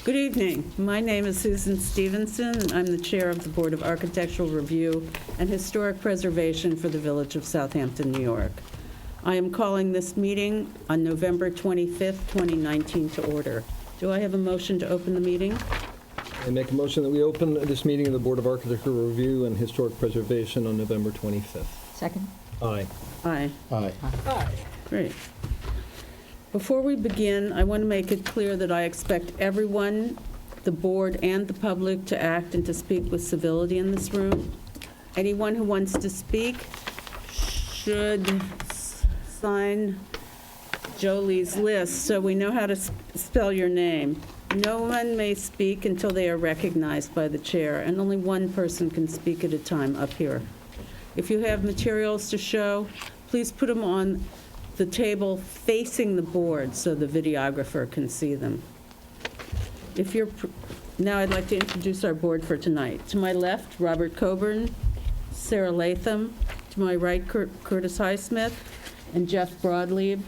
Good evening. My name is Susan Stevenson, and I'm the Chair of the Board of Architectural Review and Historic Preservation for the Village of Southampton, New York. I am calling this meeting on November 25th, 2019 to order. Do I have a motion to open the meeting? I make a motion that we open this meeting of the Board of Architectural Review and Historic Preservation on November 25th. Second. Aye. Aye. Aye. Great. Before we begin, I want to make it clear that I expect everyone, the board and the public, to act and to speak with civility in this room. Anyone who wants to speak should sign Jolie's list so we know how to spell your name. No one may speak until they are recognized by the chair, and only one person can speak at a time up here. If you have materials to show, please put them on the table facing the board so the videographer can see them. Now I'd like to introduce our board for tonight. To my left, Robert Coburn, Sarah Latham. To my right, Curtis Highsmith and Jeff Broadleib.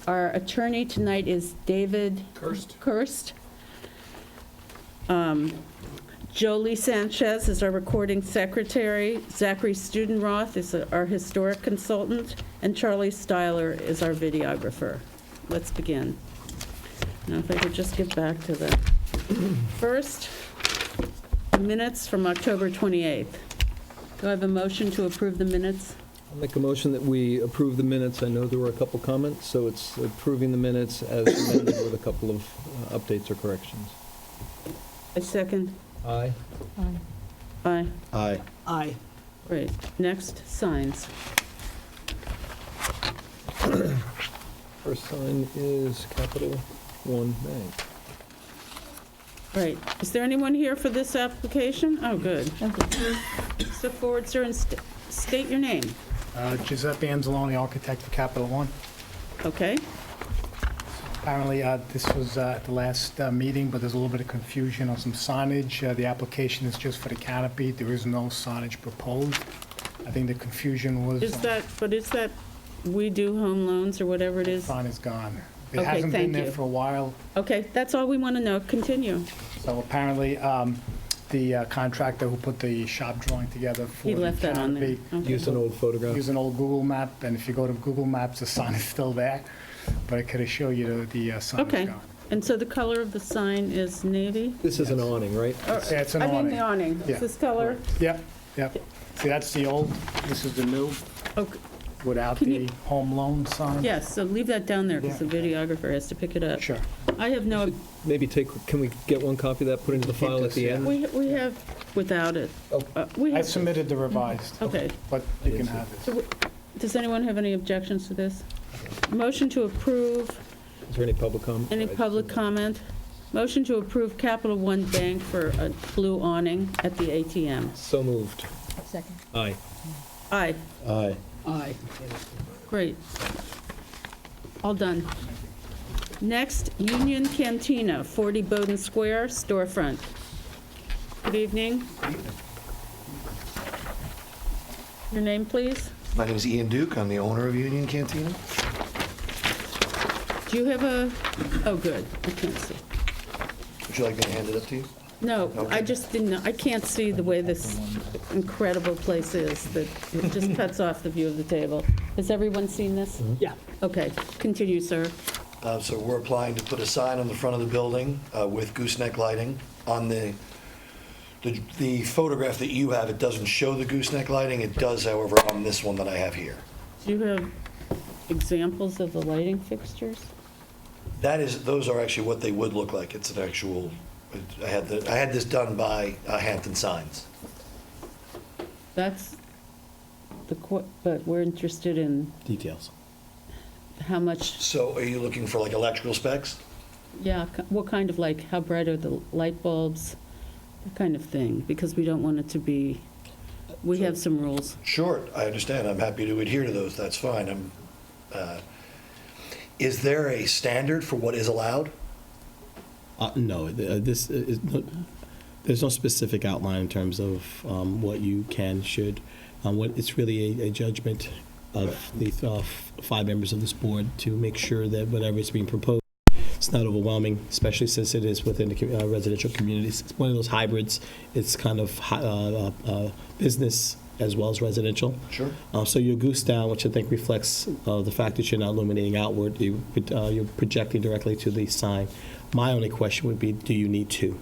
Our attorney tonight is David Kirst. Jolie Sanchez is our recording secretary. Zachary Studenroth is our historic consultant. And Charlie Styler is our videographer. Let's begin. Now, if I could just get back to the first minutes from October 28th. Do I have a motion to approve the minutes? I'll make a motion that we approve the minutes. I know there were a couple comments, so it's approving the minutes as amended with a couple of updates or corrections. A second. Aye. Aye. Aye. Aye. Aye. Great. Next, signs. First sign is Capital One Bank. Right. Is there anyone here for this application? Oh, good. Step forward, sir, and state your name. Giuseppe Anzalone, architect for Capital One. Okay. Apparently, this was at the last meeting, but there's a little bit of confusion on some signage. The application is just for the canopy. There is no signage proposed. I think the confusion was... Is that We Do Home Loans or whatever it The is? sign is gone. It Okay, hasn't thank been there you. for a while. Okay, that's all we want to know. Continue. So apparently, the contractor who put the shop drawing together for He the left that on there. canopy Okay. Use an old photograph. used an old Google map, and if you go to Google Maps, the sign is still there. But I could assure you the sign Okay. is gone. And so the color of the sign is navy? This is an awning, right? Or- Yeah, it's an I mean awning. the awning. Yeah. Is this color? Yep. See, that's the old, this is the new, Okay. without Can the you- home loan sign. Yes, so leave that down there because the videographer has to pick it up. Sure. I have no, Maybe can we get one copy of that, put into the Keep file at this, the yeah. end? we have without it. We I have, submitted the revised, okay. but you can have it. Does anyone have any objections to this? Motion to approve. Is there any public comment? Any public comment? Motion to approve Capital One Bank for a blue awning at the ATM. So moved. Second. Aye. Aye. Aye. Aye. Great. All done. Next, Union Cantina, 40 Bowden Square, storefront. Good evening. Your name, please? My name is Ian Duke. I'm the owner of Union Cantina. Do you have a, oh, good, I can't see. Would you like me to hand it up to you? No, I Okay. just didn't, I can't see the way this incredible place is, that it just cuts off the view of the table. Has everyone seen this? Yeah. Okay, continue, sir. So we're applying to put a sign on the front of the building with gooseneck lighting. On the photograph that you have, it doesn't show the gooseneck lighting. It does, however, on this one that I have here. Do you have examples of the lighting fixtures? Those are actually what they would look like. It's an actual, I had this done by Hampton Signs. That's but we're interested in Details. how much, So are you looking for like electrical specs? yeah, what kind of, like, how bright are the light bulbs, that kind of thing, because we don't want it to be, we have some rules. Sure, I understand. I'm happy to adhere to those. That's fine. Is there a standard for what is allowed? No, this is, there's no specific outline in terms of what you can, should. It's really a judgment of the 5 members of this board to make sure that whatever is being proposed it's not overwhelming, especially since it is within the residential communities. It's one of those hybrids. It's kind of business as well as residential. Sure. So your goose down, which I think reflects the fact that you're not illuminating outward, you're projecting directly to the sign. My only question would be, do you need two?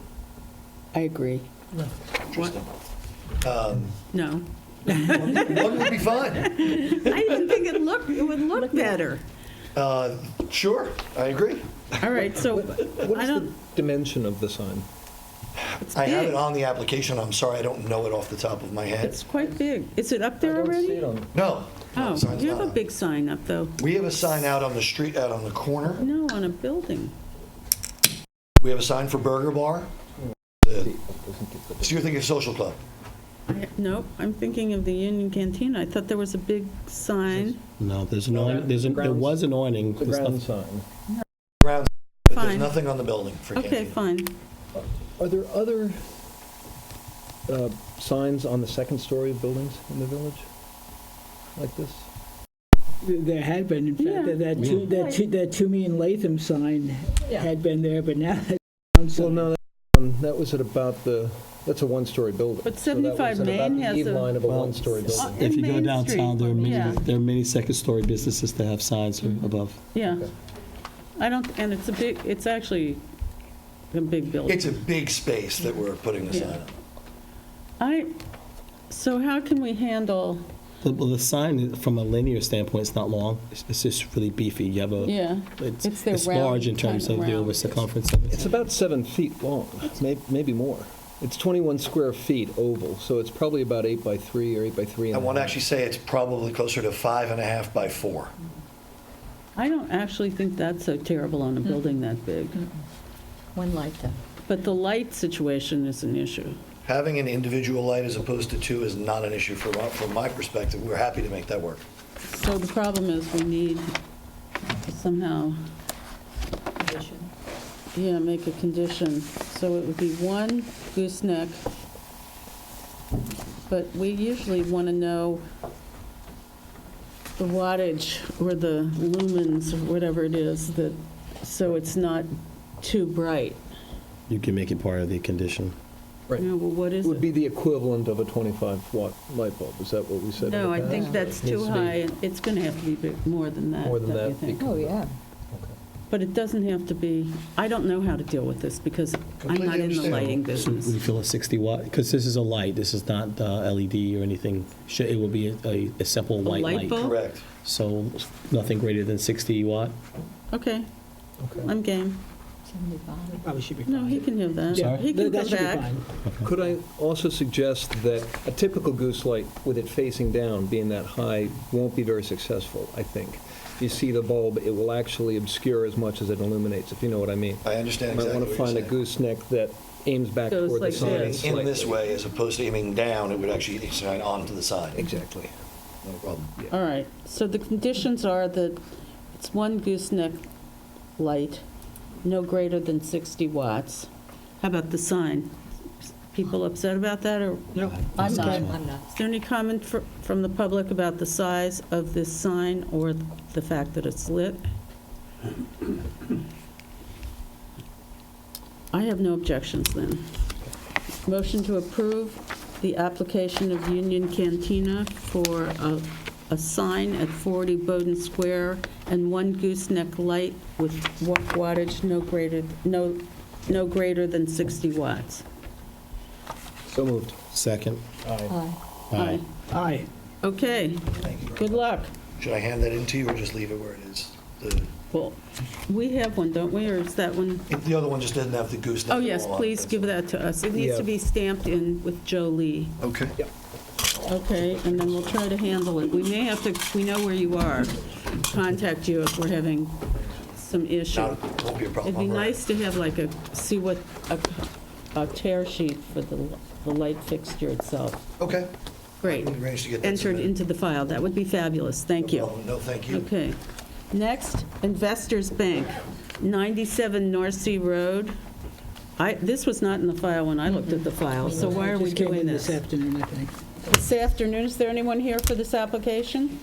I agree. Interesting. No. One would be fine. I didn't think it would look better. Sure, I agree. All right, so What I is the don't, dimension of the sign? I have big. it on the application. I'm sorry, I don't know it off the top of my head. it's quite big. Is it up there already? No. Oh, the sign's you have not a up. big sign up, though. We have a sign out on the street, out on the corner. No, on a building. We have a sign for Burger Bar. So you're thinking social club? Nope, I'm thinking of the Union Cantina. I thought there was a big sign. No, there's an awning. There was an awning. The There's ground nothing- sign. Ground, but there's Fine. nothing on the building for Okay, canteen. fine. Are there other signs on the second-story buildings in the village like this? There had been, in Yeah. fact, that Toomey and Latham sign had been there, but now that's a Well, sign. no, that was at about that's a one-story building. But So that was 75 at about Main the has eve a- line of a Well, one-story building. If you go Main downtown, Street, yeah. there are many second-story businesses that have signs above. Yeah. Okay. I don't, and it's actually a big building. It's a big space that we're putting the sign on. So how can we handle, Well, the sign, from a linear standpoint, it's not long. It's just really beefy. You have a, yeah, It's their it's large in round, terms kind of of the round. over circumference of It's it. about 7 feet long, maybe more. It's 21 square feet oval, so it's probably about 8 by 3 or 8 by 3 I and a want to half. actually say it's probably closer to 5.5 by 4. I don't actually think that's so terrible on a building that big. One light, though. But the light situation is an issue. Having an individual light as opposed to two is not an issue from my perspective. We're happy to make that work. So the problem is we need to somehow, make a condition. So it would be one gooseneck, but we usually want to know the wattage or the lumens or whatever it is that, so it's not too bright. You can make it part of the condition. Right. You know, well, what It is would it? be the equivalent of a 25-watt light bulb, is that what we said? in No, the I past? think that's Needs too to be- high. It's going to have to be more than that. More than don't you that, think? Oh, yeah. But it doesn't have to be, I don't know how to deal with this because I'm Completely not in the understandable. lighting So would you business. feel a 60 watt? Because this is a light, this is not LED or anything. It will be a simple white light light. bulb? Correct. So nothing greater than 60 watt? Okay, Okay. I'm game. 75. Probably should be No, fine. he can have that. Sorry? He can That come should be back. fine. Could I also suggest that a typical goose light, with it facing down, being that high, won't be very successful, I think. If you see the bulb, it will actually obscure as much as it illuminates, if you know what I mean. I understand You might exactly want to what find a you're saying. gooseneck that aims back Goes toward the like sign this. In this slightly. way, as opposed to aiming down, it would actually shine onto the sign. Exactly. No problem. All right, so the conditions are that it's one gooseneck light, no greater than 60 watts. How about the sign? People upset about that, or No, I'm not. I'm not. Is there any comment from the public about the size of this sign or the fact that it's lit? I have no objections then. Motion to approve the application of Union Cantina for a sign at 40 Bowden Square and one gooseneck light with wattage no greater than 60 watts. So moved. Second? Aye. Aye. aye. Okay, Thank you very good much. luck. Should I hand that in to you or just leave it where it is? Well, we have one, don't we, or is that one? The other one just didn't have the gooseneck. Oh, yes, all on please it. give that to us. It needs to Yeah. be stamped in with Joe Lee. Okay. Okay, and then we'll try to handle it. We may have to, we know where you are, contact you if we're having some issue. Not, won't be a problem. It'd be I'm around. nice to have like see what, a tear sheet for the light fixture itself. Okay. Great. We arranged to get that Entered submitted. into the file. That would be fabulous. Thank you. No, thank you. Okay. Next, Investors Bank, 97 North Sea Road. This was not in the file when I looked at the file, so why are we Just came doing in this? this afternoon, I think. This afternoon, is there anyone here for this application?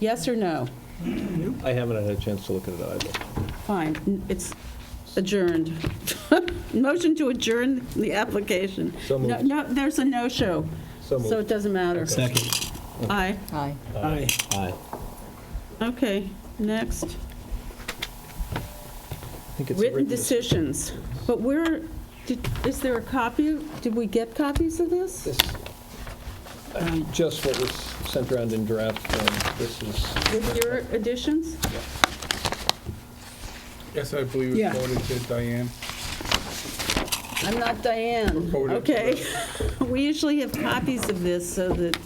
Yes or no? I haven't had a chance to look at it either. Fine, it's adjourned. Motion to adjourn the application. So moved. No, there's a no-show, So moved. so it doesn't matter. Second. Aye. Aye. Aye. Aye. Okay, next. I think it's a Written decisions. But is there a copy? Did we get copies of this? This, just what was sent around in draft form. This is. With your additions? Yes, I believe it Yeah. was forwarded to Diane. I'm not Diane. Forwarded to Okay. We usually have copies of this so that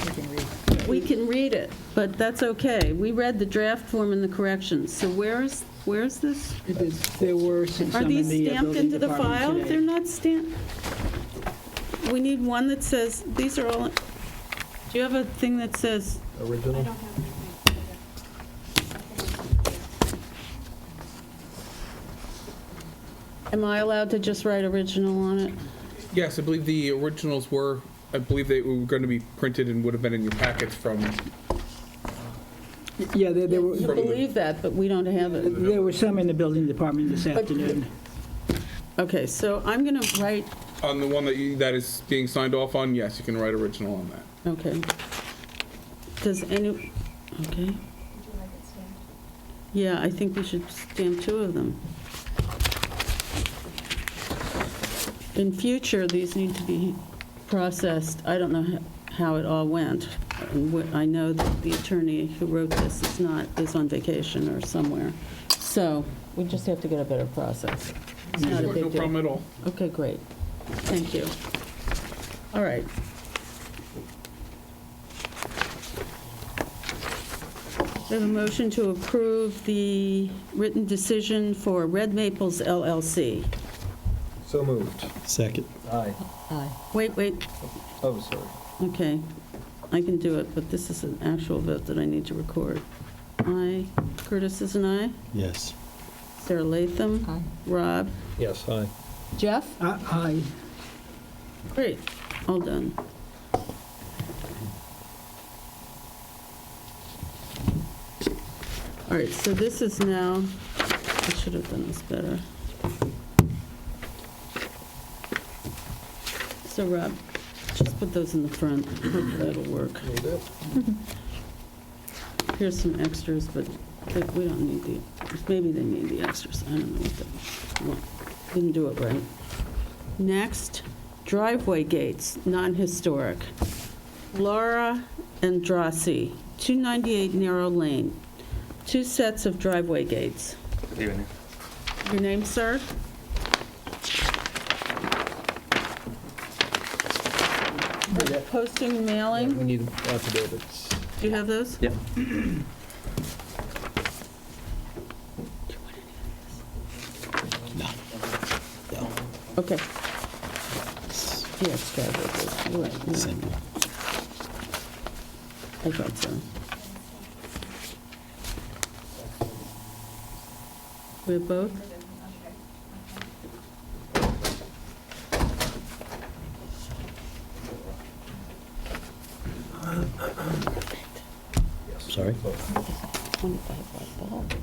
You can read. we can read it, but that's okay. We read the draft form and the corrections. So where's this? There were some Are in these the stamped building into the department file? today. They're not stamped. We need one that says, these are all, do you have a thing that says, Original? am I allowed to just write original on it? Yes, I believe the originals were, I believe they were going to be printed and would have been in your packets from, Yeah, there You were, believe that, but we don't have it. there were some in the building department this afternoon. Okay, so I'm going to write, on the one that is being signed off on, yes, you can write original on that. okay. Does any, okay. Yeah, I think we should stamp two of them. In future, these need to be processed. I don't know how it all went. And I know that the attorney who wrote this is on vacation or somewhere. So we just have to get a better process. It's not a No big deal. problem at all. Okay, great. Thank you. All right. We have a motion to approve the written decision for Red Maples LLC. So moved. Second. Aye. Aye. Wait, Oh, sorry. okay. I can do it, but this is an actual vote that I need to record. Aye. Curtis is an aye. Yes. Sarah Latham. Aye. Rob. Yes, aye. Jeff? Aye. Great. All done. All right, so this is now, I should have done this better. So Rob, just put those in the front. Hopefully that'll work. Here's some extras, but we don't need maybe they need the extras. I don't know what didn't do it right. Next, driveway gates, non-historic. Laura Andrassi, 298 Narrow Lane. 2 sets of driveway gates. Good evening. Your name, sir? Posting and We mailing, need affidavits. do you have those? Yep. No. No. Okay. Yes, driveway gates, you're right, yeah. Simple. I thought so. We have both? Sorry? 25 watt bulb.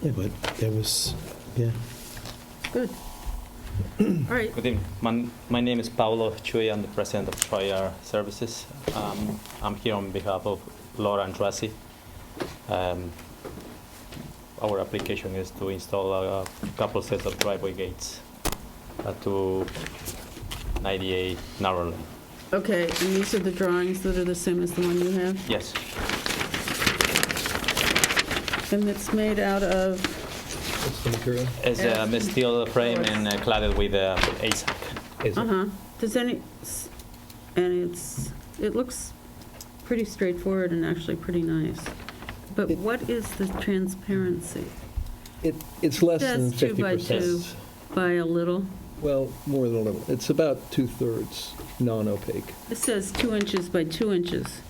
Yeah, but there was, yeah. Good. All right, Good evening. My name is Paolo Chui. I'm the president of Troyar Services. I'm here on behalf of Laura Andrassi. Our application is to install a couple sets of driveway gates to 98 Narrow Lane. okay, and these are the drawings that are the same as the one you have? Yes, And it's made out of, What's the material? it's a steel frame and cladded with ASAC. Is it? uh-huh, does any, and it looks pretty straightforward and actually pretty nice. But what is the transparency? It's less than Says 2 by 2 50%. by a little. Well, more than a little. It's about 2/3 non-opaque. It says 2 inches by 2 inches.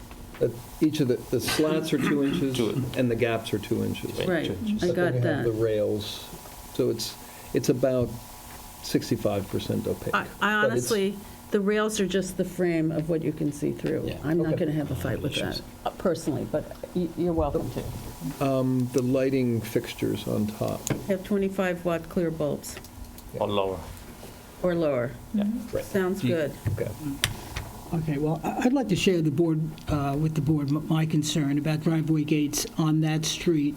Each of the slats are 2 inches and the gaps are 2 inches. Right, I But got then you have the that. rails, so it's about 65% opaque. I But it's- honestly The rails are just the frame of what you can see through. Yeah. I'm not Okay. going to have a fight with that, personally, but you're welcome to. The lighting fixtures on top. Have 25-watt clear bulbs, Or lower. or lower. Yeah. Right. Sounds Do you- good. Okay. Okay, well, I'd like to share with the board my concern about driveway gates on that street.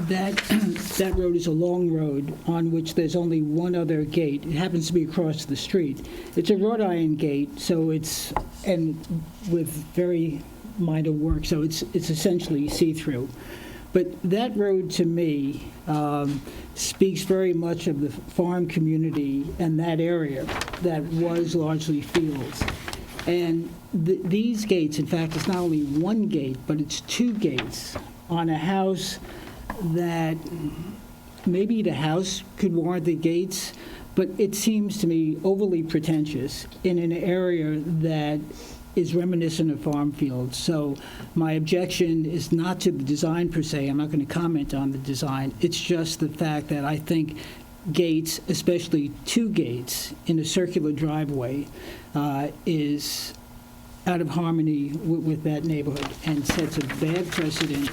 That road is a long road on which there's only one other gate. It happens to be across the street. It's a wrought iron gate, so and with very minor work, so it's essentially see-through. But that road, to me, speaks very much of the farm community and that area that was largely fields. And these gates, in fact, it's not only one gate, but it's two gates on a house that maybe the house could warrant the gates, but it seems to me overly pretentious in an area that is reminiscent of farm fields. So my objection is not to the design per se. I'm not going to comment on the design. It's just the fact that I think gates, especially two gates in a circular driveway, is out of harmony with that neighborhood and sets a bad precedent.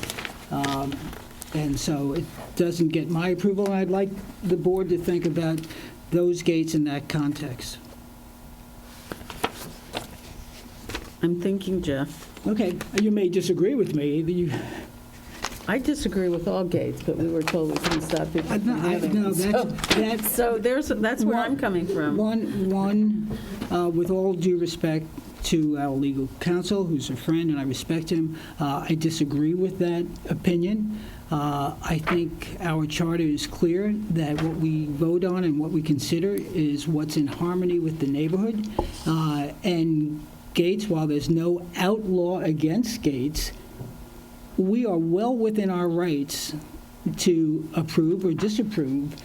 And so it doesn't get my approval. I'd like the board to think about those gates in that context. I'm thinking, Jeff. Okay, you may disagree with me. I disagree with all gates, but we were told we couldn't stop people from having No, them. that's So that's where I'm coming from. with all due respect to our legal counsel, who's a friend, and I respect him, I disagree with that opinion. I think our charter is clear that what we vote on and what we consider is what's in harmony with the neighborhood. And gates, while there's no outlaw against gates, we are well within our rights to approve or disapprove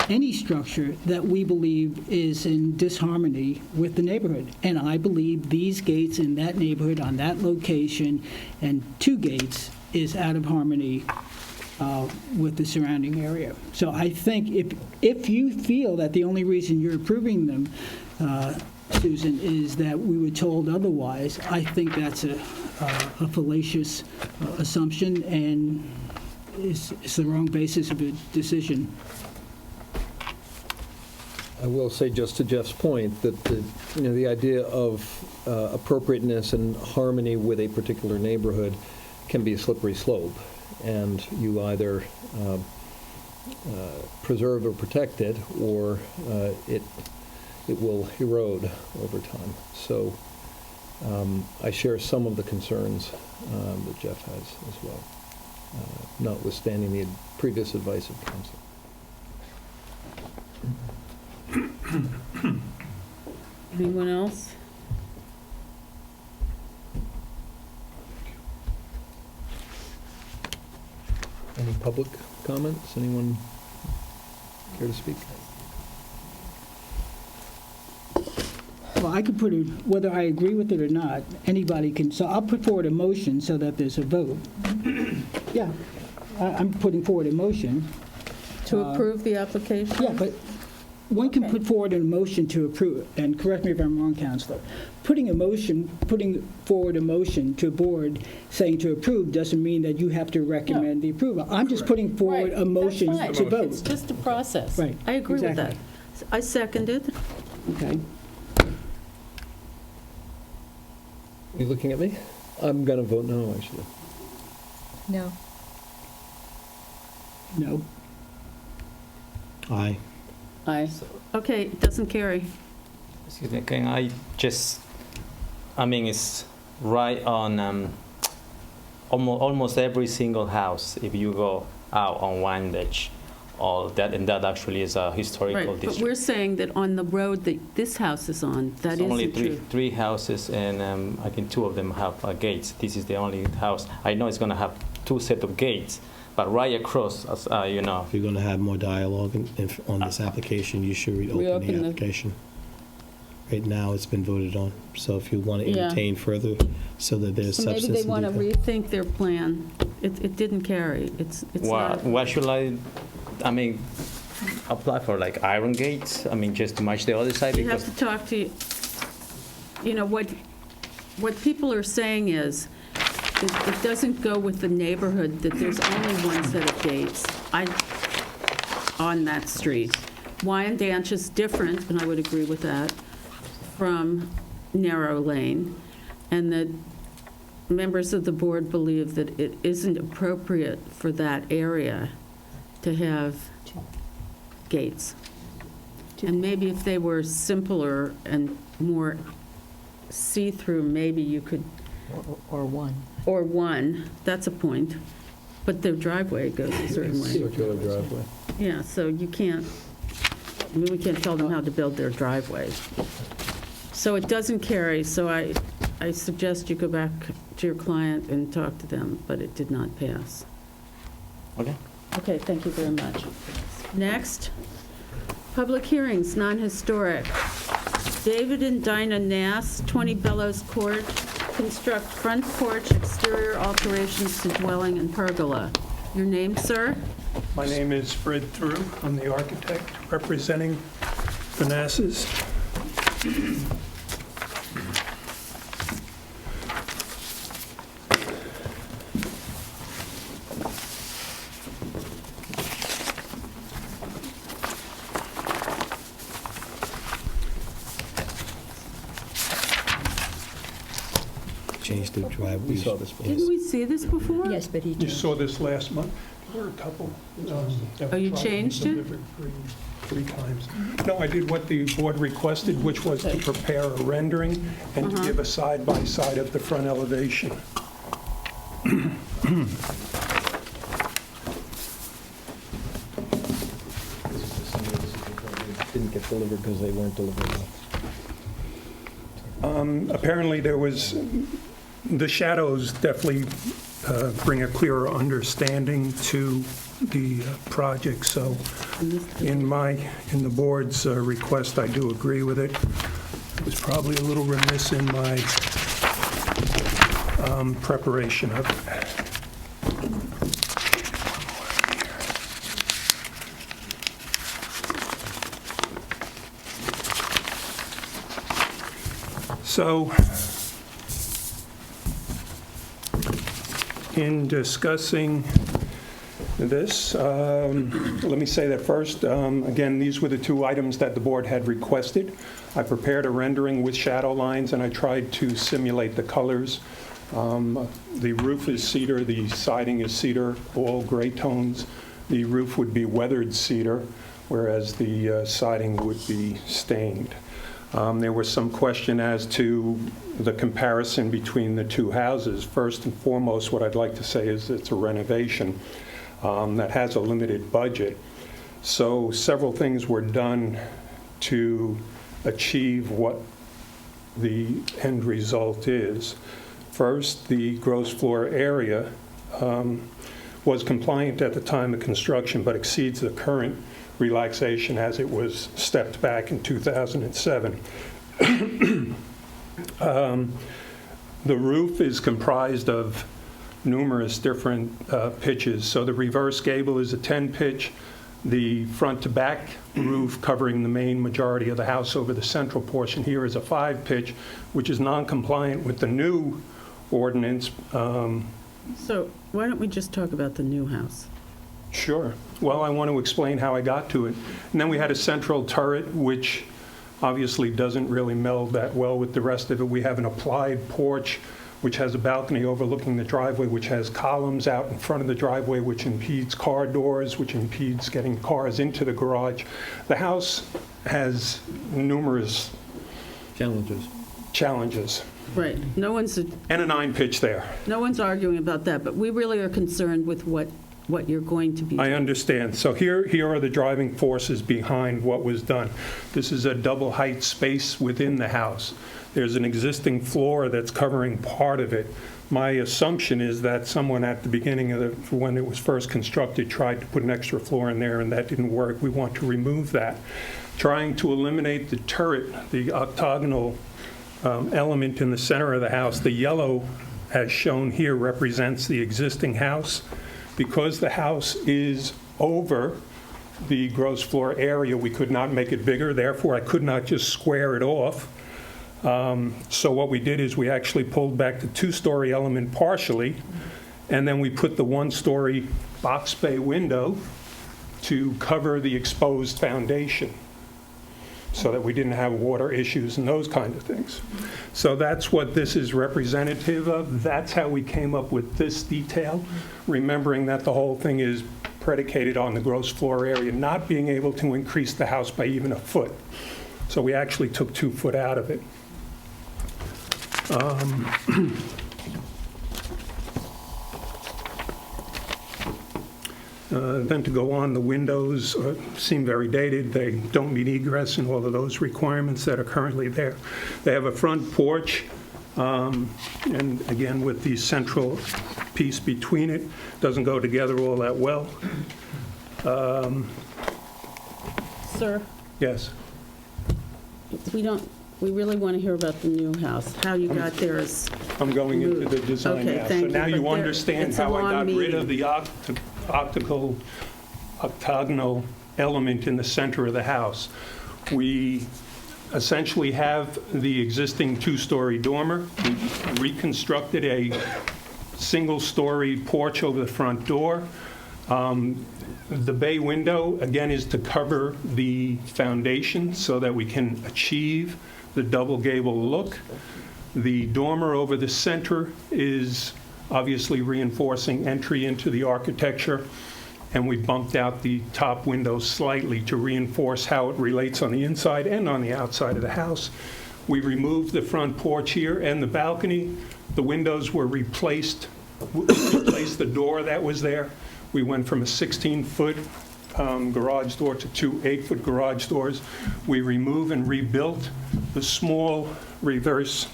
any structure that we believe is in disharmony with the neighborhood. And I believe these gates in that neighborhood, on that location, and two gates is out of harmony with the surrounding area. So I think if you feel that the only reason you're approving them, Susan, is that we were told otherwise, I think that's a fallacious assumption and is the wrong basis of a decision. I will say, just to Jeff's point, that the idea of appropriateness and harmony with a particular neighborhood can be a slippery slope, and you either preserve or protect it, or it will erode over time. So I share some of the concerns that Jeff has as well, notwithstanding the previous advice of counsel. Anyone else? Any public comments? Anyone care to speak? Well, I could put it, whether I agree with it or not, anybody can, so I'll put forward a motion so that there's a vote. Yeah, I'm putting forward a motion. To approve the application? Yeah, but one can Okay. put forward a motion to approve, and correct me if I'm wrong, Counselor. Putting forward a motion to a board saying to approve doesn't mean that you have to recommend the approval. I'm just putting forward Right, a motion that's to fine. It's vote. just a process. Right, I agree with that. exactly. I seconded. Okay. You looking at me? I'm going to vote no, actually. No. No. Aye. Aye. Okay, it doesn't carry. Excuse me, can I just, it's right on almost every single house if you go out on one ditch, all that, and that actually is a historical Right, but district. we're saying that on the road that this house is on, that It's only isn't true. three houses, and I think two of them have gates. This is the only house. I know it's going to have two set of gates, but right across, If you're going to have more dialogue on this application, you should reopen Reopen the the- application. Right now, it's been voted on. So if you want to Yeah. entertain further, so that there's So maybe substance they want to and detail. rethink their plan. It didn't carry. It's not. why should I mean, apply for like iron gates? I mean, just to match the other side You have because to talk to, what people are saying is, it doesn't go with the neighborhood that there's only one set of gates on that street. Wyandanch is different, and I would agree with that, from Narrow Lane, and the members of the board believe that it isn't appropriate for that area to have gates. And maybe if they were simpler and more see-through, maybe you could, Or one. or one, that's a point, but their driveway goes a certain way. Circular driveway. Yeah, so you can't, I mean, we can't tell them how to build their driveway. So it doesn't carry, so I suggest you go back to your client and talk to them, but it did not pass. okay. Okay, thank you very much. Next, public hearings, non-historic. David and Dinah Nass, 20 Bellows Court, construct front porch, exterior alterations to dwelling and pergola. Your name, sir? My name is Fred Through. I'm the architect representing Vanassus. Change the driveway. We saw this before. Didn't we see this before? Yes, but he You changed. saw this last month. There were a couple. Oh, you changed it? Three times. No, I did what the board requested, which was to prepare a rendering and to give a side-by-side of the front elevation. Didn't get delivered because they weren't delivered. Apparently, there was, the shadows definitely bring a clearer understanding to the project, so in the board's request, I do agree with it. I was probably a little remiss in my preparation of it. So, in discussing this, let me say that first, again, these were the two items that the board had requested. I prepared a rendering with shadow lines, and I tried to simulate the colors. The roof is cedar, the siding is cedar, all gray tones. The roof would be weathered cedar, whereas the siding would be stained. There was some question as to the comparison between the two houses. First and foremost, what I'd like to say is it's a renovation that has a limited budget. So several things were done to achieve what the end result is. First, the gross floor area was compliant at the time of construction, but exceeds the current relaxation as it was stepped back in 2007. The roof is comprised of numerous different pitches. So the reverse gable is a 10-pitch. The front-to-back roof covering the main majority of the house over the central portion here is a 5-pitch, which is non-compliant with the new ordinance. So why don't we just talk about the new house? Sure. Well, I want to explain how I got to it. And then we had a central turret, which obviously doesn't really meld that well with the rest of it. We have an applied porch, which has a balcony overlooking the driveway, which has columns out in front of the driveway, which impedes car doors, which impedes getting cars into the garage. The house has numerous challenges. Right, no one's And a 9-pitch there. arguing about that, but we really are concerned with what you're going to be I doing. understand. So here are the driving forces behind what was done. This is a double height space within the house. There's an existing floor that's covering part of it. My assumption is that someone at the beginning of when it was first constructed tried to put an extra floor in there, and that didn't work. We want to remove that. Trying to eliminate the turret, the octagonal element in the center of the house. The yellow, as shown here, represents the existing house. Because the house is over the gross floor area. We could not make it bigger, therefore I could not just square it off. So what we did is we actually pulled back the two-story element partially, and then we put the one-story box bay window to cover the exposed foundation, so that we didn't have water issues and those kind of things. So that's what this is representative of. That's how we came up with this detail, remembering that the whole thing is predicated on the gross floor area not being able to increase the house by even a foot. So we actually took 2 foot out of it. Then to go on, the windows seem very dated. They don't meet egress and all of those requirements that are currently there. They have a front porch, and again, with the central piece between it, doesn't go together all that well. Sir, Yes. we really want to hear about the new house. How you got there is, I'm going into the design Okay, now. thank So you, now but you there- understand it's a how I got long rid of meeting. the octagonal element in the center of the house. We essentially have the existing 2-story dormer. We reconstructed a single-story porch over the front door. The bay window, again, is to cover the foundation so that we can achieve the double gable look. The dormer over the center is obviously reinforcing entry into the architecture, and we bumped out the top window slightly to reinforce how it relates on the inside and on the outside of the house. We removed the front porch here and the balcony. The windows were replaced, the door that was there. We went from a 16-foot garage door to 2 8-foot garage doors. We removed and rebuilt the small reverse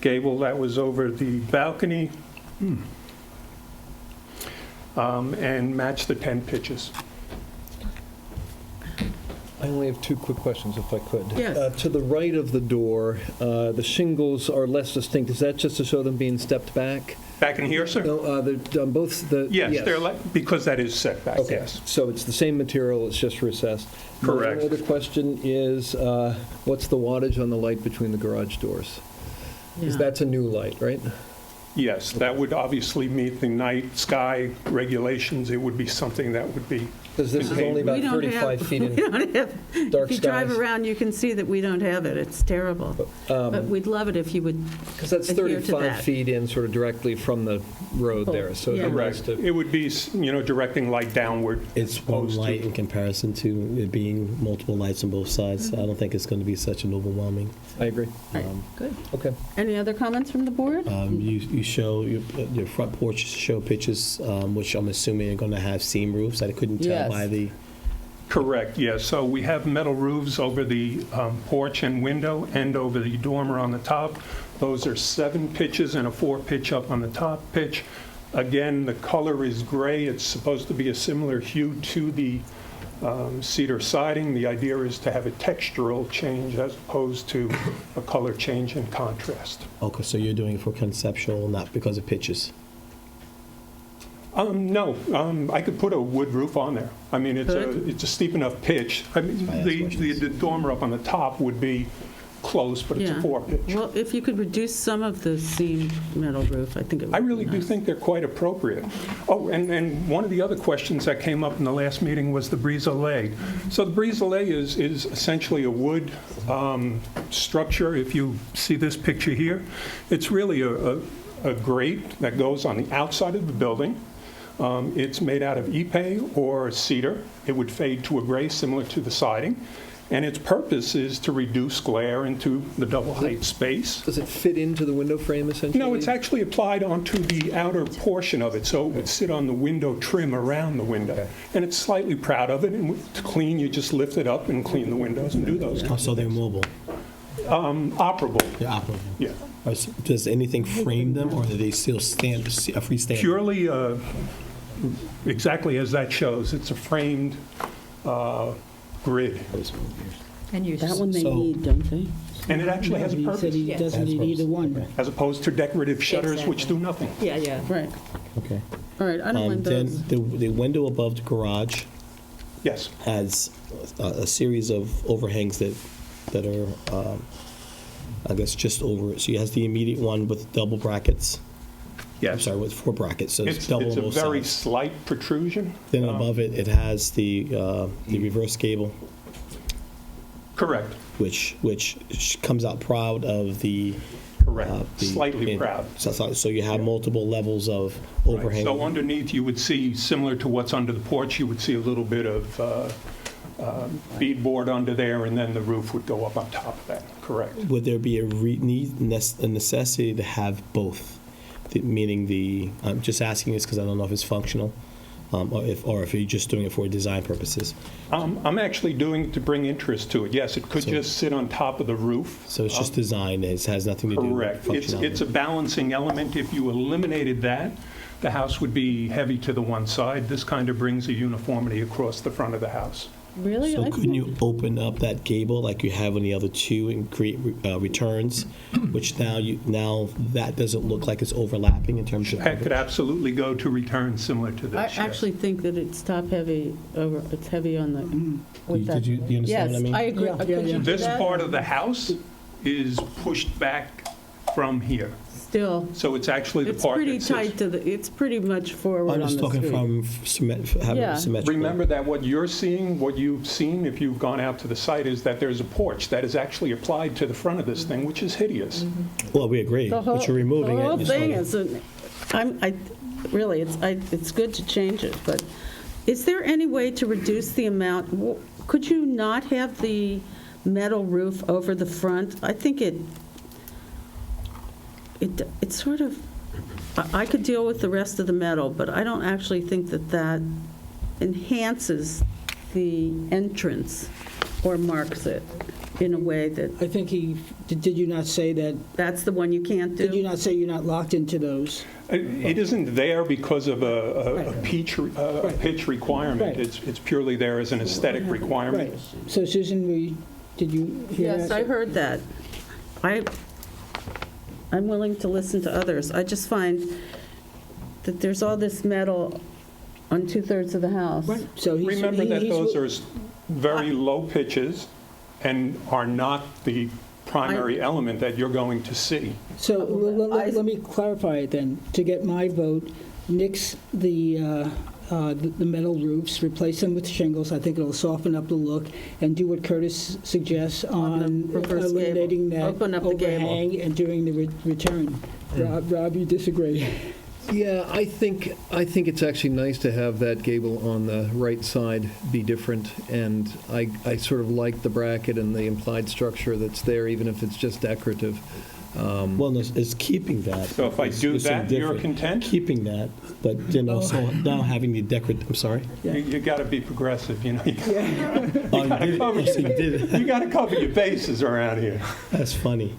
gable that was over the balcony, and matched the 10 pitches. I only have 2 quick questions, if I could. Yes. To the right of the door, the shingles are less distinct. Is that just to show them being stepped back? Back in here, sir? No, on both the... Yes, they're because that is setback, Okay, yes. so it's the same material, it's just recessed. Correct. My other question is, what's the wattage on the light between the garage doors? Because Yeah. that's a new light, right? Yes, that would obviously meet the night sky regulations. It would be something that would be, Because this is only we about don't 35 have, feet we in don't have, dark if you drive skies. around, you can see that we don't have it. It's terrible. But we'd love it if you would Because that's adhere to 35 that. feet in, sort of directly from the road there, so Yeah. it'd be nice correct. to... It would be, directing light downward. It's one opposed to- light in comparison to it being multiple lights on both sides. I don't think it's going to be such an overwhelming. I agree. Right, good. Okay. Any other comments from the board? You show, your front porch show pictures, which I'm assuming are going to have seam roofs. I couldn't tell Yes. by the... Correct, yes. So we have metal roofs over the porch and window and over the dormer on the top. Those are 7 pitches and a 4-pitch up on the top pitch. Again, the color is gray. It's supposed to be a similar hue to the cedar siding. The idea is to have a textural change as opposed to a color change in contrast. Okay, so you're doing it for conceptual, not because of pitches. No, I could put a wood roof on there. I mean, Good. it's a steep enough pitch. I mean, I asked questions. the dormer up on the top would be close, but it's a Yeah. 4-pitch. Well, if you could reduce some of the seam metal roof, I think it would I be really do nice. think they're quite appropriate. Oh, and one of the other questions that came up in the last meeting was the brise-soleil. So the brise-soleil is essentially a wood structure. If you see this picture here, it's really a grate that goes on the outside of the building. It's made out of ipe or cedar. It would fade to a gray similar to the siding. And its purpose is to reduce glare into the double height space. Does it fit into the window frame, essentially? No, it's actually applied onto the outer portion of it, so it would sit on the window trim around the window. And it's slightly proud of it, and to clean, you just lift it up and clean the windows and do those. Oh, so they're mobile. Operable, They're operable. yeah. Does anything frame them, or do they still stand freestanding? Purely, exactly as that shows, it's a framed grid. And you That one they So- need, don't they? And it actually has a He said purpose, he doesn't need either one. as opposed to decorative shutters, which do nothing. Yeah, yeah. Right. Okay. All right, I don't mind those. Then the window above the garage, Yes. has a series of overhangs that are, I guess, just over it. So he has the immediate one with double brackets. Yes. I'm sorry, with 4 brackets, so it's double It's on a both very sides. slight protrusion. Then above it, it has the reverse gable, Correct, which comes out proud of the. correct. Slightly proud. So you have multiple levels of Right. overhang. So underneath, you would see, similar to what's under the porch, you would see a little bit of beadboard under there, and then the roof would go up on top of that, correct? Would there be a necessity to have both? Meaning I'm just asking this because I don't know if it's functional, or if you're just doing it for design purposes. I'm actually doing it to bring interest to it. Yes, it could just sit on top of the roof. So it's just design, it has nothing to do with Correct. functionality. It's a balancing element. If you eliminated that, the house would be heavy to the one side. This kind of brings a uniformity across the front of the house. Really? So I couldn't think- you open up that gable like you have on the other two and create returns, which now that doesn't look like it's overlapping in terms of. That could absolutely go to returns similar to this. I yes. actually think that it's top-heavy, it's heavy on the, with that. Did you understand what I mean? Yes, I agree. Yeah, Could yeah, you yeah. do This that? part of the house is pushed back from here. Still, So it's actually the it's part pretty that sits. tight to the, it's pretty much forward I'm on the just street. talking from having Yeah. it symmetrical. Remember that what you're seeing, what you've seen if you've gone out to the site, is that there's a porch that is actually applied to the front of this thing, which is hideous. Well, we agree, The whole, but you're removing the it. whole you're thing starting- is, really, it's good to change it, but is there any way to reduce the amount? Could you not have the metal roof over the front? I think it's sort of, I could deal with the rest of the metal, but I don't actually think that enhances the entrance or marks it in a way that, I think did you not say that, that's the one you can't do? did you not say you're not locked into those? It isn't there because of a Right. pitch requirement. Right. It's purely there as an aesthetic requirement. Right. So Susan, did you hear that? Yes, I heard that. I'm willing to listen to others. I just find that there's all this metal on 2/3 of the house. Right. So Remember that he's- those are very low pitches and are not the primary element that you're going to see. So let me clarify it then. To get my vote, nix the metal roofs, replace them with shingles. I think it'll soften up the look, and do what Curtis suggests On the on reverse gable. eliminating that Open up the gable. overhang and doing the return. Rob, you disagree? Yeah, I think it's actually nice to have that gable on the right side be different, and I sort of like the bracket and the implied structure that's there, even if it's just decorative. Well, no, it's keeping that. So if I It's- do it's sort that, of you're different. content? Keeping that, but so now having the decorative, I'm sorry? You got to be progressive, you know. Oh, you did it. Oh, so you did it. You got to cover your bases around here. That's funny.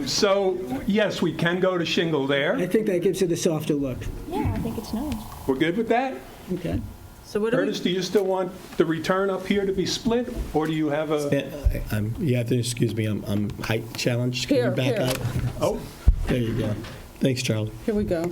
So, yes, we can go to shingle I there. think that gives it a softer look. Yeah, I think it's nice. We're good with that? Okay. So what do we, Curtis, do you still want the return up here to be split, or do you have a, You have to excuse me, I'm height challenged. Can you Here, back here. up? oh, There you go. Thanks, Charlie. here we go.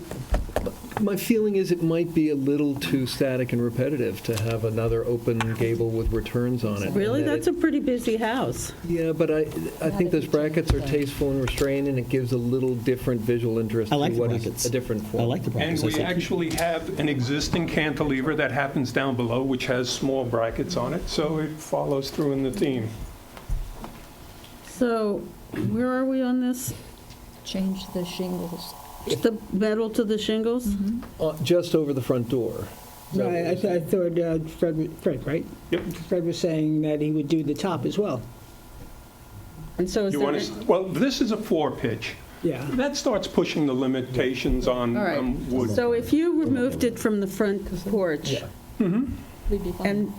My feeling is it might be a little too static and repetitive to have another open gable with returns on it. Really? And that That's a pretty busy house. Yeah, but I think those brackets are tasteful and restrained, and it gives a little different visual interest I to like the what brackets. is a different form. I like the and brackets. we I think- actually have an existing cantilever that happens down below, which has small brackets on it, so it follows through in the theme. So where are we on this? Change the shingles. The metal to the shingles? Just over the front door. Is that what Right, you're I thought Fred, right? Yep. Fred was saying that he would do the top as well. And so is You there, want to, well, this is a 4-pitch. Yeah. That starts pushing the limitations on all right. wood. So if you removed it from the front porch, We'd be fine. and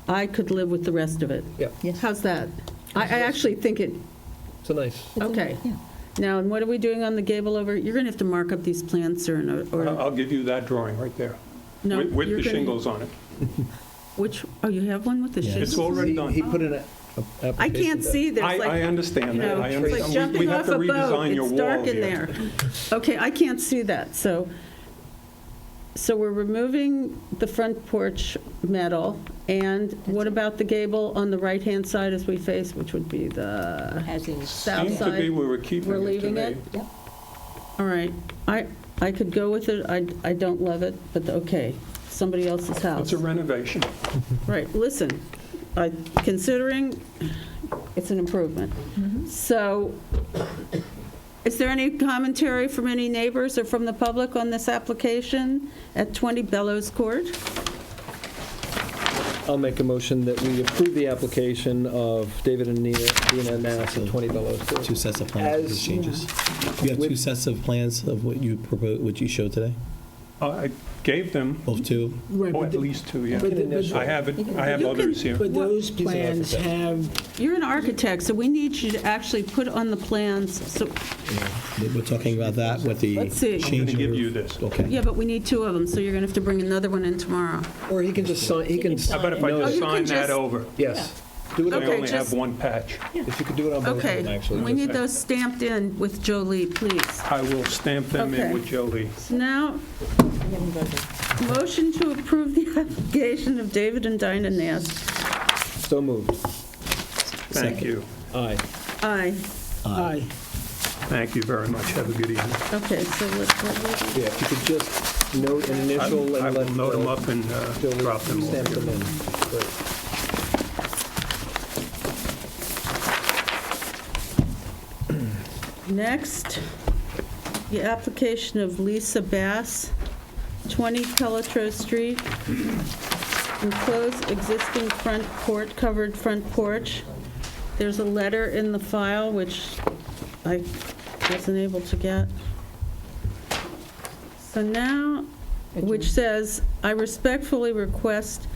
I could live with the rest of it? Yeah. Yes. How's that? I actually think it, It's a nice. It's a- okay. yeah. Now, and what are we doing on the gable over? You're going to have to mark up these plans, sir, or, I'll give you that drawing right there, no? with you're the gonna- shingles on it. Which, oh, you have one with the Yeah. It's shingles? already done. He put in an I application. can't see, there's I like, understand you that, know, I it's like understand. We jumping have off to a boat. redesign your It's wall dark in here. there. Okay, I can't see that, so, So we're removing the front porch metal, and what about the gable on the right-hand side as we face, which would be the As is. south Seemed to be side? we were keeping We're it to leaving me. it? Yep. All right, I could go with it, I don't love it, but okay, somebody else's house. It's a renovation. Right, listen, considering it's an improvement. So, is there any commentary from any neighbors or from the public on this application at 20 Bellows Court? I'll make a motion that we approve the application of David and Dina Nass at 20 Bellows Court. Two sets of plans with these As- changes. You have two sets of plans of what you propose, what you showed today? I gave them, Both two? Right, oh, but at the- least two, yeah. but the- I have it, I have You can- others here. But those an plans architect. have, You're an architect, so we need you to actually put on the plans, so, We're talking about that with the Let's see. I'm change. I'm going to give of- you this. Okay. yeah, but we need two of them, so you're going to have to bring another one in tomorrow. Or he can just sign, he can. How about if I No, just you can sign that just- over? Yes. Do it I on Okay, only both. have just- one patch. If you could do it on both of them, Okay, actually. we need those stamped in with Jolie, please. I will stamp them in Okay. with Jolie. So now, motion to approve the application of David and Dinah Nass. So moved. Thank you. Aye. Aye. aye. Thank you very much. Have a good evening. Okay, so let's, Yeah, if you could just note an initial I and will let note them up and Jolie drop them stamp off them here. in. Great. next, the application of Lisa Bass, 20 Pelletreau Street, enclosed existing front porch, covered front porch. There's a letter in the file, which I wasn't able to get. So now, which says, I respectfully request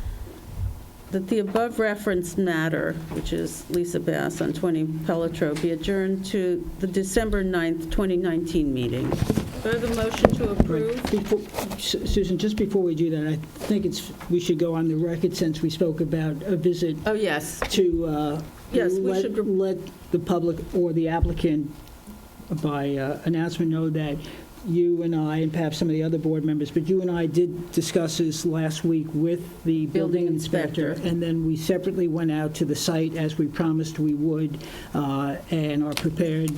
that the above referenced matter, which is Lisa Bass on 20 Pelletreau, be adjourned to the December 9th, 2019 meeting. Do I have a motion to approve? Susan, just before we do that, I think we should go on the record since we spoke about a visit Oh, yes. to Yes, we should- let the public or the applicant by announcement know that you and I, and perhaps some of the other board members, but you and I did discuss this last week with the building inspector, and then we separately went out to the site as we promised we would, and are prepared,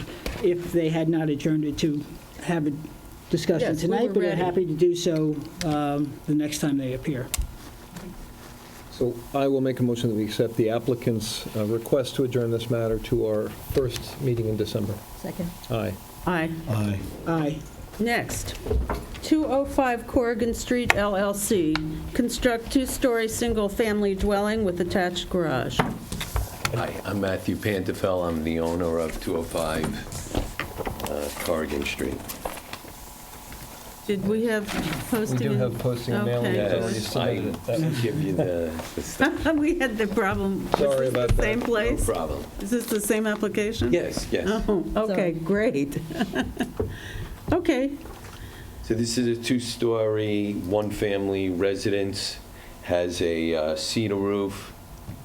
if they had not adjourned it, to have a discussion Yes, we tonight, were but are ready. happy to do so the next time they appear. So I will make a motion that we accept the applicant's request to adjourn this matter to our first meeting in December. Second. Aye. Aye. Aye. Aye. Next, 205 Corrigan Street LLC, construct two-story single-family dwelling with attached garage. Hi, I'm Matthew Pantafel. I'm the owner of 205 Corrigan Street. Did we have posting? We do and- have posting and mailing. Okay. It's already Yes, submitted. That was- I give you the stuff. We had the problem. Sorry Is this about the that. same No place? problem. Is this the same application? Yes, yes. Oh, okay, great. Okay, So this is a two-story, one-family residence, has a cedar roof,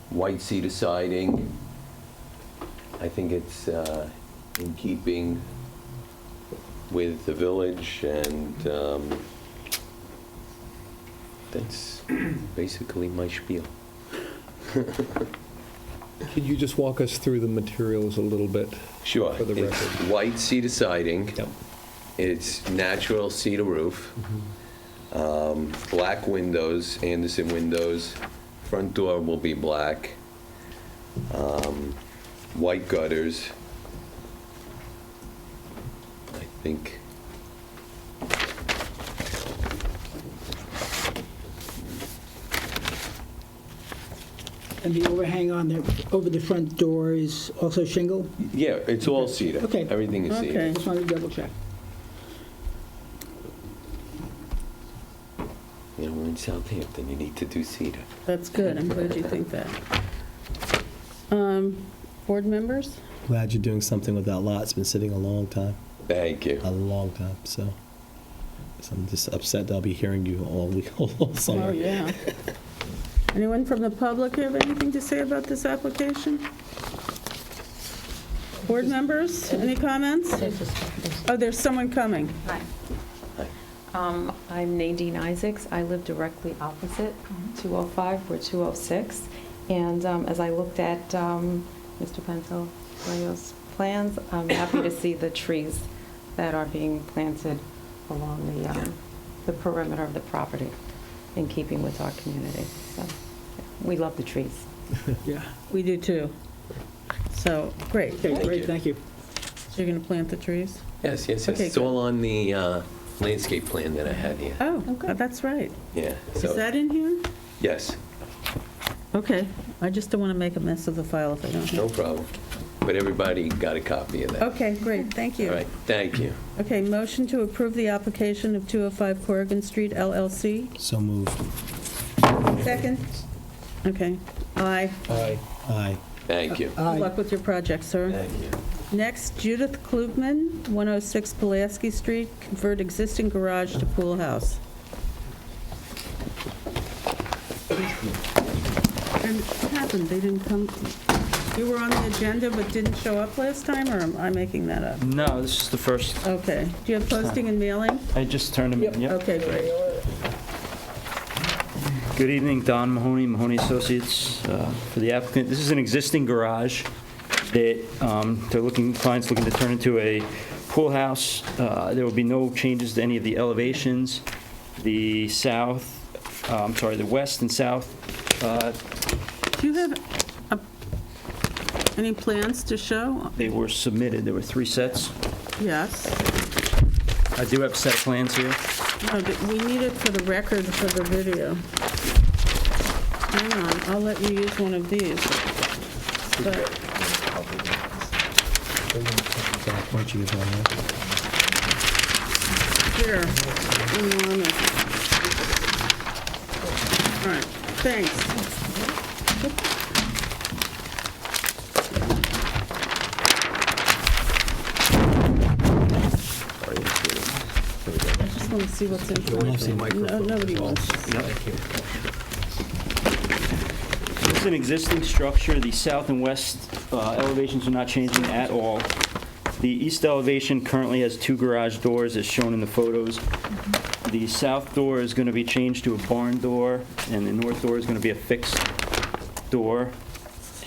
white cedar siding. I think it's in keeping with the village, and that's basically my spiel. Could you just walk us through the materials a little bit? Sure. For the It's record. white cedar siding. Yep. It's natural cedar roof. Black windows, Anderson windows. Front door will be black. White gutters. I think. And the overhang over the front door is also shingle? Yeah, it's all cedar. Okay. Everything is cedar. Okay. Just wanted to double check. You know, we're in Southampton, you need to do cedar. that's good. I'm glad you think that. Board members? Glad you're doing something with that lot. It's been sitting a long time, Thank you. a long time, so I'm just upset that I'll be hearing you all week, all summer. Oh, yeah. Anyone from the public have anything to say about this application? Board members, any comments? Oh, there's someone coming. Hi. I'm Nadine Isaacs. I live directly opposite 205. We're 206. And as I looked at Mr. Pantalleo's plans, I'm happy to see the trees that are being planted along the perimeter of the property in keeping with our community. So we love the trees. Yeah. We do too. So, great. Okay, great, thank you. So you're going to plant the trees? Yes, yes, yes. Okay, It's good. all on the landscape plan that I had here. Oh, that's right. Yeah. Is So that in here? yes, Okay. I just don't want to make a mess of the file if I don't no have. problem. But everybody got a copy of that. Okay, great, thank you. All right, thank you. Okay, motion to approve the application of 205 Corrigan Street LLC. So moved. Second? Okay. Aye. Aye. Aye. Thank you. Good luck with your project, sir. Thank you. Next, Judith Klugman, 106 Pulaski Street, convert existing garage to pool house. And what happened? They didn't come, you were on the agenda but didn't show up last time, or am I making that up? No, this is the first. Okay. Do you have posting and mailing? I just turned them in. Yep. Okay, great. Good evening, Don Mahoney, Mahoney Associates. For the applicant, this is an existing garage that client's looking to turn into a pool house. There will be no changes to any of the elevations. The the west and south. Do you have any plans to show? They were submitted. There were 3 sets. Yes. I do have a set of plans here. No, but we need it for the record for the video. Hang on, I'll let you use one of these. But Zach, why don't you get one there? here, enormous. All right, thanks. I just want to see what's in front. No, nobody wants to see. It's an existing structure. The south and west elevations are not changing at all. The east elevation currently has 2 garage doors as shown in the photos. The south door is going to be changed to a barn door, and the north door is going to be a fixed door.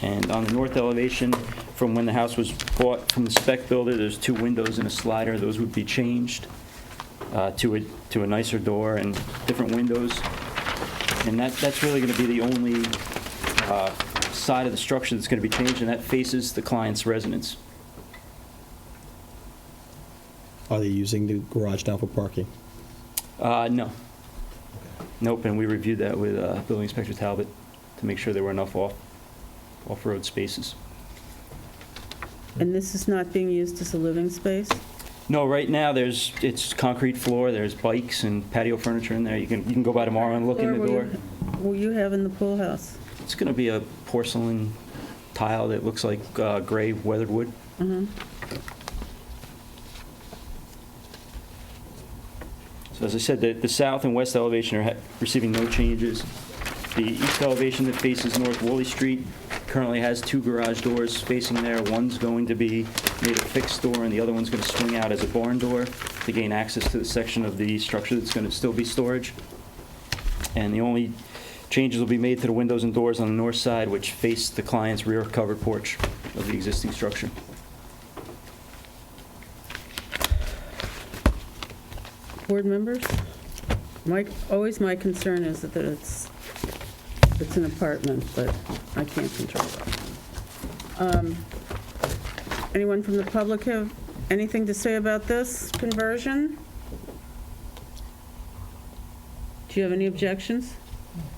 And on the north elevation, from when the house was bought from the spec builder, there's 2 windows and a slider. Those would be changed to a nicer door and different windows. And that's really going to be the only side of the structure that's going to be changed, and that faces the client's residence. Are they using the garage now for parking? No. Nope, and we reviewed that with Building Inspector Talbot to make sure there were enough off-road spaces. And this is not being used as a living space? No, right now it's concrete floor, there's bikes and patio furniture in there. You can go by tomorrow and look in the door. Will you have in the pool house? It's going to be a porcelain tile that looks like gray weathered wood. Mhm. So as I said, the south and west elevation are receiving no changes. The east elevation that faces North Woolley Street currently has 2 garage doors facing there. One's going to be made a fixed door, and the other one's going to swing out as a barn door to gain access to the section of the structure that's going to still be storage. And the only changes will be made to the windows and doors on the north side, which face the client's rear covered porch of the existing structure. Board members? Always my concern is that it's an apartment, but I can't control that. Anyone from the public have anything to say about this conversion? Do you have any objections?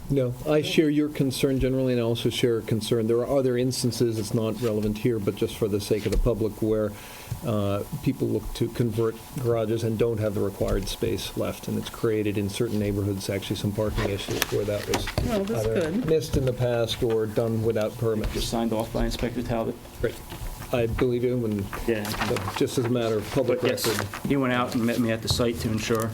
No, I share your concern generally, and I also share a concern. There are other instances, it's not relevant here, but just for the sake of the public, where people look to convert garages and don't have the required space left, and it's created in certain neighborhoods, actually some parking issues where that was Well, that's either good. missed in the past or done without permit. Just signed off by Inspector Talbot. Great. I believe you, and Yeah. just as a matter of public But yes, record. he went out and met me at the site to ensure.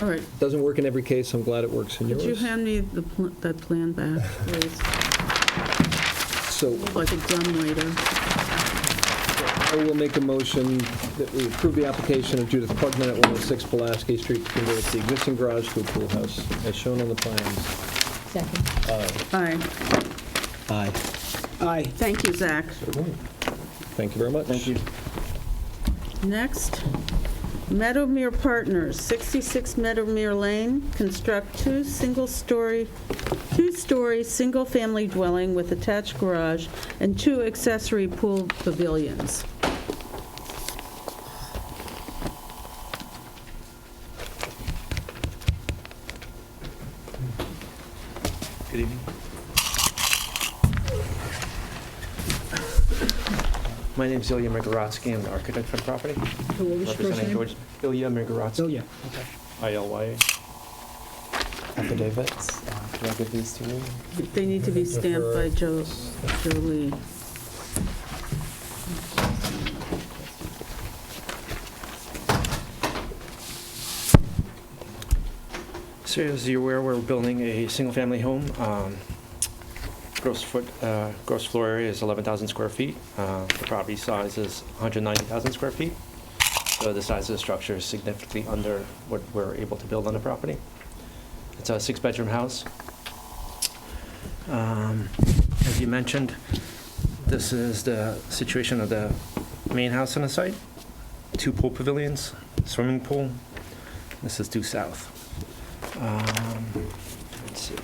All right. Doesn't work in every case, I'm glad it works in Could you yours. hand me that plan back, please? So, Like a dumbwaiter. I will make a motion that we approve the application of Judith Plugman at 106 Pulaski Street to convert the existing garage to a pool house, as shown on the plans. Second. Aye. Aye. Aye. Thank you, Zach. Thank you very much. Thank you. Next, Meadowmere Partners, 66 Meadowmere Lane, construct two-story, single-family dwelling with attached garage and 2 accessory pool pavilions. Good evening. My name's Ilya Migoratsky. I'm the architect for the property. So what was your first name? Ilya Migoratsky. Oh, yeah, okay. ILYA. Affidavits. Can I give these to you? They need to be stamped by Jolie. So as you're aware, we're building a single-family home. Gross floor area is 11,000 square feet. The property size is 190,000 square feet. So the size of the structure is significantly under what we're able to build on the property. It's a 6-bedroom house. As you mentioned, this is the situation of the main house on the site. 2 pool pavilions, swimming pool. This is due south. Let's see.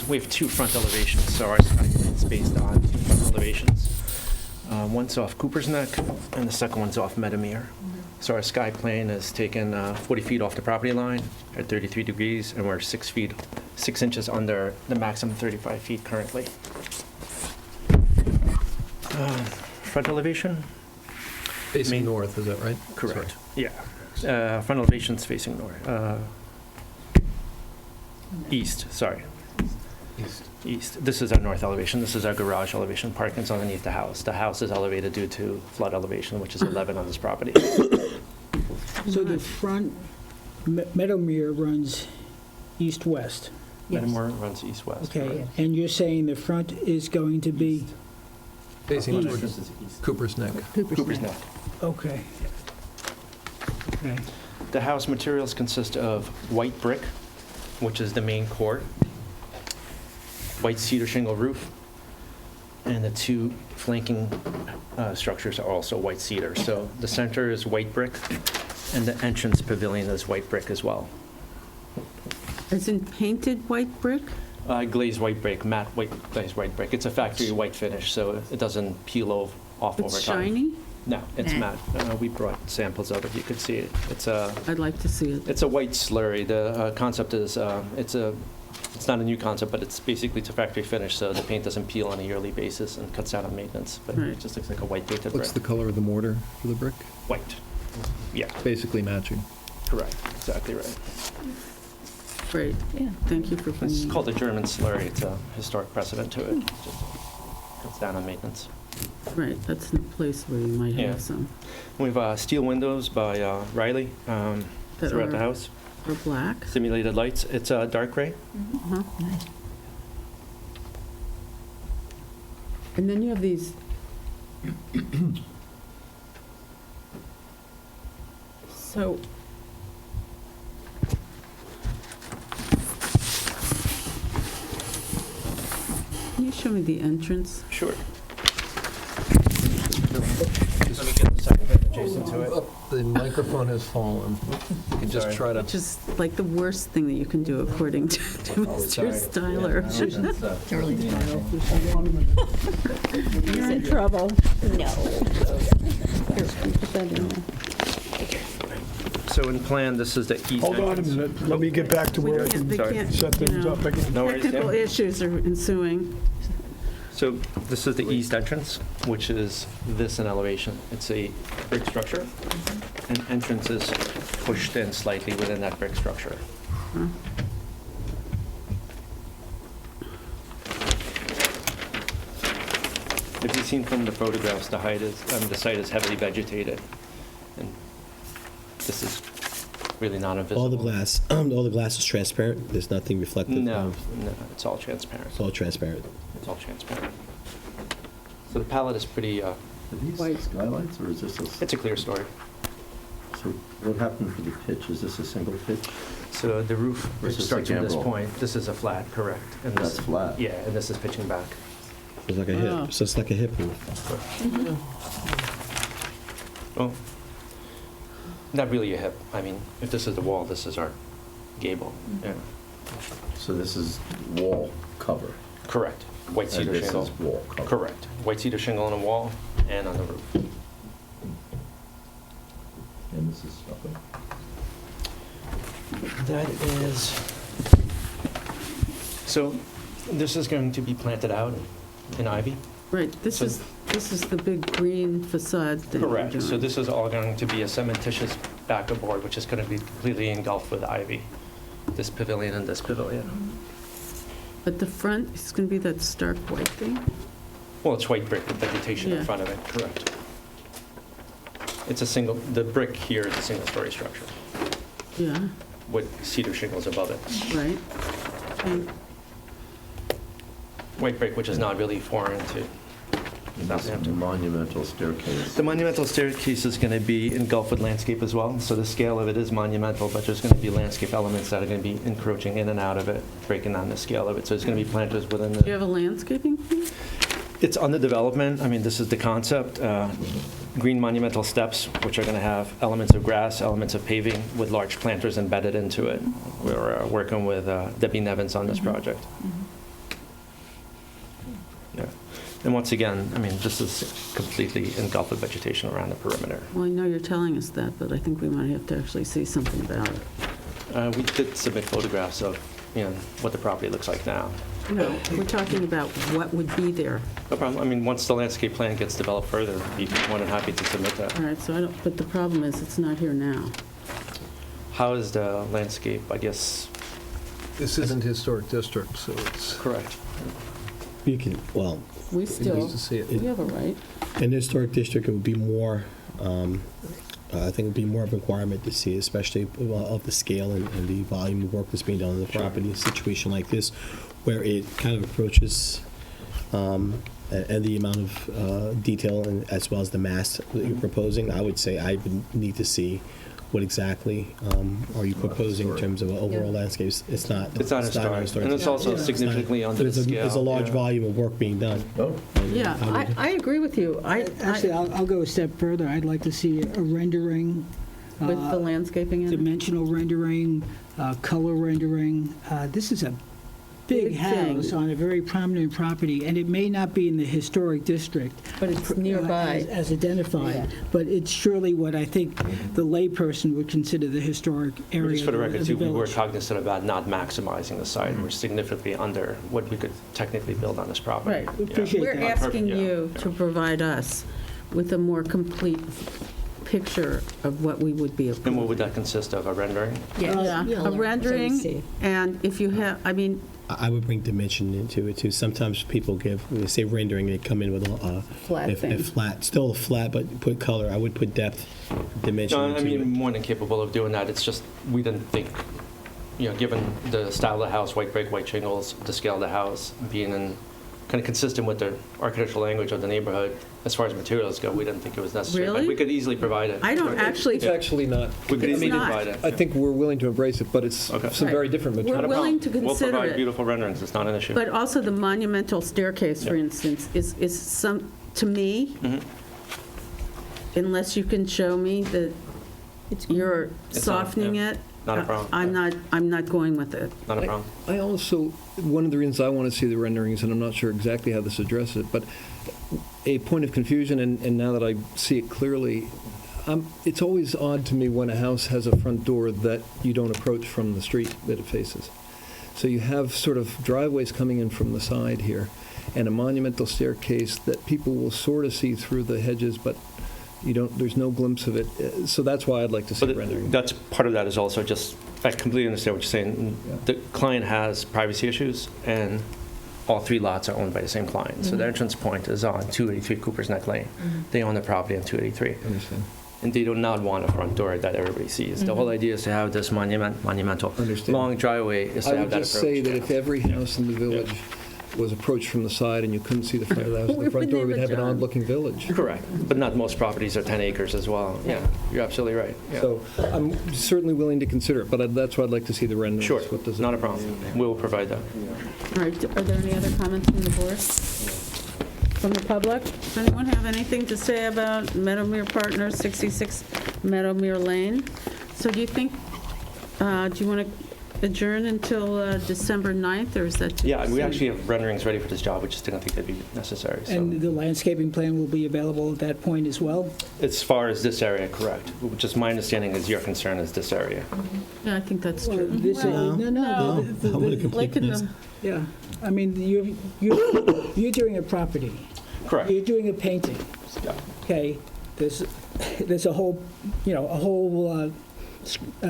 We have 2 front elevations, so our site is based on 2 front elevations. One's off Cooper's Neck, and the second one's off Meadowmere. So our sky plane is taken 40 feet off the property line at 33 degrees, and we're 6 inches under the maximum 35 feet currently. Front elevation? Facing north, is that right? Correct. Yeah. Front elevation's facing north. East, sorry. East. This is our north elevation. This is our garage elevation. Parking's underneath the house. The house is elevated due to flood elevation, which is 11 on this property. So the front, Meadowmere runs east-west. Meadowmere runs east-west. Okay, and you're saying the front is going to be, Facing East. towards Cooper's Neck. Cooper's Neck. okay. Okay. The house materials consist of white brick, which is the main core, white cedar shingle roof, and the 2 flanking structures are also white cedar. So the center is white brick, and the entrance pavilion is white brick as well. As in painted white brick? Glazed white brick, matte white glazed white brick. It's a factory white finish, so it doesn't peel off over It's time. shiny? No, it's matte. We brought samples of it. You could see it. I'd like to see it. It's a white slurry. The concept is it's not a new concept, but it's basically a factory finish, so the paint doesn't peel on a yearly basis and cuts out on maintenance. But Right. it just looks like a white painted brick. What's the color of the mortar for the brick? White. Yeah, Basically matching. correct. Exactly right. Great. Yeah. Thank you for It's bringing called a German slurry. It's a historic precedent to it. Just cuts down on maintenance. Right, that's the place where you might Yeah. have some. We have steel windows by Riley That throughout the are- house. Or black. Simulated lights. It's dark gray. Uh-huh. And then you have these. So. Can you show me the entrance? Sure. Let me get the second bit adjacent to it. The microphone has fallen. You can just Sorry. try to. Which is like the worst thing that you can do according to Mr. Styler. He's in trouble. No. Put that in there. So in plan, this is the east Hold on a entrance. minute, let me get back to where I can They Sorry. can't, set things you know, up again. No worries, Technical yeah. issues are ensuing. So this is the east entrance, which is this in elevation. It's a brick structure, and entrance is pushed in slightly within that brick structure. Huh? If you've seen from the photographs, the site is heavily vegetated, and this is really not invisible. All the glass is transparent? There's nothing reflective? No, it's all transparent. It's all transparent. It's all transparent. So the palette is pretty, Are these skylights, or is this it's a clear story. So what happened for the pitch? Is this a single pitch? So the roof Versus starts a from this gambrel. point. This is a flat, correct. And this- That's flat. Yeah, and this is pitching back. It's like a Oh. hip, so it's like a hip roof. Well, not really a hip. I mean, if this is the wall, this is our gable. Yeah, So this is wall cover? correct. White cedar And this shingle. is wall cover? Correct. White cedar shingle on the wall and on the roof. And this is stucco? That is, so this is going to be planted out in ivy. Right, this So- is the big green facade thing. you're Correct. doing. So this is all going to be a cementitious backer board, which is going to be completely engulfed with ivy. This pavilion and this pavilion. But the front is going to be that stark white thing? Well, it's white brick with vegetation in Yeah. front of it, correct. It's a single, the brick here is a single-story structure Yeah, with cedar shingles above it. right. And White brick, which is not really foreign to And this Southampton. monumental staircase? The monumental staircase is going to be engulfed with landscape as well, so the scale of it is monumental, but there's going to be landscape elements that are going to be encroaching in and out of it, breaking down the scale of it. So there's going to be planters within do you the... have a landscaping plan? It's under development. I mean, this is the concept. Green monumental steps, which are going to have elements of grass, elements of paving with large planters embedded into it. We're working with Debbie Nevins on this project. Yeah. And once again, I mean, this is completely engulfed with vegetation around the perimeter. Well, I know you're telling us that, but I think we might have to actually see something about it. We did submit photographs of, what the property looks like now. No, we're talking about what would be there. No problem. I mean, once the landscape plan gets developed further, I'd be more than happy to submit that. All right, so I don't, but the problem is it's not here now. How is the landscape, I guess? This isn't historic district, so it's, Correct. You can, well, We still, nice to see it. we have a right. in the historic district, it would be more, I think it would be more of a requirement to see, especially of the scale and the volume of work that's being done on the property. A situation like this, where it kind of approaches, and the amount of detail, and as well as the mass that you're proposing, I would say I would need to see what exactly are you proposing in terms of overall landscapes. It's not. It's not historic. And it's also Yeah. significantly under the scale. There's a large yeah. volume of work being done. Oh, Yeah, I agree with you. Actually, I'll go a step further. I'd like to see a rendering, With the landscaping in it? dimensional rendering, color rendering. This is a big Big house thing. on a very prominent property, and it may not be in the historic district. But it's nearby. As identified, Yeah. but it's surely what I think the layperson would consider the historic area. Just for the of record, too, we were village. cognizant about not maximizing the site. We're significantly under what we could technically build on this property. Right. We appreciate We're that. asking Yeah. you to provide us with a more complete picture of what we would be And what approving. would that consist of, a rendering? Yeah, a rendering, and if you have, I mean, I would bring dimension into it too. Sometimes people when they say rendering, they come in with a Flat thing. flat, still a flat, but put color. I would put depth, dimension No, into I mean, it. more than capable of doing that. It's just, we didn't think, given the style of the house, white brick, white shingles, the scale of the house, being kind of consistent with the architectural language of the neighborhood, as far as materials go, we didn't think it was necessary. Really? But we could easily provide it. I don't actually, It's actually not. We could It's easily not. provide it. I think we're willing to embrace it, but it's Okay. some very different We're material. Not a problem. willing to consider We'll provide it. beautiful renderings. It's not an issue. but also the monumental staircase, for Yeah. instance, is some, to me, Mhm. unless you can show me that you're It's not, softening yeah. it, Not a problem. I'm not going with it. Not a problem. I also, one of the reasons I want to see the renderings, and I'm not sure exactly how this addresses it, but a point of confusion, and now that I see it clearly, it's always odd to me when a house has a front door that you don't approach from the street that it faces. So you have sort of driveways coming in from the side here, and a monumental staircase that people will sort of see through the hedges, but there's no glimpse of it. So that's why I'd like to see But rendering. that's, part of that is also just, I completely understand what you're saying. The client has privacy issues, and all three lots are owned by the same client. So the entrance point is on 283 Cooper's Neck Lane. They own the property on 283. Understand. and they do not want a front door that everybody sees. The whole idea is to have this monumental Understand. long driveway is to I have would that just approach. say that yeah. if every house in the village was approached from the side and you couldn't see the front of the house and We the front would door, name we'd it have an John. odd-looking village. Correct, but not most properties are 10 acres as well. Yeah, you're absolutely right. Yeah. So I'm certainly willing to consider it, but that's why I'd like to see the renderings. Sure, What does it- not a problem. We'll provide that. All right, are there any other comments from the board? From the public? Does anyone have anything to say about Meadowmere Partners, 66 Meadowmere Lane? So do you think, do you want to adjourn until December 9th, or is that too Yeah, we soon? actually have renderings ready for this job. We just didn't think they'd be necessary. So. And the landscaping plan will be available at that point as well? As far as this area, correct. Just my understanding is your concern is this area. Yeah, I think that's Well, true. this, Well, no, I want to complete like in this. the- yeah. I mean, you're doing a property. Correct. You're doing a painting, Yeah. okay? There's a whole,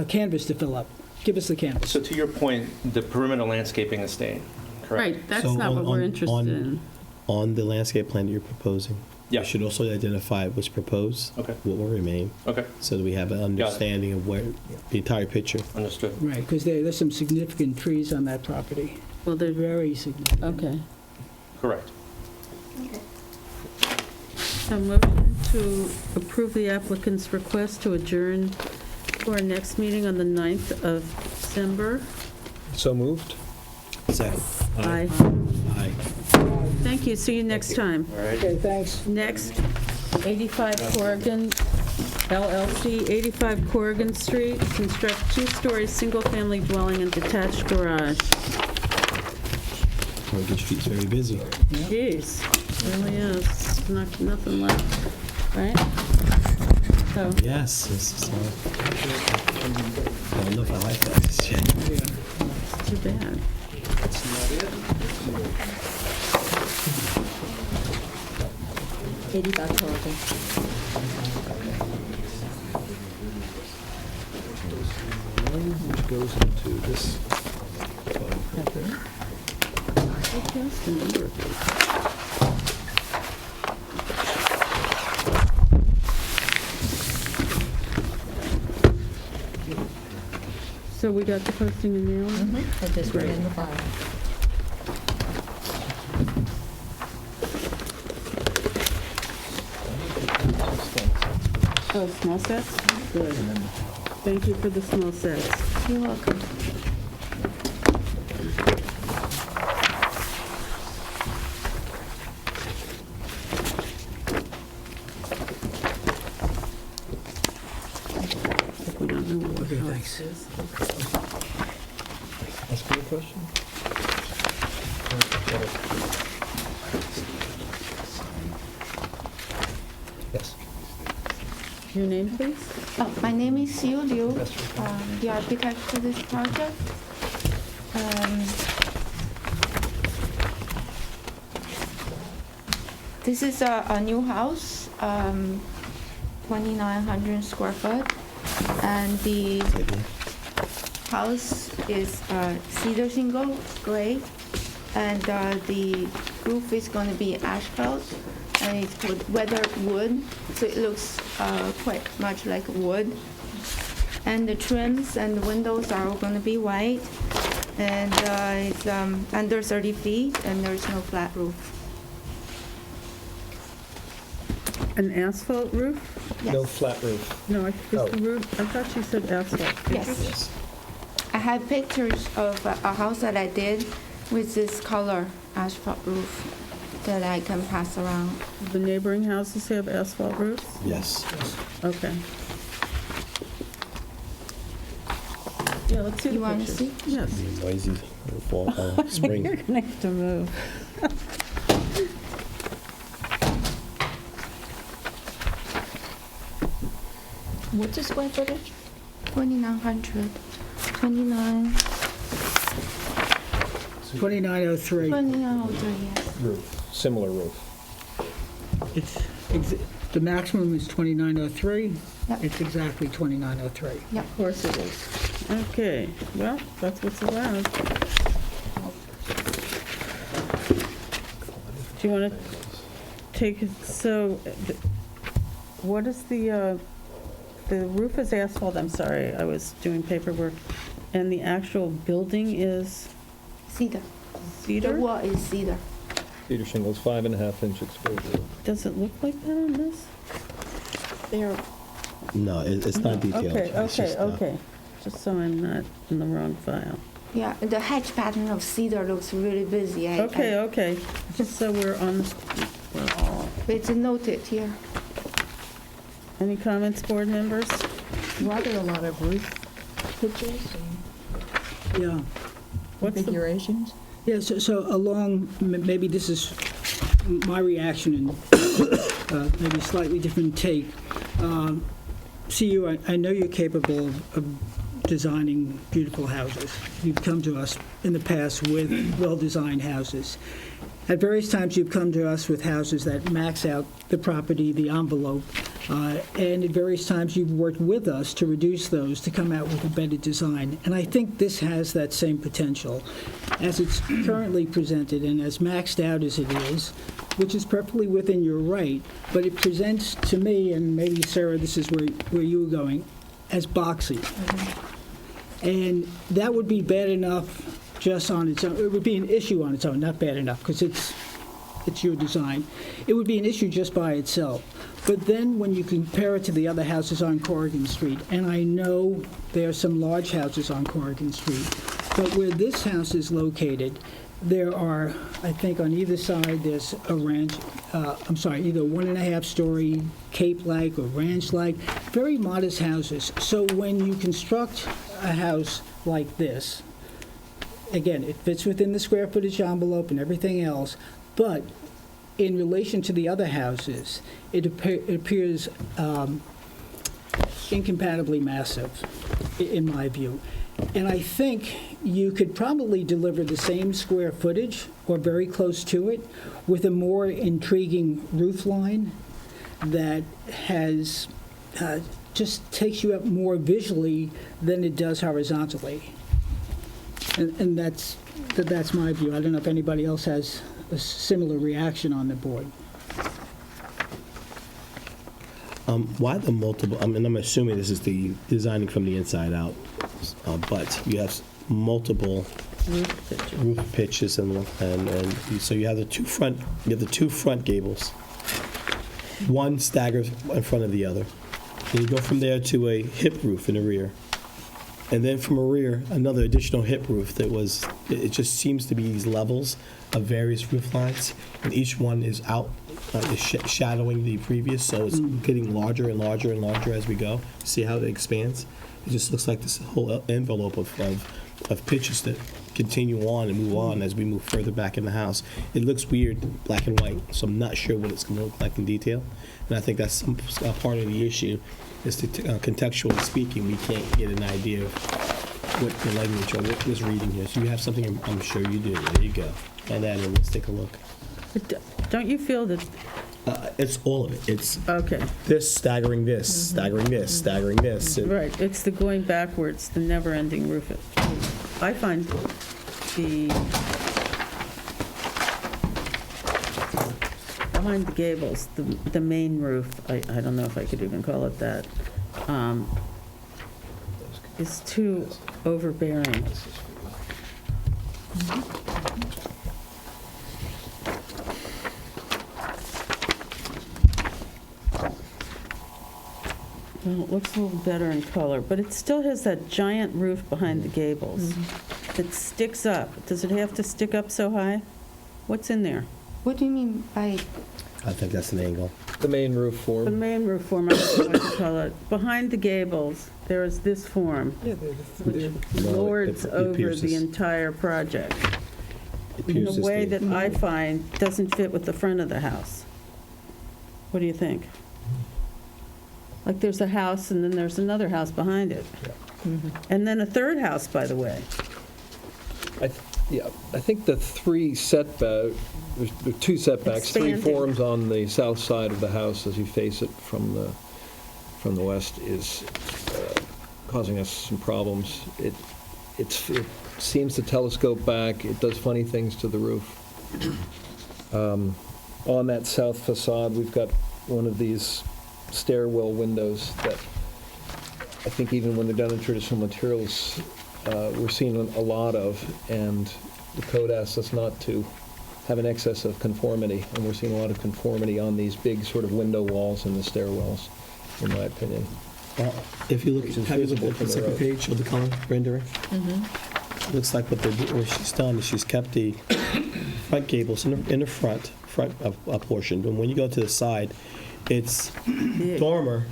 canvas to fill up. Give us the canvas. So to your point, the perimeter landscaping is staying, correct? Right, that's So not what we're interested on- in. On the landscape plan that you're proposing, Yeah. you should also identify what's proposed, Okay. what will remain, Okay, so that we have an understanding of where, the entire picture. understood. Right, because there's some significant trees on that property. Well, they're, Very significant. okay. Correct. So motion to approve the applicant's request to adjourn to our next meeting on the 9th of December. So moved? Second. Aye. Aye. Thank you, see you next time. All right. Okay, thanks. Next, 85 Corrigan, LLC, 85 Corrigan Street, construct two-story, single-family dwelling and detached garage. Morgan Street's very busy. Jeez, really is, nothing left, right? So, Yes, this is, I don't know if I like that. it's too bad. 85 Corrigan. Which goes into this. Just a number of these. So we got the posting and mailing? I just read in the file. Oh, small sets? Good. Thank you for the small sets. You're welcome. If we don't know what Okay, the thanks. house is. Ask me a question? Yes. Your name, please? My name is Xiu Liu, the architect for this project. This is a new house, 2,900 square foot, and the house is cedar shingle, gray, and the roof is going to be asphalt, and it's with weathered wood, so it looks quite much like wood. And the trims and the windows are all going to be white, and it's under 30 feet, and there's no flat roof. An asphalt roof? No Yes. flat roof. No, is the roof, I thought you said asphalt. Yes. I have pictures of a house that I did with this color asphalt roof that I can pass around. The neighboring houses have asphalt roofs? Yes. Okay. Yeah, let's see the You want to pictures. see? Yes. Be noisy fall, spring. You're gonna have to move. What's the square footage? 2,900. 29. 2903. 2903, yes. Roof, similar roof. The maximum is 2903. Yep. It's exactly 2903. Yep. Of course it is. Okay, well, that's what's allowed. Do you want to take, what is the the roof is asphalt, I'm sorry, I was doing paperwork, and the actual building is Cedar. The cedar? wall is cedar. Cedar shingles, 5.5-inch exposure. Does it look like that on this? They're No, it's not detailed. Okay, It's just, okay. Just so I'm not in the wrong file. Yeah, the hedge pattern of cedar looks really busy. Okay. Just so we're on, we're all. It's noted here. Any comments, board members? Were there a lot of roof pitches and Yeah. What's the, configurations? Yeah, so along, maybe this is my reaction and maybe slightly different take. CU, I know you're capable of designing beautiful houses. You've come to us in the past with well-designed houses. At various times, you've come to us with houses that max out the property, the envelope, and at various times, you've worked with us to reduce those to come out with a better design. And I think this has that same potential. As it's currently presented and as maxed out as it is, which is perfectly within your right, but it presents to me, and maybe Sarah, this is where you were going, as boxy. And that would be bad enough just on its own. It would be an issue on its own, not bad enough, because it's your design. It would be an issue just by itself. But then when you compare it to the other houses on Corrigan Street, and I know there are some large houses on Corrigan Street, but where this house is located, there are, I think on either side, there's a ranch, either 1.5-story Cape-like or ranch-like, very modest houses. So when you construct a house like this, again, it fits within the square footage envelope and everything else, but in relation to the other houses, it appears incompatibly massive, in my view. And I think you could probably deliver the same square footage, or very close to it, with a more intriguing roof line that has, just takes you up more visually than it does horizontally. And that's my view. I don't know if anybody else has a similar reaction on the board. Why the multiple, I'm assuming this is the designing from the inside out, but you have multiple roof pitches and so you have the two front gables. One staggers in front of the other. And you go from there to a hip roof in the rear. And then from a rear, another additional hip roof it just seems to be these levels of various roof lines, and each one is shadowing the previous, so it's getting larger and larger and larger as we go. See how it expands? It just looks like this whole envelope of pitches that continue on and move on as we move further back in the house. It looks weird, black and white, so I'm not sure what it's going to look like in detail. And I think that's part of the issue, is to contextually speaking, we can't get an idea of what the language or what was reading here. So you have something, I'm sure you do. There you go. And then let's take a look. But don't you feel that, It's all of it. It's okay, this, staggering this, staggering this, staggering this. right, it's the going backwards, the never-ending roof. I find behind the gables, the main roof, I don't know if I could even call it that, is too overbearing. Well, it looks a little better in color, but it still has that giant roof behind the gables. That sticks up. Does it have to stick up so high? What's in there? What do you mean by, I think that's an angle. The main roof The form. main roof form, I don't know what to call it. Behind the gables, there is this form, which lords over the entire project in a way that I find doesn't fit with the front of the house. What do you think? Like there's a house and then there's another house behind it. And then a third house, by the way. I think the there's two setbacks, three Expanding. forms on the south side of the house as you face it from the west is causing us some problems. It seems to telescope back. It does funny things to the roof. On that south facade, we've got one of these stairwell windows that I think even when they're done in traditional materials, we're seeing a lot of, and the code asks us not to have an excess of conformity, and we're seeing a lot of conformity on these big sort of window walls and the stairwells, in my opinion. If you look, Which is have you looked visible at the from the second road. page of the color rendering? Looks like what she's done is she's kept the front gables in the front portion, and when you go to the side, it's dormer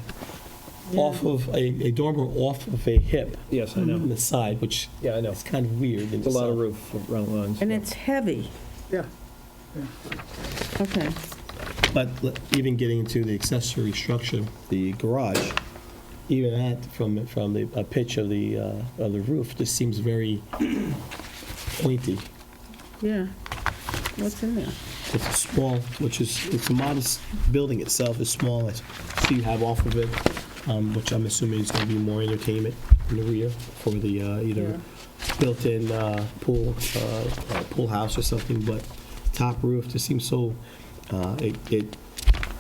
off of a dormer off of a hip. Yes, I know. On the side, which Yeah, I know. is kind of weird. in It's a lot of itself. roof around lines. And it's heavy. Yeah. Okay. But even getting into the accessory structure, the garage, even that from the pitch of the roof, just seems very pointy. Yeah. What's in there? It's a small, it's a modest building itself is small. So you have off of it, which I'm assuming is going to be more entertainment in the rear for the either built-in pool house or something. But top roof just seems so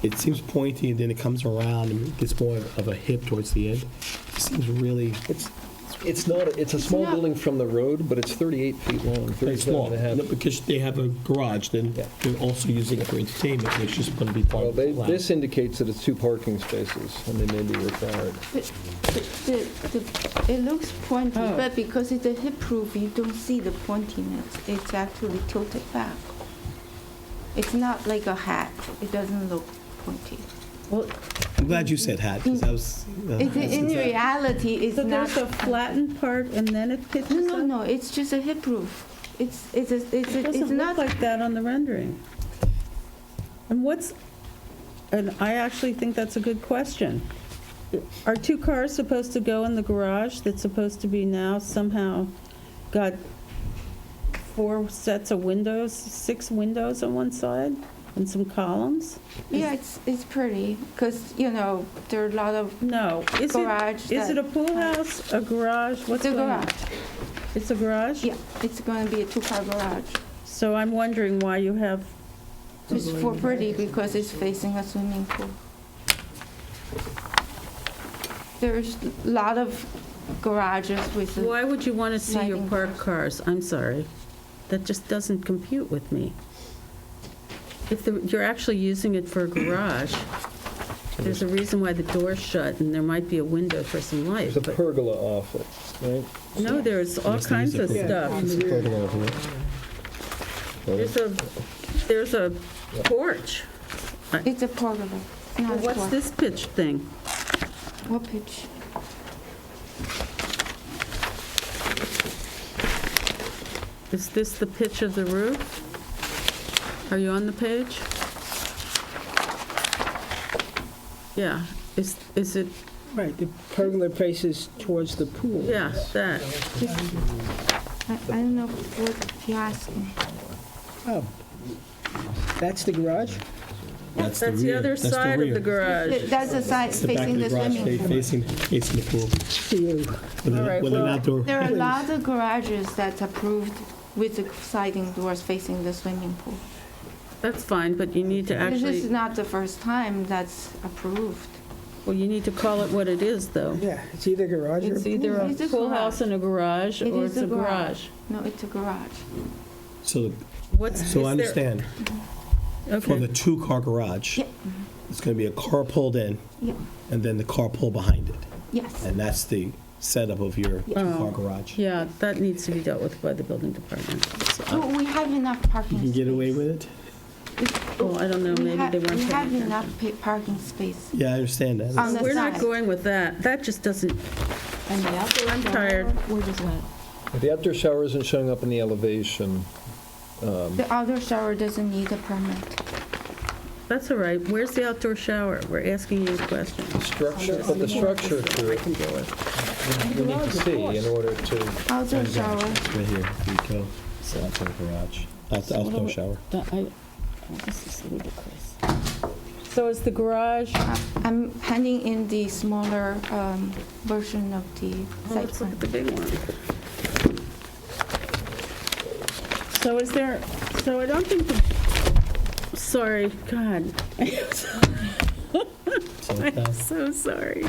it seems pointy, and then it comes around and it gets more of a hip towards the end. It seems really It's not, it's a small building from the road, but it's 38 feet long, very 37 small. and a half. No, because they have a garage, then Yeah. they're also using it for entertainment, which is going to be part Well, of the plan. this indicates that it's 2 parking spaces, and they may be required. It looks pointy, Oh. but because it's a hip roof, you don't see the pointiness. It's actually tilted back. It's not like a hat. It doesn't look pointy. Well, I'm glad you said hat, because I was... In reality, it's so not. there's a flattened part and then it pitches up? No, it's just a hip roof. It Doesn't not look like that on the rendering. And I actually think that's a good question. Are 2 cars supposed to go in the garage that's supposed to be now somehow got 4 sets of windows, 6 windows on one side and some columns? Yeah, it's pretty because there are a lot of No. garage. Is it a pool house, a garage? What's It's a going on? garage. It's a garage? Yeah, it's going to be a 2-car garage. So I'm wondering why you have, It's for pretty because it's facing a swimming pool. There's a lot of garages with. why would you want to see your Lighting. parked cars? I'm sorry. That just doesn't compute with me. If you're actually using it for a garage, there's a reason why the door's shut and there might be a window for some light. There's a but- pergola off it, right? No, there's all Yes, kinds of there's a- stuff. It's a pergola over here. There's a porch. It's a pergola. It's not a What's porch. this pitch thing? What pitch? Is this the pitch of the roof? Are you on the page? Yeah. Is it, Right, the pergola faces towards the pool. yeah, that. I don't know what you're asking. Oh, that's the garage? That's the rear. other That's the side of the rear. garage. That's the side It's the back facing of the the garage, swimming pool. facing the pool. See you. With All right, an well- outdoor... There are a lot of garages that's approved with the sliding doors facing the swimming pool. That's fine, but you need to This is actually, not the first time that's approved. well, you need to call it what it is, though. Yeah, it's either garage or It's either a It's a pool garage. house and a garage, It or is it's a a garage. garage. No, it's a garage. So What's, is so there- I understand, for the Okay, 2-car garage, Yeah. it's going to be a car pulled in, Yeah. and then the car pulled behind it. Yes. And that's the setup of your Yeah. 2-car Oh. garage. yeah, that needs to be dealt with by the building department. So, Oh, we have enough parking. You can get away space. with it? Well, I don't know, maybe they weren't We have paying enough attention. parking space. Yeah, I understand that. On the We're not side. going with that. That just doesn't, And the outdoor I'm shower, tired. where does that? If the outdoor shower isn't showing up in the elevation, The outdoor shower doesn't need a permit. that's all right. Where's the outdoor shower? We're asking you a question. structure, but the structure to it, we need to see in order to, Outdoor shower. It's right here, here you go. So that's our garage. That's the outdoor shower. This is ludicrous. So is the garage, I'm handing in the smaller version of the site let's look plan. at the big one. So is there, so I don't think, sorry, God. So, I'm so sorry.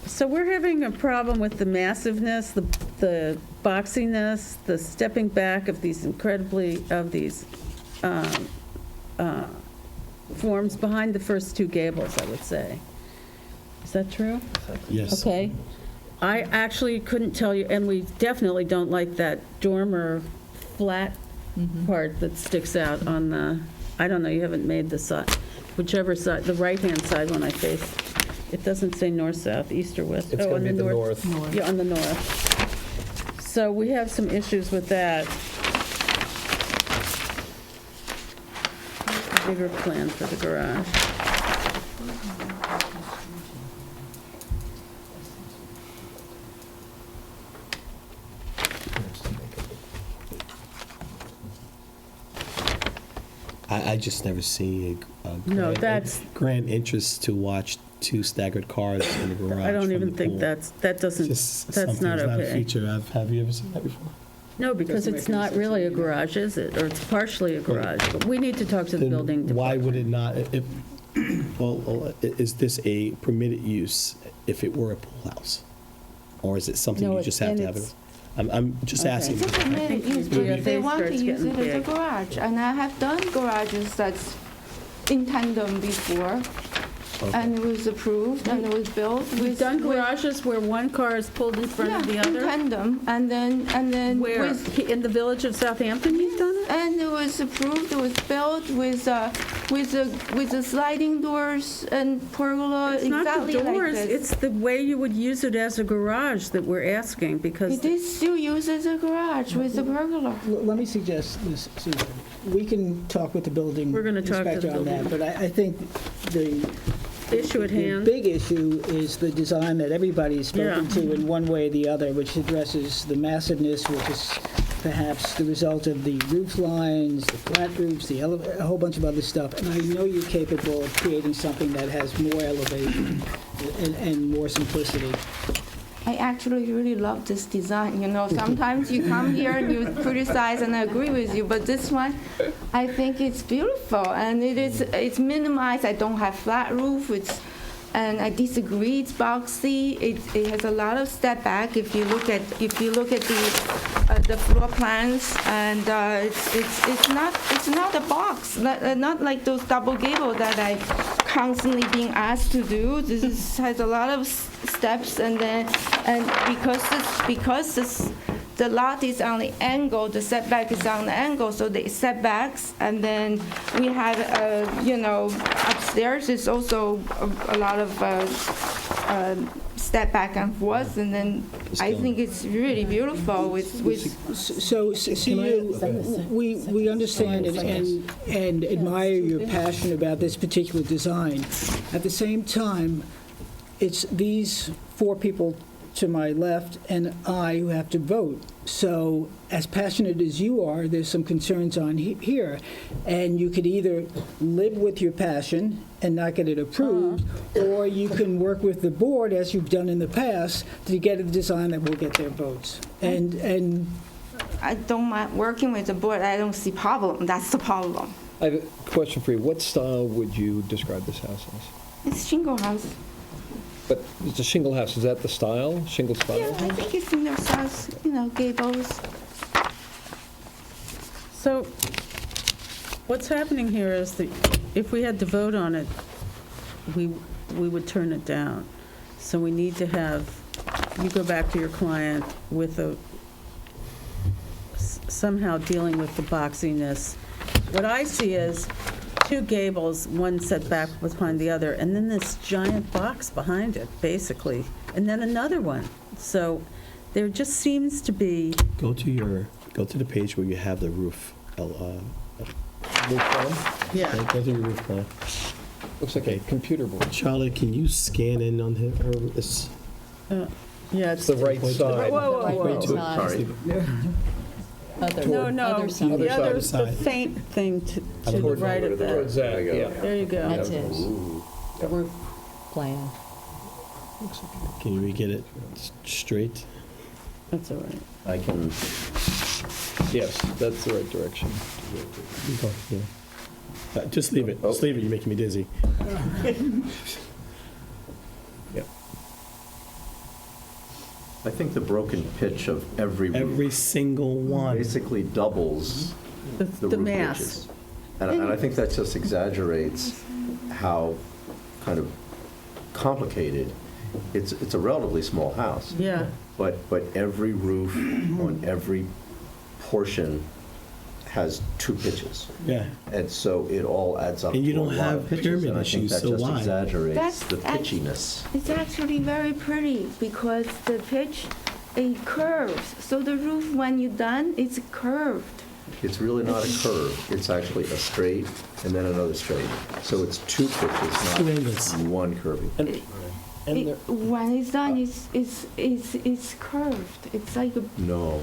So we're having a problem with the massiveness, the boxiness, the stepping back of these forms behind the first two gables, I would say. Is that true? yes. Okay. I actually couldn't tell you, and we definitely don't like that dormer flat part that sticks out on the, I don't know, you haven't made the side, whichever side, the right-hand side when I face. It doesn't say north, south, east, or west. It's Oh, going to on be the north. Yeah, on the north. So we have some issues with that. Bigger plan for the garage. I just never see a No, grand, that's- grand interest to watch two staggered cars in the garage. I don't from even the think pool. that doesn't, Just that's something not that's not a okay. feature. Have you ever seen that before? No, because Doesn't it's make any not sense really to a me. garage, is it? Or it's partially a garage, but we need to talk to the Then building department. why would it not, is this a permitted use if it were a pool house? Or is it something No, you just have to have? I'm just Okay. asking. It's a permitted use, but if they want to use it as a garage, and I have done garages that's in tandem before, and it was approved, and it was built with... We've done with- garages where one car is pulled in front of the in other? tandem, and then Where? with... In the village of Southampton you've done it? And it was approved, it was built with the sliding doors and pergola, It's not exactly the like doors, this. it's the way you would use it as a garage that we're asking, because It is still used as a garage with the pergola. Let me suggest this, Susan. We can talk with the building We're gonna talk to the inspector on that, building. but I think the issue at the hand. big issue is the design that everybody's spoken Yeah. to in one way or the other, which addresses the massiveness, which is perhaps the result of the roof lines, the flat roofs, a whole bunch of other stuff. And I know you're capable of creating something that has more elevation and more simplicity. I actually really love this design, you know. Sometimes you come here and you criticize and I agree with you, but this one, I think it's beautiful and it's minimized. I don't have flat roof. And I disagree. It's boxy. It has a lot of step back. If you look at the floor plans, and it's not a box. Not like those double gable that I constantly being asked to do. Has a lot of steps, and because the lot is on the angle, the setback is on the angle, so the setbacks, and then we have, upstairs is also a lot of step back and forth, and then I think it's really beautiful with So, we understand and admire your passion about this particular design. At the same time, it's these four people to my left and I who have to vote. So as passionate as you are, there's some concerns on here. And you could either live with your passion and not get it approved, or you can work with the board, as you've done in the past, to get a design that will get their votes. And I don't mind working with the board. I don't see problem. That's the problem. I have a question for you. What style would you describe this house as? It's shingle house. But it's a shingle house. Is that the style? Shingle style? Yeah, I think it's shingle house, gables. So what's happening here is that if we had to vote on it, we would turn it down. So we need to have, you go back to your client with somehow dealing with the boxiness. What I see is two gables, one set back behind the other, and then this giant box behind it, basically, and then another one. So there just seems to be... Go to the page where you have the roof. Roof plan? Yeah. Go to the roof plan. Looks like a computer board. Charlotte, can you scan in on her? This? Yeah, It's the right side. Whoa. Sorry. No, Other side. the other's the Side. faint thing to the Towards right of towards that. that, yeah. There you go. That's it. The roof plan. Can you get it straight? That's all right. I can Yes, that's the right direction. Just leave it. Just leave it. You're making me dizzy. I think the broken pitch of every roof Every single one. basically doubles the The roof mass. pitches. And I think that just exaggerates how kind of complicated, it's a relatively small house. Yeah. But every roof on every portion has 2 pitches. Yeah. And so it all adds up to And you a don't lot have of pitches. pyramid And I think issues, that so just why? exaggerates That's the pitchiness. It's actually very pretty because the pitch, it curves. So the roof, when you're done, it's curved. It's really not a curve. It's actually a straight and then another straight. So it's 2 pitches, Two angles. not one curving. When it's done, it's curved. It's like a, No.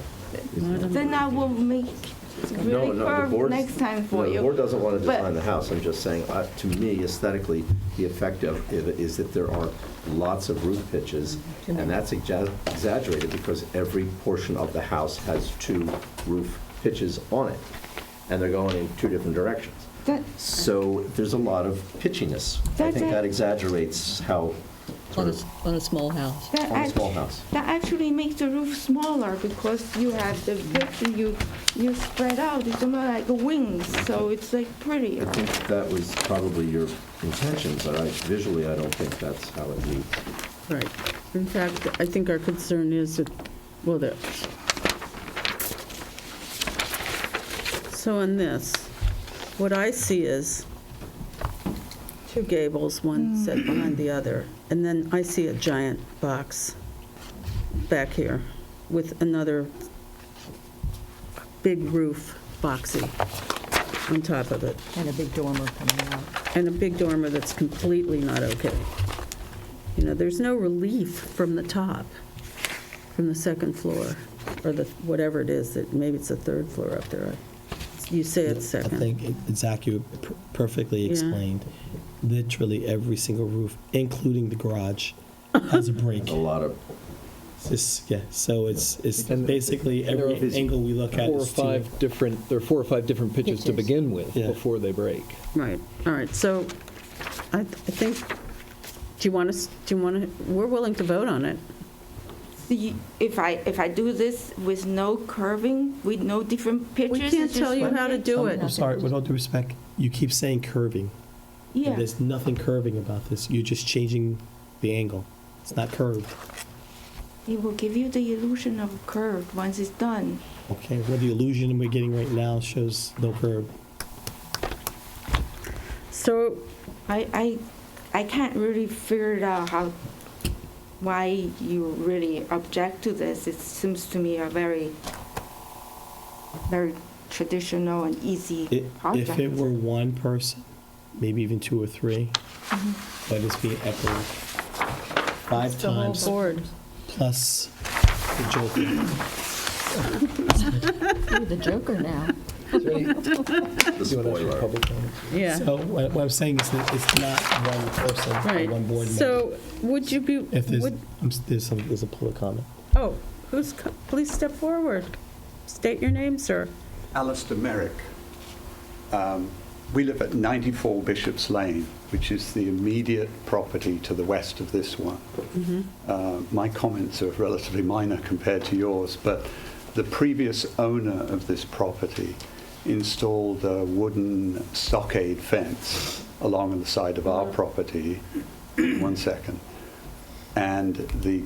then I will make it really The curved board's- next time for no, you. The board doesn't want to But- design the house. I'm just saying, to me, aesthetically, the effect of it is that there are lots of roof pitches, and that's exaggerated because every portion of the house has 2 roof pitches on it, and they're going in 2 different directions. So there's a lot of pitchiness. I think that exaggerates how, On a small house. on a small house. That actually makes the roof smaller because you have the pitch and you spread out. It's more like wings, so it's like prettier. I think that was probably your intention, but visually, I don't think that's how it reads. Right. In fact, I think our concern is that, well, there. So on this, what I see is 2 gables, one set behind the other, and then I see a giant box back here with another big roof boxy on top of it. And a big dormer coming out. And a big dormer that's completely not okay. You know, there's no relief from the top, from the second floor, or the, whatever it is, that maybe it's the 3rd floor up there. You say it's second. I think it's accurate, perfectly Yeah. explained. Literally every single roof, including the garage, has a break. A lot of, So it's And basically there every are angle we look at There are is 4 or 5 different pitches to Pitches. begin with Yeah. before they break. Right, all right, so I think, we're willing to vote on it. If I do this with no curving, with no different pitches, We can't it's tell just you one how to pitch? do I'm it. sorry, with all due respect, you keep saying curving. And Yeah. there's nothing curving about this. You're just changing the angle. It's not curved. It will give you the illusion of a curve once it's done. Okay, well, the illusion we're getting right now shows no curve. So I can't really figure it out why you really object to this. It seems to me a very traditional and easy project. If it were one person, maybe even 2 or 3, but it's being echoed 5 The whole times board. plus the joker. You're the Joker now. the spoiler. Yeah. So what I'm saying is that it's not one person or Right, one board member. so would you be, If there's, would, there's a public comment. oh, please step forward. State your name, sir. Alistair Merrick. We live at 94 Bishop's Lane, which is the immediate property to the west of this one. My comments are relatively minor compared to yours, but the previous owner of this property installed a wooden stockade fence along the side of our property. One second. And the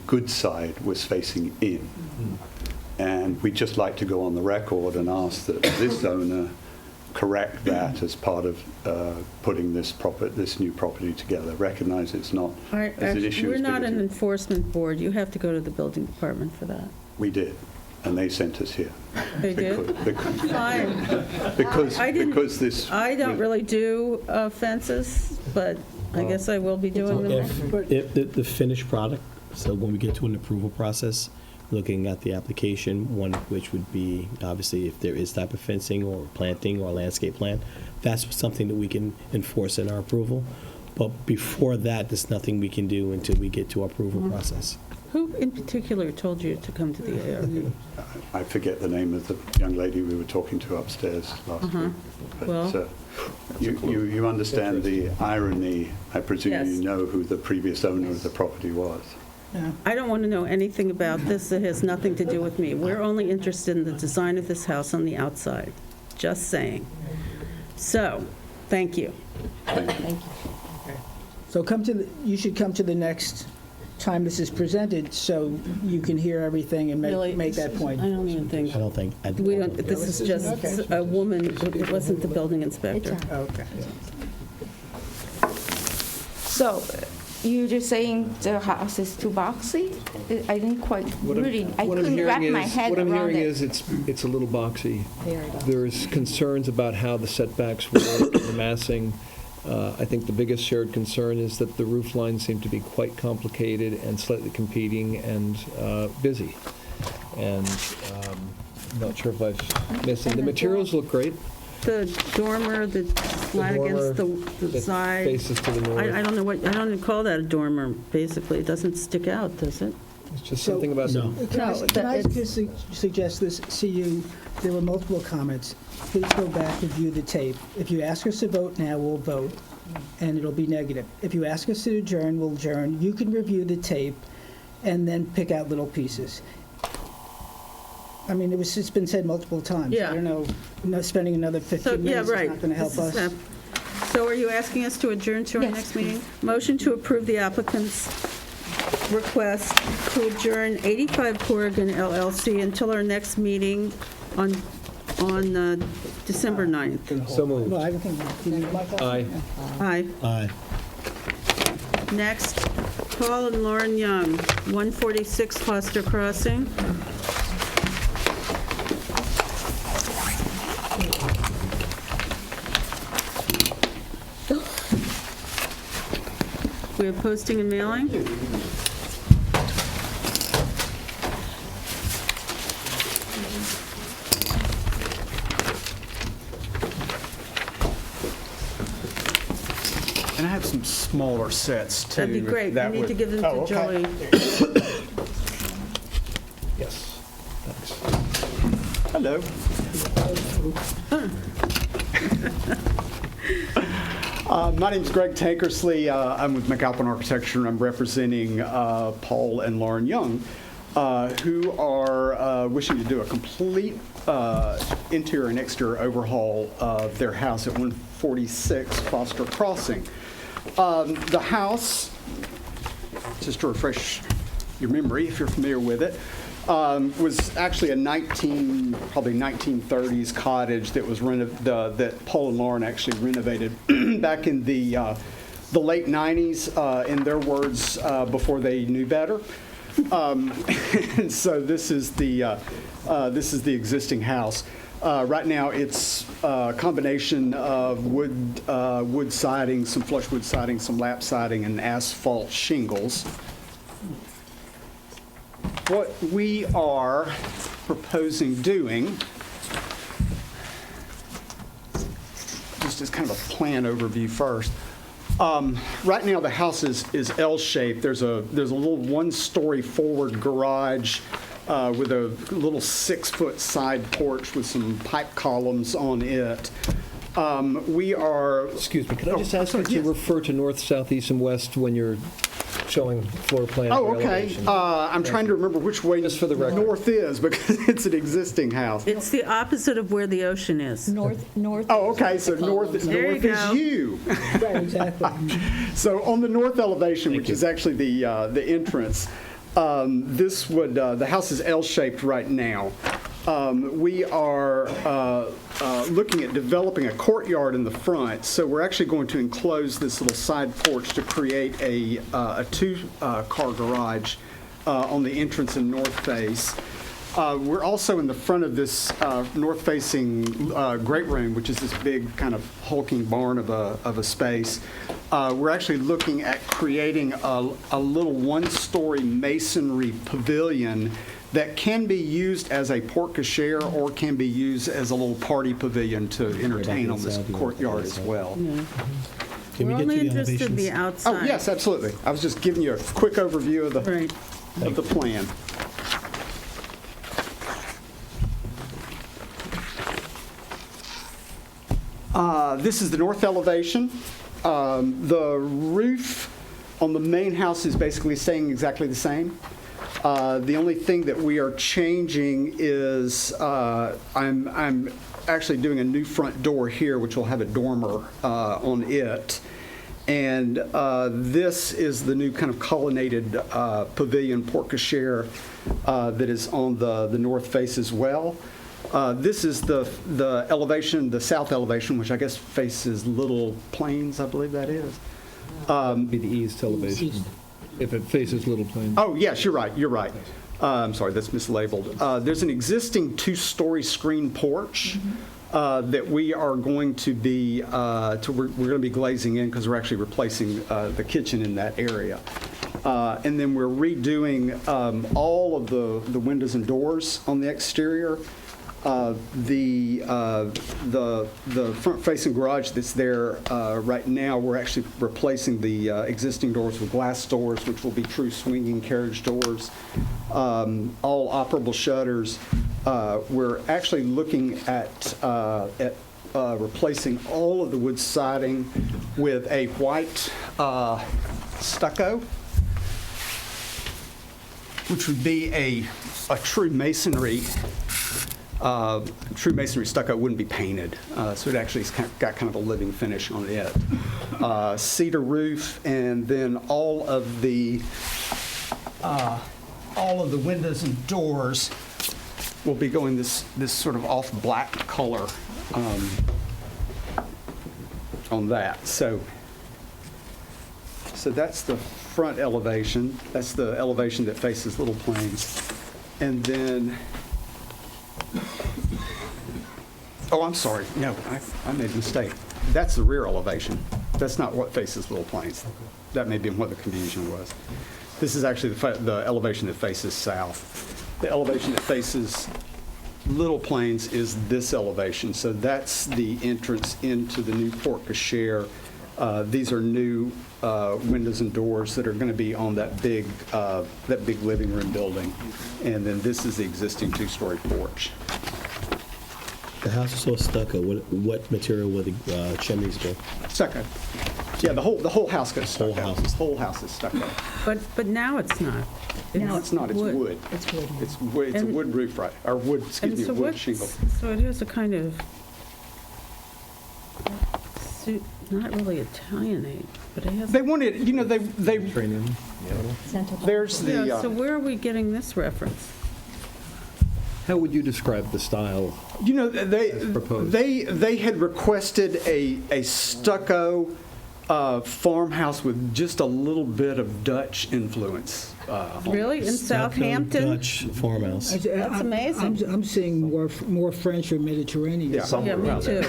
good side was facing in. And we'd just like to go on the record and ask that this owner correct that as part of putting this new property together. Recognize it's not as an issue. We're as big not as an it- enforcement board. You have to go to the building department for that. We did, and they sent us here. They did? Because, Fine. because, I didn't- because this. I don't really do fences, but I guess I will be doing them. If the finished product, so when we get to an approval process, looking at the application, one of which would be, obviously, if there is type of fencing or planting or landscape plan, that's something that we can enforce in our approval. But before that, there's nothing we can do until we get to our approval process. Who in particular told you to come to the ARB? I forget the name of the young lady we were talking to upstairs last week. But, Well- you understand the irony. I presume Yes. you know who the previous owner of the property was. I don't want to know anything about this. It has nothing to do with me. We're only interested in the design of this house on the outside. Just saying. So, thank you. So you should come to the next time this is presented, so you can hear everything and Really, make that point. I don't even think, we don't, this is just a woman, it wasn't the building inspector. Okay. So you're just saying the house is too boxy? I didn't quite really, I couldn't wrap my head What I'm around hearing it. is it's a little boxy. There's concerns about how the setbacks work, the massing. I think the biggest shared concern is that the roof lines seem to be quite complicated and slightly competing and busy. And I'm not sure if I've missed it. The materials look great. The dormer, the flat against the that side. faces to the north. I don't know what, I don't call that a dormer, basically. It doesn't stick out, does it? It's just something about Can I it's- just suggest this? There were multiple comments. Please go back, review the tape. If you ask us to vote now, we'll vote, and it'll be negative. If you ask us to adjourn, we'll adjourn. You can review the tape and then pick out little pieces. I mean, it's been said multiple times. Yeah. I don't know, spending another 15 So, yeah, minutes is right. not going to help This is, us. So are you asking us to adjourn to our Yes, next meeting? Motion to approve the applicant's request to adjourn 85 Corrigan LLC until our next meeting on December 9th. So moved. Well, I don't think, do you need my copy? Aye. Aye. Aye. Next, Paul and Lauren Young, 146 Foster Crossing. We have posting and mailing. And I have some smaller sets, too. That'd be great. if that We need to would- give them Oh, to okay. Joey. Yes. Thanks. Hello. My name's Greg Tankersley. I'm with McAlpin Architecture, and I'm representing Paul and Lauren Young, who are wishing to do a complete interior and exterior overhaul of their house at 146 Foster Crossing. The house, just to refresh your memory if you're familiar with it, was actually a probably 1930s cottage that was that Paul and Lauren actually renovated back in the late 90s, in their words, before they knew better. And so this is the existing house. Right now, it's a combination of wood siding, some flush wood siding, some lap siding, and asphalt shingles. What we are proposing doing, just as kind of a plan overview first. Right now, the house is L-shaped. There's a little one-story forward garage with a little 6-foot side porch with some pipe columns on it. We are. Excuse me, can I just ask you to yes. refer to north, south, east, and west when you're showing floor plan Oh, or okay. elevation? I'm trying to remember which way Just for the record. north is, because it's an existing house. It's the opposite of where the ocean is. North. Oh, okay, so north There you is go. you. Right, exactly. So on the north elevation, which is actually the entrance, the house is L-shaped right now. We are looking at developing a courtyard in the front, so we're actually going to enclose this little side porch to create a two-car garage on the entrance and north face. We're also in the front of this north-facing great room, which is this big kind of hulking barn of a space. We're actually looking at creating a little one-story masonry pavilion that can be used as a porte cochere or can be used as a little party pavilion to entertain on this courtyard as well. We're only interested in the outside. Oh, yes, absolutely. I was just giving you a quick overview of the Right. of the plan. This is the north elevation. The roof on the main house is basically staying exactly the same. The only thing that we are changing is I'm actually doing a new front door here, which will have a dormer on it. And this is the new kind of colonnaded pavilion porte cochere that is on the north face as well. This is the elevation, the south elevation, which I guess faces Little Plains, I believe that is. Be the east elevation, if it faces Little Plains. Oh, yes, you're right, you're right. I'm sorry, that's mislabeled. There's an existing two-story screen porch that we are going to be, we're going to be glazing in because we're actually replacing the kitchen in that area. And then we're redoing all of the windows and doors on the exterior. The front-facing garage that's there right now, we're actually replacing the existing doors with glass doors, which will be true swinging carriage doors, all operable shutters. We're actually looking at replacing all of the wood siding with a white stucco, which would be a true masonry. True masonry stucco wouldn't be painted, so it actually has got kind of a living finish on it. Cedar roof, and then all of the windows and doors will be going this sort of off black color on that. So that's the front elevation. That's the elevation that faces Little Plains, and then. Oh, I'm sorry. No, I made a mistake. That's the rear elevation. That's not what faces Little Plains. That may be what the confusion was. This is actually the elevation that faces south. The elevation that faces Little Plains is this elevation. So that's the entrance into the new porte cochere. These are new windows and doors that are going to be on that big living room building. And then this is the existing two-story porch. The house is all stucco. What material will the chimneys be? Stucco. Yeah, the whole house gets stucco. The whole house is stucco. But now it's not. No, it's not. It's wood. It's wood. It's a wood roof, right? Or wood, excuse me, wood shingle. So it has a kind of, not really Italianate, but it has. They wanted, they. Training. There's the. Yeah, so where are we getting this reference? How would you describe the style? They had requested a stucco farmhouse with just a little bit of Dutch influence. Really? In Southampton? Dutch farmhouse. That's amazing. I'm seeing more French or Mediterranean. Yeah, me too.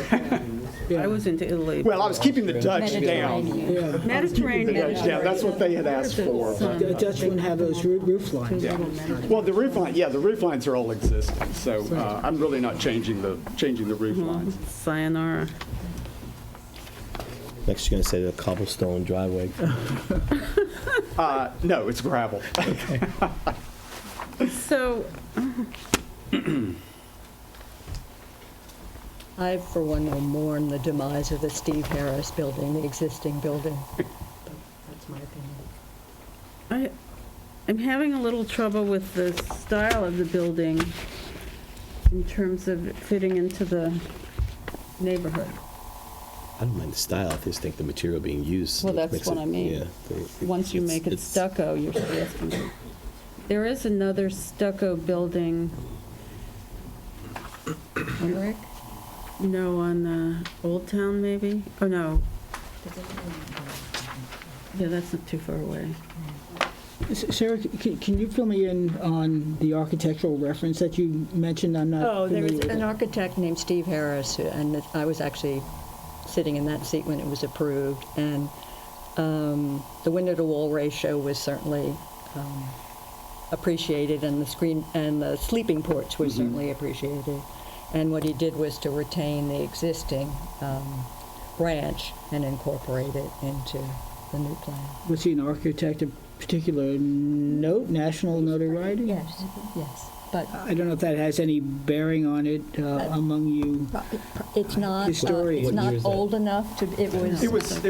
I was into Italy. Well, I was keeping the Dutch down. Yeah. Mediterranean. Yeah, that's what they had asked for. The Dutch wouldn't have those roof lines. Yeah. Well, the roof lines are all existing, so I'm really not changing the roof lines. Sayonara. Next, you're going to say the cobblestone driveway. No, it's gravel. So, I, for one, will mourn the demise of the Steve Harris building, the existing building. That's my opinion. I'm having a little trouble with the style of the building in terms of it fitting into the neighborhood. I don't mind the style. I just think the material being used. Well, that's makes what it- I mean. Yeah, Once you make it stucco, you're asking. There is another stucco building. Brick? No, on Old Town, maybe? Oh, no. Yeah, that's not too far away. Sarah, can you fill me in on the architectural reference that you mentioned? I'm not Oh, there was familiar with an it. architect named Steve Harris, and I was actually sitting in that seat when it was approved. And the window-to-wall ratio was certainly appreciated, and the sleeping porch was certainly appreciated. And what he did was to retain the existing branch and incorporate it into the new plan. Was he an architect particular note, national notoriety? Yes, yes, but I don't know if that has any bearing on it among you. it's not, Historians. it's What year not is that? old enough to, it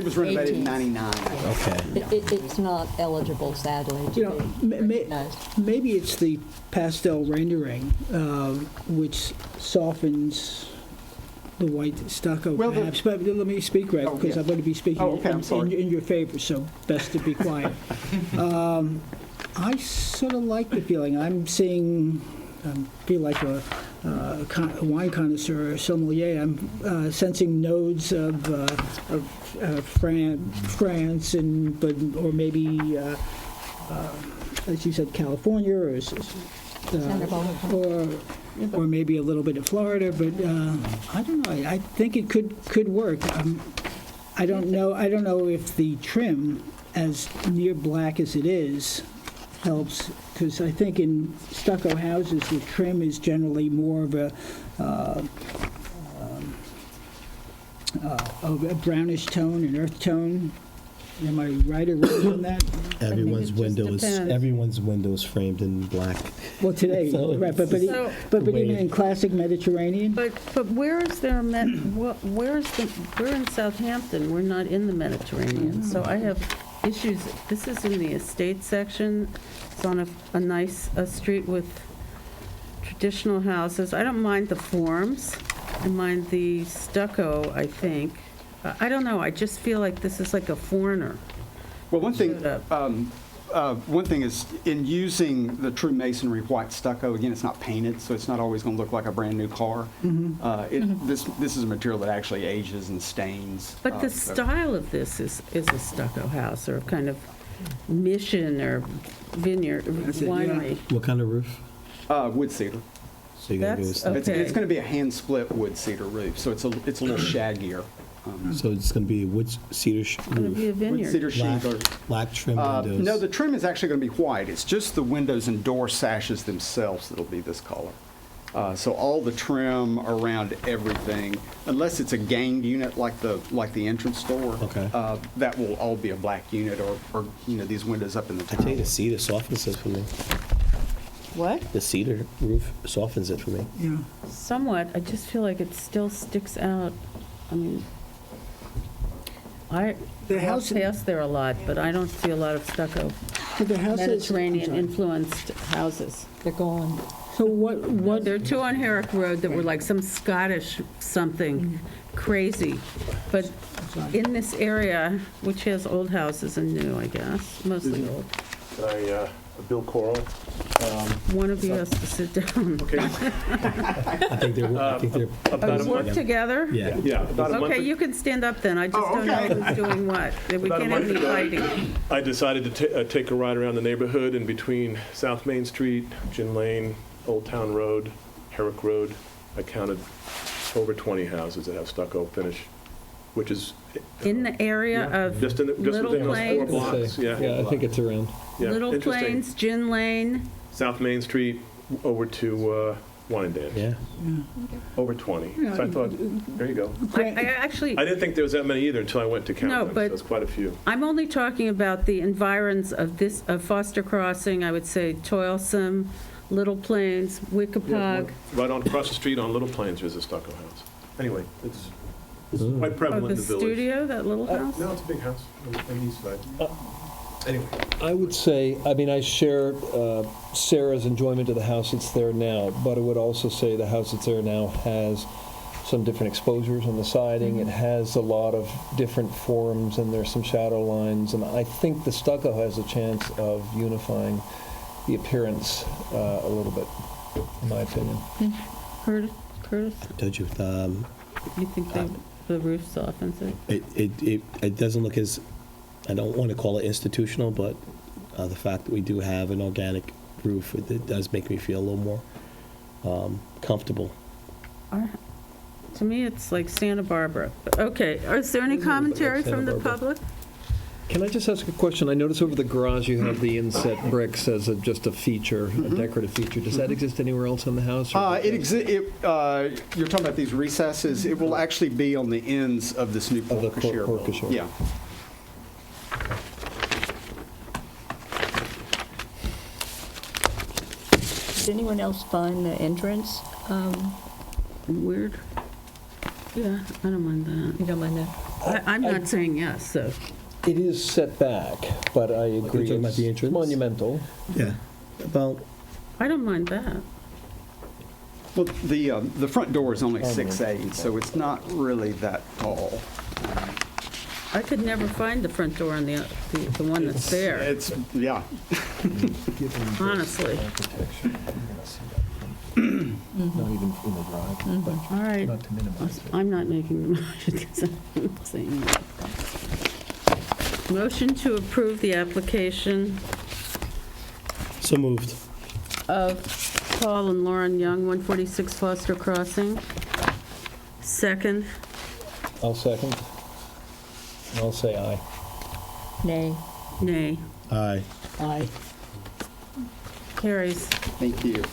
was renovated in 18. '99. Okay. It's not eligible, sadly, You to know, be recognized. maybe it's the pastel rendering, which softens the white stucco Well, perhaps, but let me speak, Greg, Oh, because yeah. I'm going to be speaking Oh, okay, I'm sorry. in your favor, so best to be quiet. I sort of like the feeling. I'm seeing, feel like a wine connoisseur or sommelier. I'm sensing nodes of France, or maybe, as you said, California, or maybe a little bit of Florida. But I don't know. I think it could work. I don't know if the trim, as near black as it is, helps, because I think in stucco houses, the trim is generally more of a brownish tone, an earth tone. Am I right or wrong on that? Everyone's windows framed in black. Well, today, So right, but even in classic Mediterranean? But where is there, we're in Southampton, we're not in the Mediterranean, so I have issues. This is in the estate section. It's on a nice street with traditional houses. I don't mind the forms. I mind the stucco, I think. I don't know, I just feel like this is like a foreigner. Well, one thing, Showed up. one thing is, in using the true masonry white stucco, again, it's not painted, so it's not always going to look like a brand-new car. This is a material that actually ages and stains. But the style of this is a stucco house, or kind of mission or vineyard, winery. What kind of roof? Wood cedar. So you're gonna do That's a It's going to be a hand-split wood cedar roof, so it's a little shaggier. So it's going to be a wood cedar It's going to be a roof. vineyard. Wood cedar shingler. Black trim windows. No, the trim is actually going to be white. It's just the windows and door sashes themselves that'll be this color. So all the trim around everything, unless it's a ganged unit like the entrance door, Okay. that will all be a black unit, or these windows up in the I tell you, the tower. cedar softens it for me. What? The cedar roof softens it for me. Yeah. Somewhat, I just feel like it still sticks out. I mean, I walk past there a lot, but I don't see a lot of stucco The houses, Mediterranean influenced houses. They're gone. so what, There are two on Herrick Road that were like some Scottish something crazy. But in this area, which has old houses and new, I guess, mostly old, Bill Coral. one of you has to sit down. Okay. I think they're About a Work month. together? Yeah. Yeah, about a month. Okay, you can stand up then. I just don't know who's doing what. We About a can't have month any ago, fighting. I decided to take a ride around the neighborhood, and between South Main Street, Gin Lane, Old Town Road, Herrick Road, I counted over 20 houses that have stucco finish, which is In the area of just Little within those 4 Plains, blocks. Yeah, I think it's around. Yeah, Little interesting. Plains, Gin Lane, South Main Street over to Wine and Dance. Yeah. Over 20. So I thought, there you go. I actually, I didn't think there was that many either until I went to count No, them. but- So there's quite a few. I'm only talking about the environs of this, of Foster Crossing, I would say Toilsome, Little Plains, Wickapog. Right on across the street on Little Plains, there's a stucco house. Anyway, it's quite Oh, prevalent the in the village. studio, that little house? No, it's a big house on the east side. Anyway. I would say, I mean, I share Sarah's enjoyment of the house that's there now, but I would also say the house that's there now has some different exposures on the siding. It has a lot of different forms, and there's some shadow lines, and I think the stucco has a chance of unifying the appearance a little bit, in my opinion. Curtis, I told you, you think the roof softens it? it doesn't look as, I don't want to call it institutional, but the fact that we do have an organic roof, it does make me feel a little more comfortable. To me, it's like Santa Barbara. Okay, is there any commentary from the public? Can I just ask a question? I notice over the garage you have the inset bricks as just a feature, a decorative feature. Does that exist anywhere else in the house? or- You're talking about these recesses. It will actually be on the ends of this new Of the porte-cochere. porte-cochere. Yeah. Did anyone else find the entrance? Weird. Yeah, I don't mind that. You don't mind that? I'm not saying yes, so. It is set back, but I agree. talking about it's the entrance? monumental. Yeah. Well, I don't mind that. Well, the front door is only 6'8", so it's not really that tall. I could never find the front door on the one that's there, It's, yeah. honestly. Not even in the drive, but All right. not to minimize it. I'm not making the motion because I'm saying no. Motion to approve the application so moved. of Paul and Lauren Young, 146 Foster Crossing. Second. I'll second. And I'll say aye. Nay. Nay. Aye. Aye. Carries. Thank you.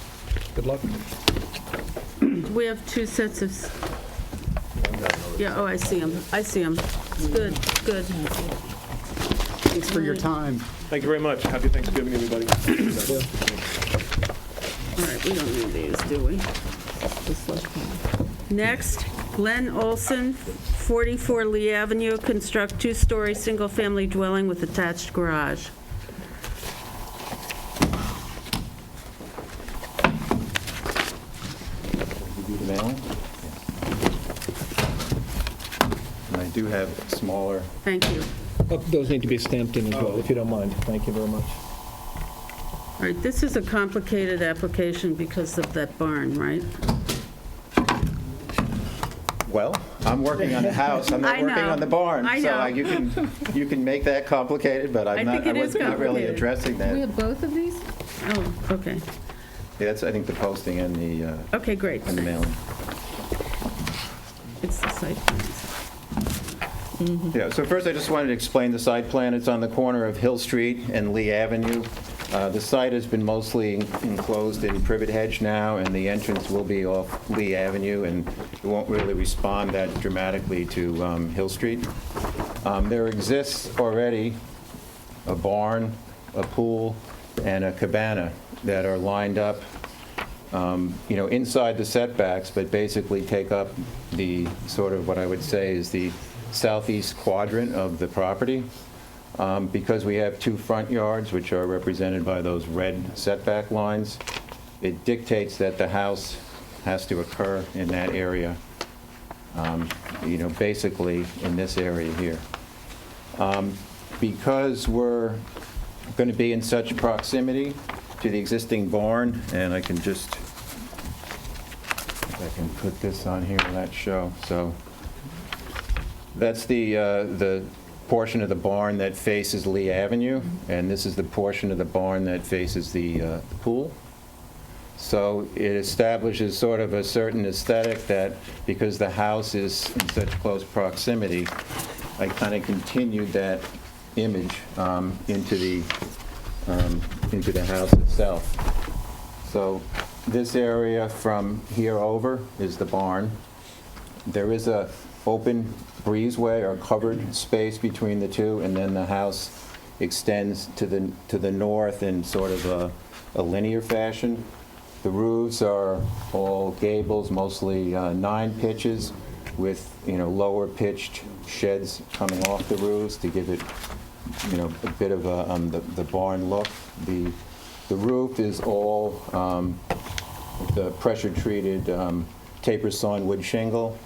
Good luck. Do we have two sets of, yeah, oh, I see them. I see them. Good, good. Thanks for your time. Thank you very much. Happy Thanksgiving, everybody. All right, we don't need these, do we? Next, Glenn Olson, 44 Lee Avenue, construct two-story, single-family dwelling with attached garage. Mail. And I do have smaller. Thank you. Those need to be stamped in as well, if you don't mind. Thank you very much. All right, this is a complicated application because of that barn, right? Well, I'm working on the house. I'm not I working know. on the barn. I know. So you can make that complicated, but I I'm think not. it I is was not really complicated. addressing We that. have both of these? Oh, okay. Yeah, that's I think the posting and the. Okay, great. And the mailing. It's the site plans. Yeah, so first I just wanted to explain the site plan. It's on the corner of Hill Street and Lee Avenue. The site has been mostly enclosed in privet hedge now, and the entrance will be off Lee Avenue, and it won't really respond that dramatically to Hill Street. There exists already a barn, a pool, and a cabana that are lined up inside the setbacks, but basically take up the sort of what I would say is the southeast quadrant of the property. Because we have two front yards, which are represented by those red setback lines, it dictates that the house has to occur in that area, basically in this area here. Because we're going to be in such proximity to the existing barn, and I can just, if I can put this on here, that show. So that's the portion of the barn that faces Lee Avenue, and this is the portion of the barn that faces the pool. So it establishes sort of a certain aesthetic that because the house is in such close proximity, I kind of continued that image into the house itself. So this area from here over is the barn. There is a open breezeway or covered space between the two, and then the house extends to the north in sort of a linear fashion. The roofs are all gables, mostly 9 pitches, with lower pitched sheds coming off the roofs to give it a bit of the barn look. The roof is all the pressure treated taper sawn wood shingle.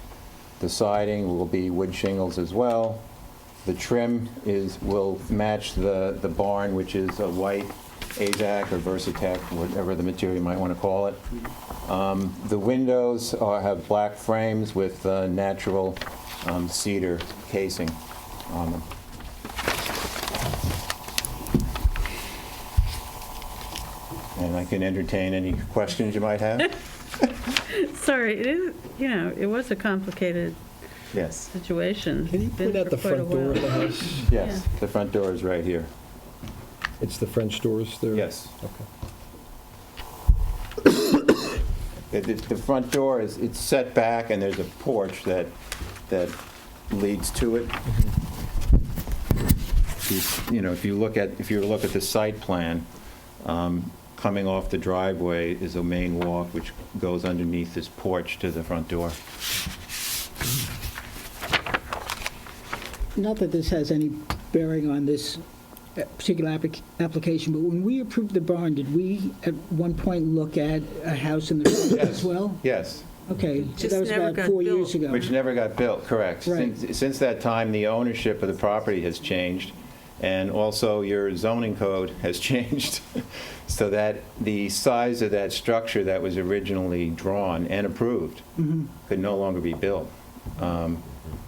The siding will be wood shingles as well. The trim will match the barn, which is a white AZAC or Versatec, whatever the material you might want to call it. The windows have black frames with natural cedar casing on them. And I can entertain any questions you might have. Sorry, it is, it was a complicated Yes. situation. Can you point out the front door of the house? Yes, the front door is right here. It's the French doors there? Yes. Okay. The front door it's set back, and there's a porch that leads to it. If you look at the site plan, coming off the driveway is a main walk which goes underneath this porch to the front door. Not that this has any bearing on this particular application, but when we approved the barn, did we at one point look at a house in the front as well? Yes. Okay, so Just that was never about got 4 years built. ago. Which never got built, correct. Right. Since that time, the ownership of the property has changed, and also your zoning code has changed, so that the size of that structure that was originally drawn and approved could no longer be built.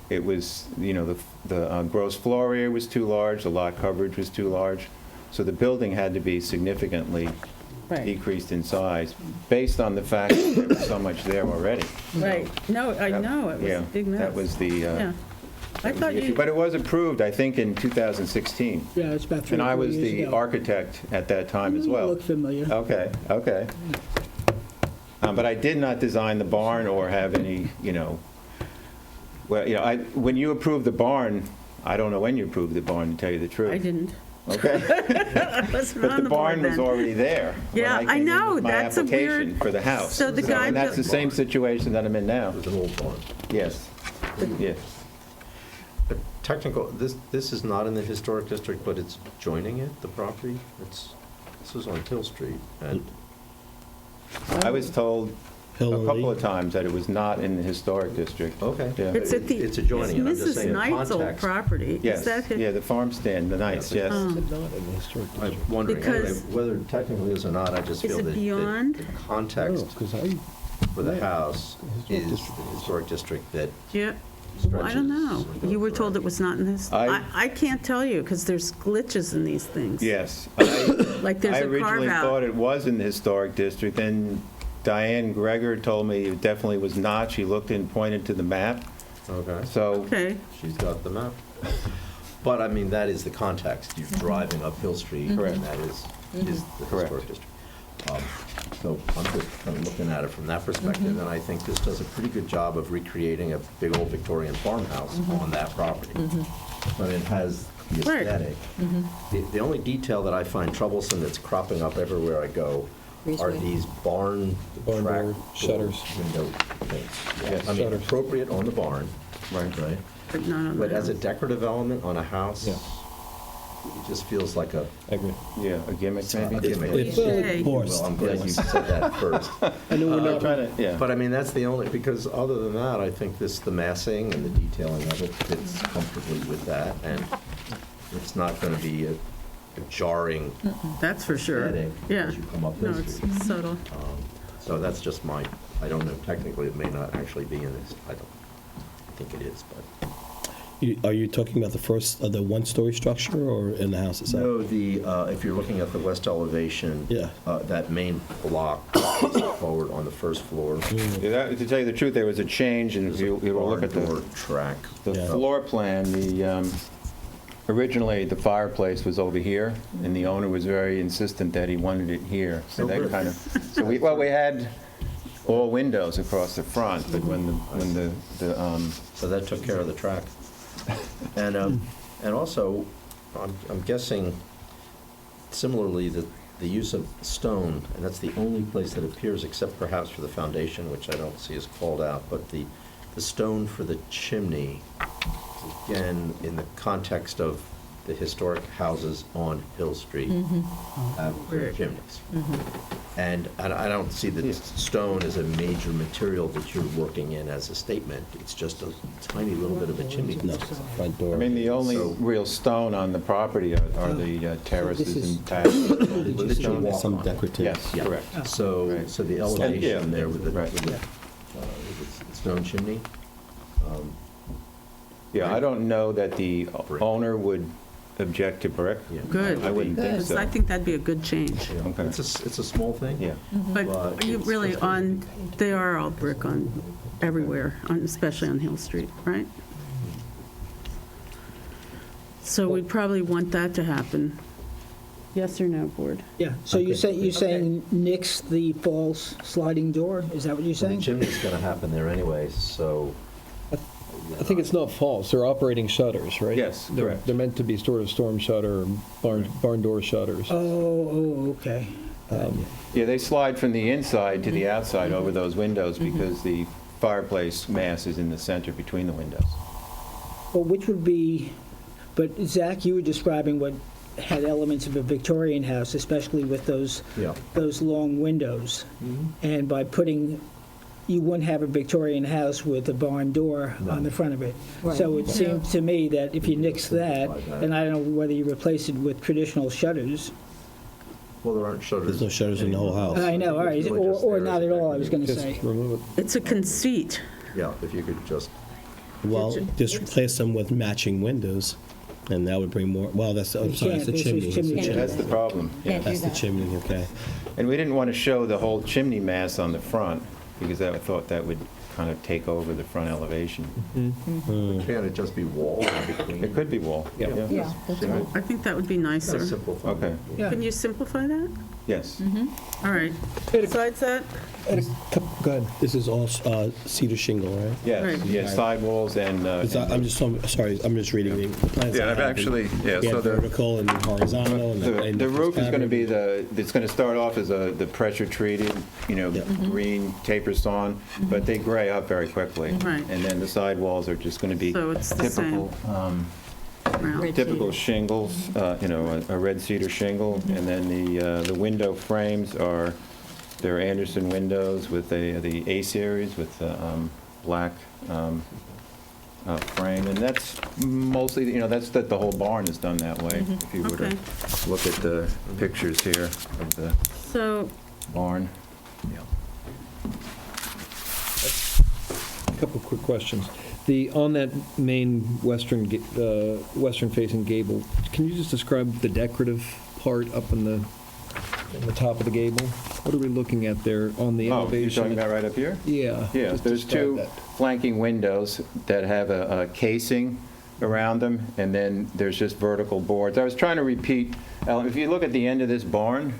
It was, the gross floor area was too large, the lot coverage was too large, so the building had to be significantly decreased in size, based on the fact that there was so much there already. Right. No, I know, it was a big mess. That was the, Yeah. I thought you, but it was approved, I think, in 2016. Yeah, it's about 3 And or 4 I was years the ago. architect at that time as You well. look familiar. Okay. But I did not design the barn or have any, when you approved the barn, I don't know when you approved the barn, to tell you the truth. I didn't. Okay. I wasn't But on the the barn board was then. already there. when Yeah, I came in know, with my that's a application weird- for the house. So the guy And that's built- the same situation that I'm in now. It was an old barn. Yes. Yes. But technical, this is not in the historic district, but it's joining it, the property? This is on Hill Street, and I was told a couple of times that it was not in the historic district. Okay. Yeah. It's at the, It's adjoining it, I'm just Mrs. saying in Knight's old context. property. Yes, Is that his? yeah, the farm stand, the Knights, yes. I'm wondering, anyway, Because- whether it technically is or not, I just Is feel it that beyond? the context for the house is the historic district that Yeah. stretches. I don't know. You were told it was not in this, I can't tell you, because there's glitches in these things. Yes. Like there's I a originally carve-out. thought it was in the historic district, then Diane Greger told me it definitely was not. She looked and pointed to the map. Okay. So, Okay. She's got the map. But, I mean, that is the context. You're driving up Hill Street, and that is the Correct. historic district. So I'm just kind of looking at it from that perspective, and I think this does a pretty good job of recreating a big old Victorian farmhouse on that property. But it has the Right. aesthetic. The only detail that I find troublesome that's cropping up everywhere I go are these barn Barn track door shutters. window things. Yes, I mean, shutters. appropriate on the barn, right? But not on But the as a house. decorative element on a house, Yeah. it just feels like a I agree. yeah, a gimmick maybe? gimmick. It's Okay. Well, I'm glad you said that first. I know we're not Trying to, yeah. But I mean, that's the only, because other than that, I think the massing and the detailing of it fits comfortably with that, and it's not going to be a jarring That's for sure. aesthetic Yeah. as you come up No, Hill it's Street. subtle. So that's just I don't know, technically, it may not actually be in this, I think it is, but. Are you talking about the one-story structure or in the house itself? No, if you're looking at the west elevation, Yeah. that main block is forward on the first floor. Yeah, to tell you the truth, there was a change, and if you will look at Barn door the track. Yeah. floor plan, originally, the fireplace was over here, and the owner was very insistent that he wanted it here. So that kind of, we had all windows across the front, but when the So that took care of the track. And also, I'm guessing, similarly, that the use of stone, and that's the only place that appears, except perhaps for the foundation, which I don't see is called out, but the stone for the chimney, again, in the context of the historic houses on Hill Street, have chimneys. And I don't see that stone as a major material that you're working in as a statement. It's just a tiny little bit of a chimney. No, front door. I mean, the only So- real stone on the property are the terraces is- and patches. That you walk Some on. decorative. Yes, Yeah. correct. So, Right. so the Yeah. elevation there with the Right. stone chimney, Yeah, I don't know that the owner would object to brick. yeah. Good. I wouldn't think Because so. I think that'd be a good change. Yeah. Okay. It's a small thing. Yeah. But But you it's really just- they are all brick on everywhere, especially on Hill Street, right? So we probably want that to happen. Yes or no, board? Yeah, so you're saying nix the false sliding door? Is that what you're So the saying? chimney's gonna happen there anyway, so. I think it's not false. They're operating shutters, right? Yes, They're correct. They're meant to be sort of storm shutter, barn door shutters. Oh, okay. Yeah, they slide from the inside to the outside over those windows because the fireplace mass is in the center between the windows. Well, which would be, but Zach, you were describing what had elements of a Victorian house, especially with those long windows. And by putting, you wouldn't have a Victorian house with a barn door on the front of it. Right. So it seemed to me that if you nix that, and I don't know whether you replace it with traditional shutters. Well, there aren't shutters. There's no shutters in the whole house. I know, all right, It's really just or there not as at a all, I was going to Just say. remove it. It's a conceit. Yeah, if you could just, Well, just replace them with matching windows, and that would bring more, well, that's, I'm sorry, that's the can't, this chimney. is That's the chimney. chimney. That's the problem. Yeah. That's the chimney, okay. And we didn't want to show the whole chimney mass on the front because I thought that would kind of take over the front elevation. can't it just be wall in between? It could be wall. Yeah, that's right. I think that would be nicer. Simplify. Okay, Can you simplify that? yes. All right. Besides that, Go ahead. This is all cedar shingle, right? Yes, Right. yeah, sidewalls and. I'm just, sorry, I'm just reading the plans. Yeah, I I've have. actually, yeah, They so have the. vertical and horizontal. And The roof is going to be pattern. it's going to start off as the pressure treated, green taper sawn, but they gray up very quickly. Right. And then the sidewalls are just going to be So it's the typical, round. typical shingles, a red cedar shingle. And then the window frames they're Anderson windows with the A-series with black frame. And that's mostly, that's that the whole barn is done that way. If you were to Okay. look at the pictures here of the So, barn. A couple quick questions. On that main western-facing gable, can you just describe the decorative part up in the top of the gable? What are we looking at there on the Oh, you're elevation? talking about right up here? Yeah. Yeah, just there's describe two that. flanking windows that have a casing around them, and then there's just vertical boards. I was trying to repeat, Ellen, if you look at the end of this barn,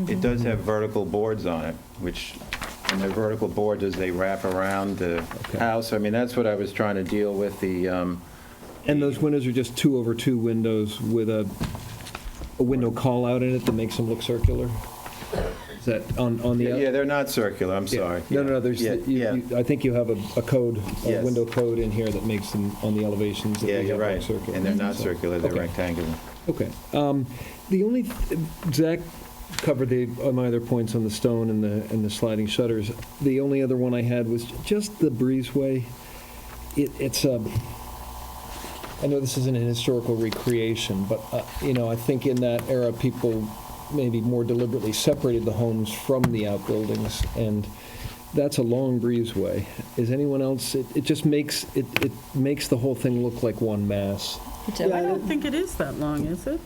it does have vertical boards on it, and they're vertical boards as they wrap around the house. I mean, that's what I was trying to deal with, And those windows are just 2/2 windows with a window call-out in it that makes them look circular? Is that on the... Yeah, they're not circular, I'm sorry. No, there's, Yeah. I think you have a code, a Yes. window code in here that makes them on the elevations. that Yeah, we you're have right, circular. and they're not So, circular, they're okay. rectangular. Okay. The only, Zach covered my other points on the stone and the sliding shutters. The only other one I had was just the breezeway. It's I know this isn't an historical recreation, but, I think in that era, people maybe more deliberately separated the homes from the outbuildings, and that's a long breezeway. Is anyone else, it just makes, it makes the whole thing look like one mass. I don't think it is that long, is it?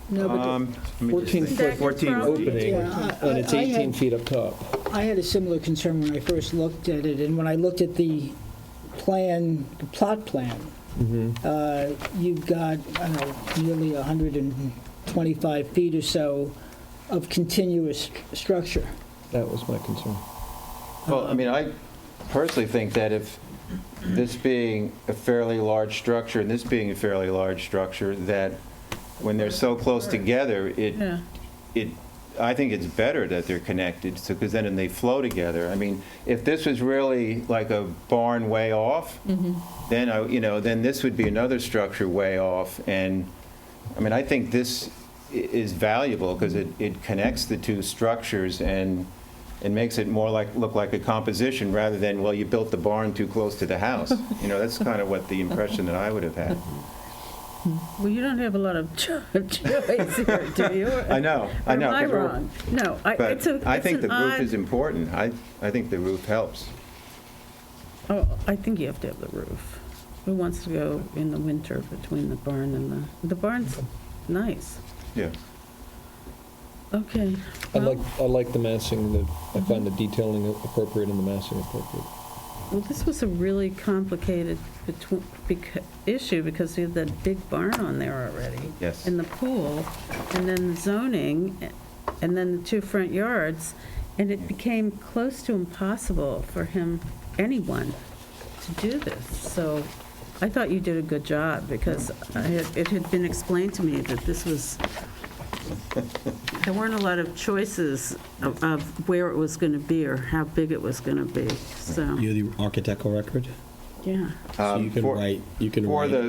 No, but 14 foot 14 opening, Yeah, and it's I 18 had- feet up top. I had a similar concern when I first looked at it, and when I looked at the plot plan, you've got, I don't know, nearly 125 feet or so of continuous structure. That was my concern. Well, I mean, I personally think that if this being a fairly large structure and this being a fairly large structure, that when they're so close together, I think it's better that they're connected, because then they flow together. I mean, if this was really like a barn way off, then then this would be another structure way off. And I mean, I think this is valuable because it connects the two structures and it makes it more look like a composition rather than, well, you built the barn too close to the house. That's kind of what the impression that I would have had. Well, you don't have a lot of choice here, do you? I know. Or am I wrong? No, But I think the roof odd... is important. I think the roof helps. Oh, I think you have to have the roof. Who wants to go in the winter between the barn and the barn's nice. Yeah. Okay. I like the massing, I find the detailing appropriate and the massing appropriate. Well, this was a really complicated issue because you had that big barn on there already. Yes. And the pool, and then the zoning, and then the two front yards, and it became close to impossible for anyone, to do this. So I thought you did a good job because it had been explained to me that this was There weren't a lot of choices of where it was going to be or how big it was going to be, so, You're the architectural record? yeah. So you can write, you can For write, the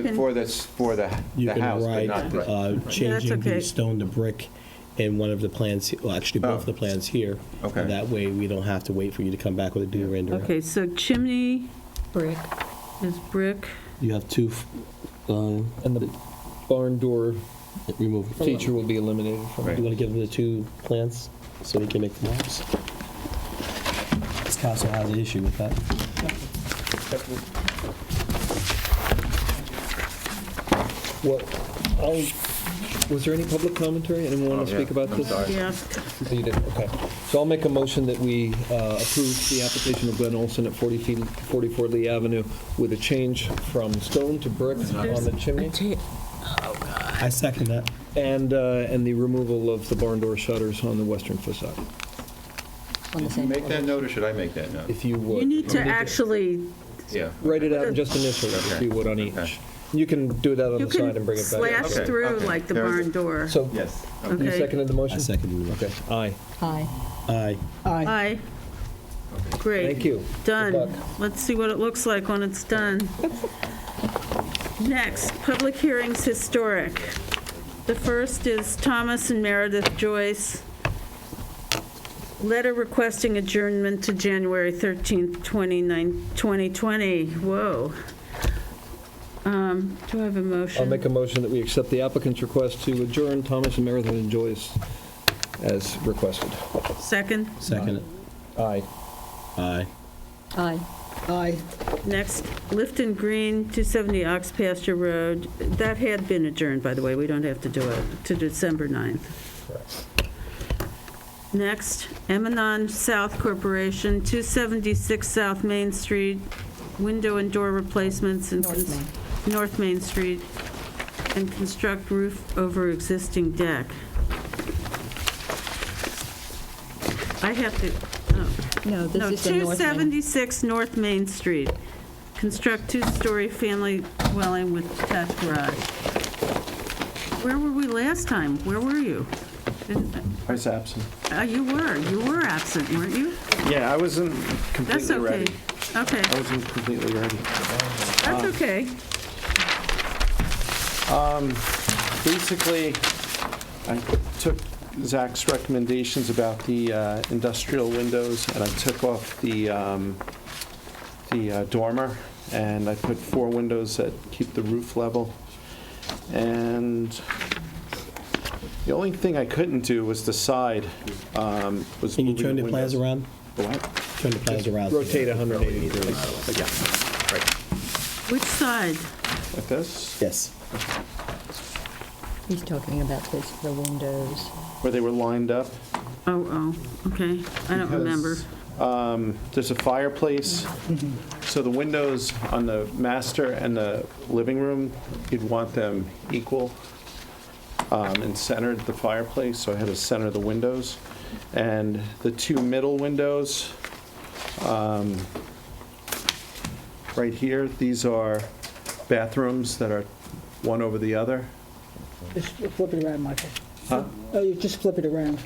house, but write, not the... changing okay. the stone to brick in one of the plans, well, actually, both the plans here. Okay. And that way, we don't have to wait for you to come back with a new rendering. Okay, so chimney Brick. is brick. You have two, And the barn door remove. feature will be eliminated from You it. want to give them the two plans so we can make the maps? This council has an issue with that. Well, was there any public commentary? Anyone want to speak about this? Yeah. Oh, you did, okay. So I'll make a motion that we approve the application of Glenn Olson at 44 Lee Avenue with a change from stone to brick on the chimney. I second that. And the removal of the barn door shutters on the western facade, On the same Make that note, or should I make that note? if you would. You need to actually, Yeah. Write it out and just initial it, if you would, on each. You can do that on you the side can and bring it back. slash Okay, through okay. like the Very barn good. door. So, Yes. you Okay. seconded the I motion? seconded the motion. Okay, aye. Aye. Aye. Aye. Aye. Great. Thank you. Done. Good luck. Let's see what it looks like when it's done. Next, public hearings historic. The first is Thomas and Meredith Joyce. Letter requesting adjournment to January 13th, 2020. Whoa. Do I have a motion? I'll make a motion that we accept the applicant's request to adjourn Thomas and Meredith and Joyce as requested. Second? Second it. Aye. Aye. Aye. Aye. Next, Lifton Green, 270 Ox Pasture Road. That had been adjourned, by the way. We don't have to do it to December 9th. Correct. Next, Emanon South Corporation, 276 South Main Street, window and door replacements in North Main Street, and construct roof over existing deck. I have to, No, this no, is the North Main. 276 North Main Street. Construct two-story family dwelling with attached garage. Where were we last time? Where were you? I was absent. You were absent, weren't you? Yeah, I wasn't That's completely okay. ready. Okay, I wasn't completely ready. that's okay. Basically, I took Zach's recommendations about the industrial windows, and I took off the dormer, and I put 4 windows that keep the roof level. And the only thing I couldn't do was the side. Was Can you moving turn the plans windows. around? What? Turn the plans around. Rotate 180 degrees. Yeah, Which side? like this, Yes. He's talking about the windows. where they were lined up. Oh, okay. I don't remember. There's a fireplace, so the windows on the master and the living room, you'd want them equal and centered the fireplace, so I had to center the windows. And the 2 middle windows, right here, these are bathrooms that are one over the other. Just flip it around, Michael. Huh? Oh, you just flip it around.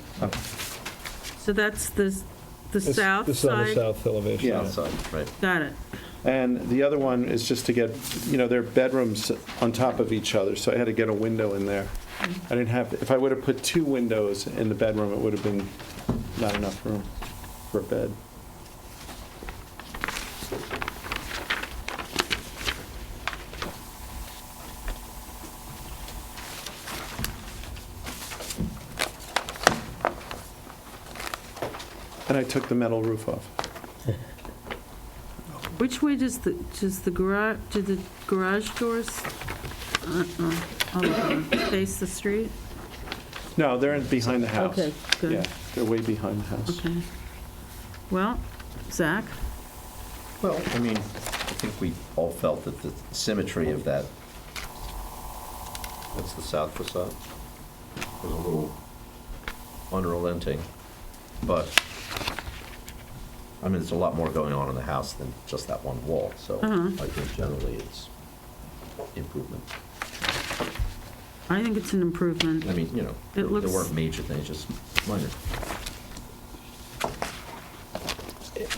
So that's the south This is on the side? south elevation. Yeah. Outside, right. Got it. And the other one is just to get, they're bedrooms on top of each other, so I had to get a window in there. I didn't have, if I would have put 2 windows in the bedroom, it would have been not enough room for a bed. And I took the metal roof off. Which way does the garage, do the garage doors face the street? No, they're behind the house. Okay, good. Yeah, they're way behind the house. Okay. Well, Zach? Well, I mean, I think we all felt that the symmetry of that, that's the south facade, was a little unrelenting, but, I mean, there's a lot more going on in the house than just that one wall, so Uh-huh. I think generally it's improvement. I think it's an improvement. I mean, you know, It there looks- weren't major things, just minor.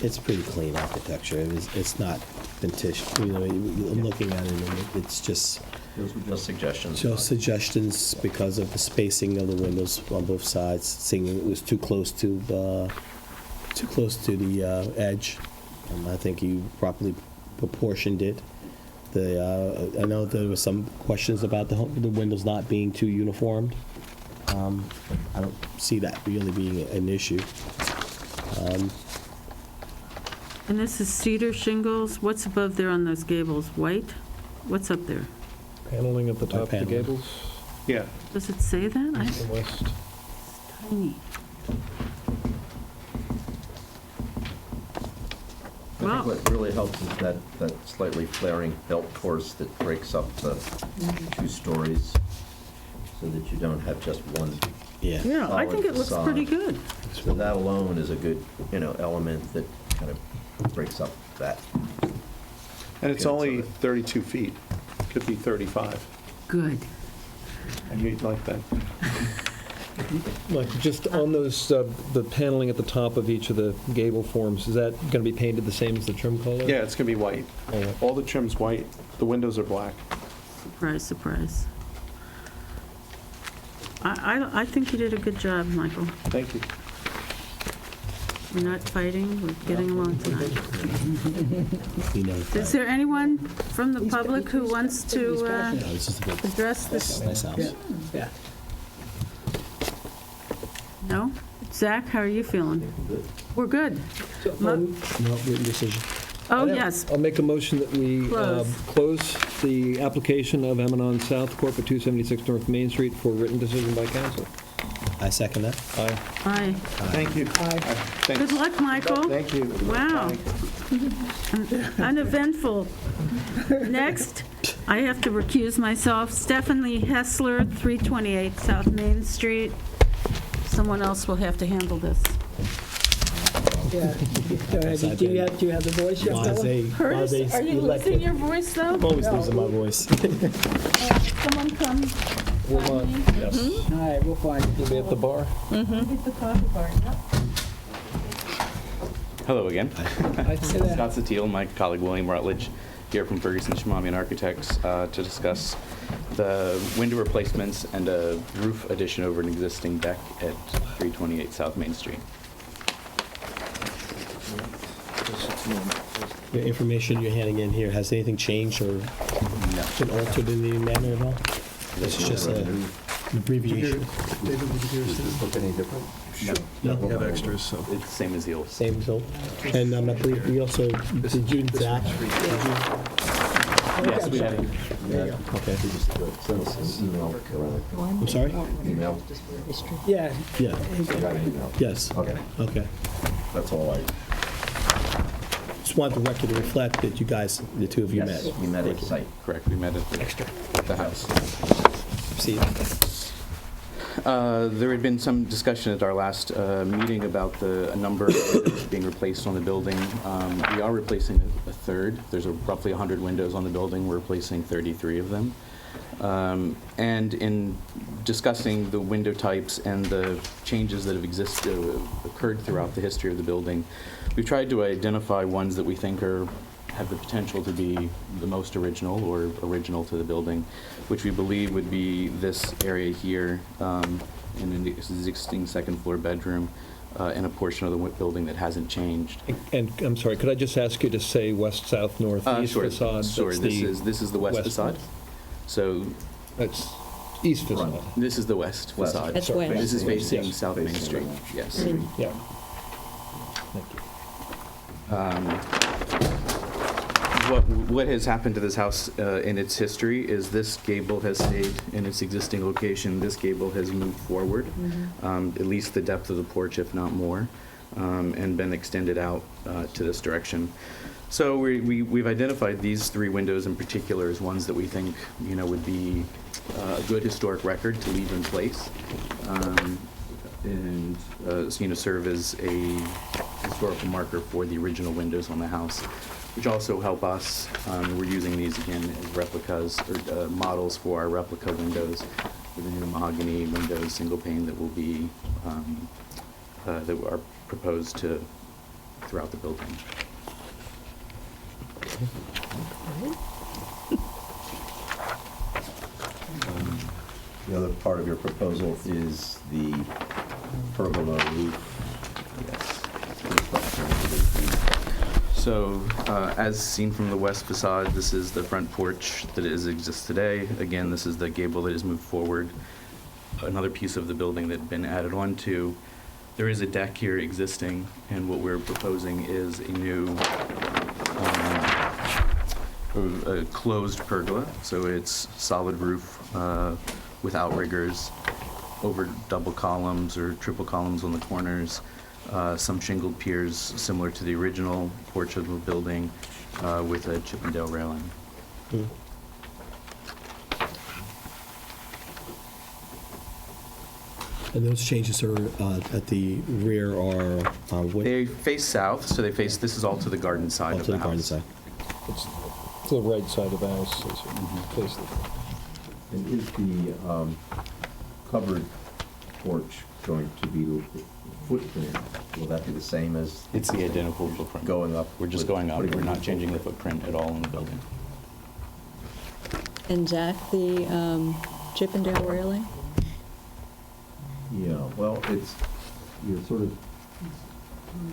It's pretty clean architecture. It's not vintage, you know, I'm looking at it, and it's just... Those were just suggestions. Just suggestions because of the spacing of the windows on both sides, seeing it was too close to the edge. I think you properly proportioned it. I know there were some questions about the windows not being too uniformed. I don't see that really being an issue. And this is cedar shingles. What's above there on those gables? White? What's up there? Paneling at the top of the paneling. gables? Yeah. Does it say that? The west. Tiny. I think what really helps is that slightly flaring belt course that breaks up the two stories so that you don't have just one. Yeah. Yeah, I think it looks solid pretty facade. good. So that alone is a good, element that kind of breaks up that. And it's Yeah, only so 32 feet. Could be 35. Good. And you'd like that. Like, just on those, the paneling at the top of each of the gable forms, is that going to be painted the same as the trim color? Yeah, it's going to be white. All the trim's white. The windows are black. Surprise, surprise. I think you did a good job, Michael. Thank you. We're not fighting, we're getting along tonight. You know, Is there anyone from the public who wants to this is the good. address this? Nice house. Yeah. No? Zach, how are you feeling? We're good. No, written decision. Oh, yes. I'll make a motion that we close the application of Emanon South Corp. at 276 North Main Street for written decision by council. I second that. Aye. Aye. Thank you. Good luck, Michael. Thank you. Wow. Uneventful. Next, I have to recuse myself. Stephanie Hessler, 328 South Main Street. Someone else will have to handle this. Yeah. Go ahead. Do you have the voice yet, Stella? Curtis, are you losing your voice, though? I'm always losing my voice. Someone come. Yes. All right, we'll find it. You'll be at the bar? At the coffee bar, yeah. Hello again. Scott Sattil, my colleague William Rutledge, here from Ferguson Schmamian Architects to discuss the window replacements and a roof addition over an existing deck at 328 South Main Street. The information you're handing in here, has anything changed or been altered in any manner at all? This is just an abbreviation. David, would you Does this look any different? No. We have extras, so. It's the same as the old. Same as old. And I believe we also, did you and Zach? Yes, we had it. Okay. Send us an email around. I'm sorry? Email? Yeah. Yeah. I got an email. Yes. Okay, Okay. that's all I, Just want the record to reflect that you guys, the two of you met. yes, we met at site. Correct, we met at the house. See, There had been some discussion at our last meeting about a number of windows being replaced on the building. We are replacing a third. There's roughly 100 windows on the building. We're replacing 33 of them. And in discussing the window types and the changes that have occurred throughout the history of the building, we've tried to identify ones that we think have the potential to be the most original or original to the building, which we believe would be this area here in an existing second floor bedroom and a portion of the building that hasn't changed. And I'm sorry, could I just ask you to say west, south, north, east facade? Sure. That's This is the west facade. So That's east facade. this is the west facade. That's west. This is facing Yes. South Main Street. Yes. Yeah. What has happened to this house in its history is this gable has stayed in its existing location. This gable has moved forward, at least the depth of the porch, if not more, and been extended out to this direction. So we've identified these three windows in particular as ones that we think would be a good historic record to leave in place, and serve as a historical marker for the original windows on the house. which also help us. We're using these again as replicas or models for our replica windows with the new mahogany windows, single pane that will be that are proposed to throughout the building. The other part of your proposal is the pergola roof. So, as seen from the west facade, this is the front porch that exists today. Again, this is the gable that has moved forward. Another piece of the building that had been added on to. There is a deck here existing, and what we're proposing is a new a closed pergola. So it's solid roof with outriggers over double columns or triple columns on the corners. Some shingled piers similar to the original porch of the building with a Chippendale railing. And those changes are at the rear are They face south, so they face, this is all to the garden side of the house. It's the right side of the house. And is the covered porch going to be the footprint? Will that be the same as? It's the identical footprint. Going up? We're just going up. We're not changing the footprint at all in the building. And Zach, the Chippendale railing? Yeah, well, you're sort of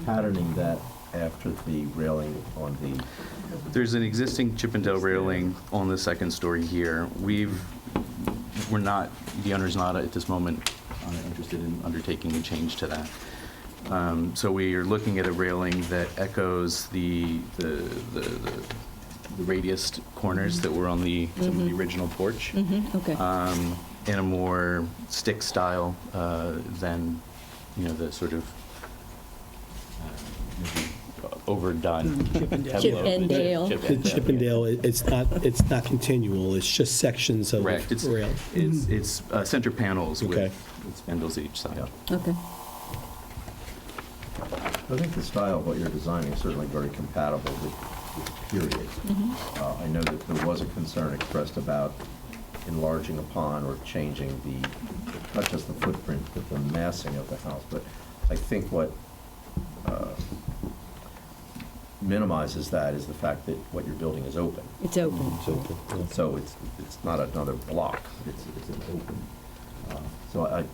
patterning that after the railing on the... There's an existing Chippendale railing on the second story here. The owner's not at this moment interested in undertaking a change to that. So we are looking at a railing that echoes the radius corners that were on some of the original porch. Okay. In a more stick style than, the sort of overdone. Chippendale. The Chippendale, it's not continual, it's just sections of Correct. the rail. It's center panels Okay. with spindles each side. Okay. I think the style of what you're designing is certainly very compatible with period. I know that there was a concern expressed about enlarging upon or changing not just the footprint, but the massing of the house. But I think what minimizes that is the fact that what you're building is open. It's open. It's open. So it's not another block, it's an open. So I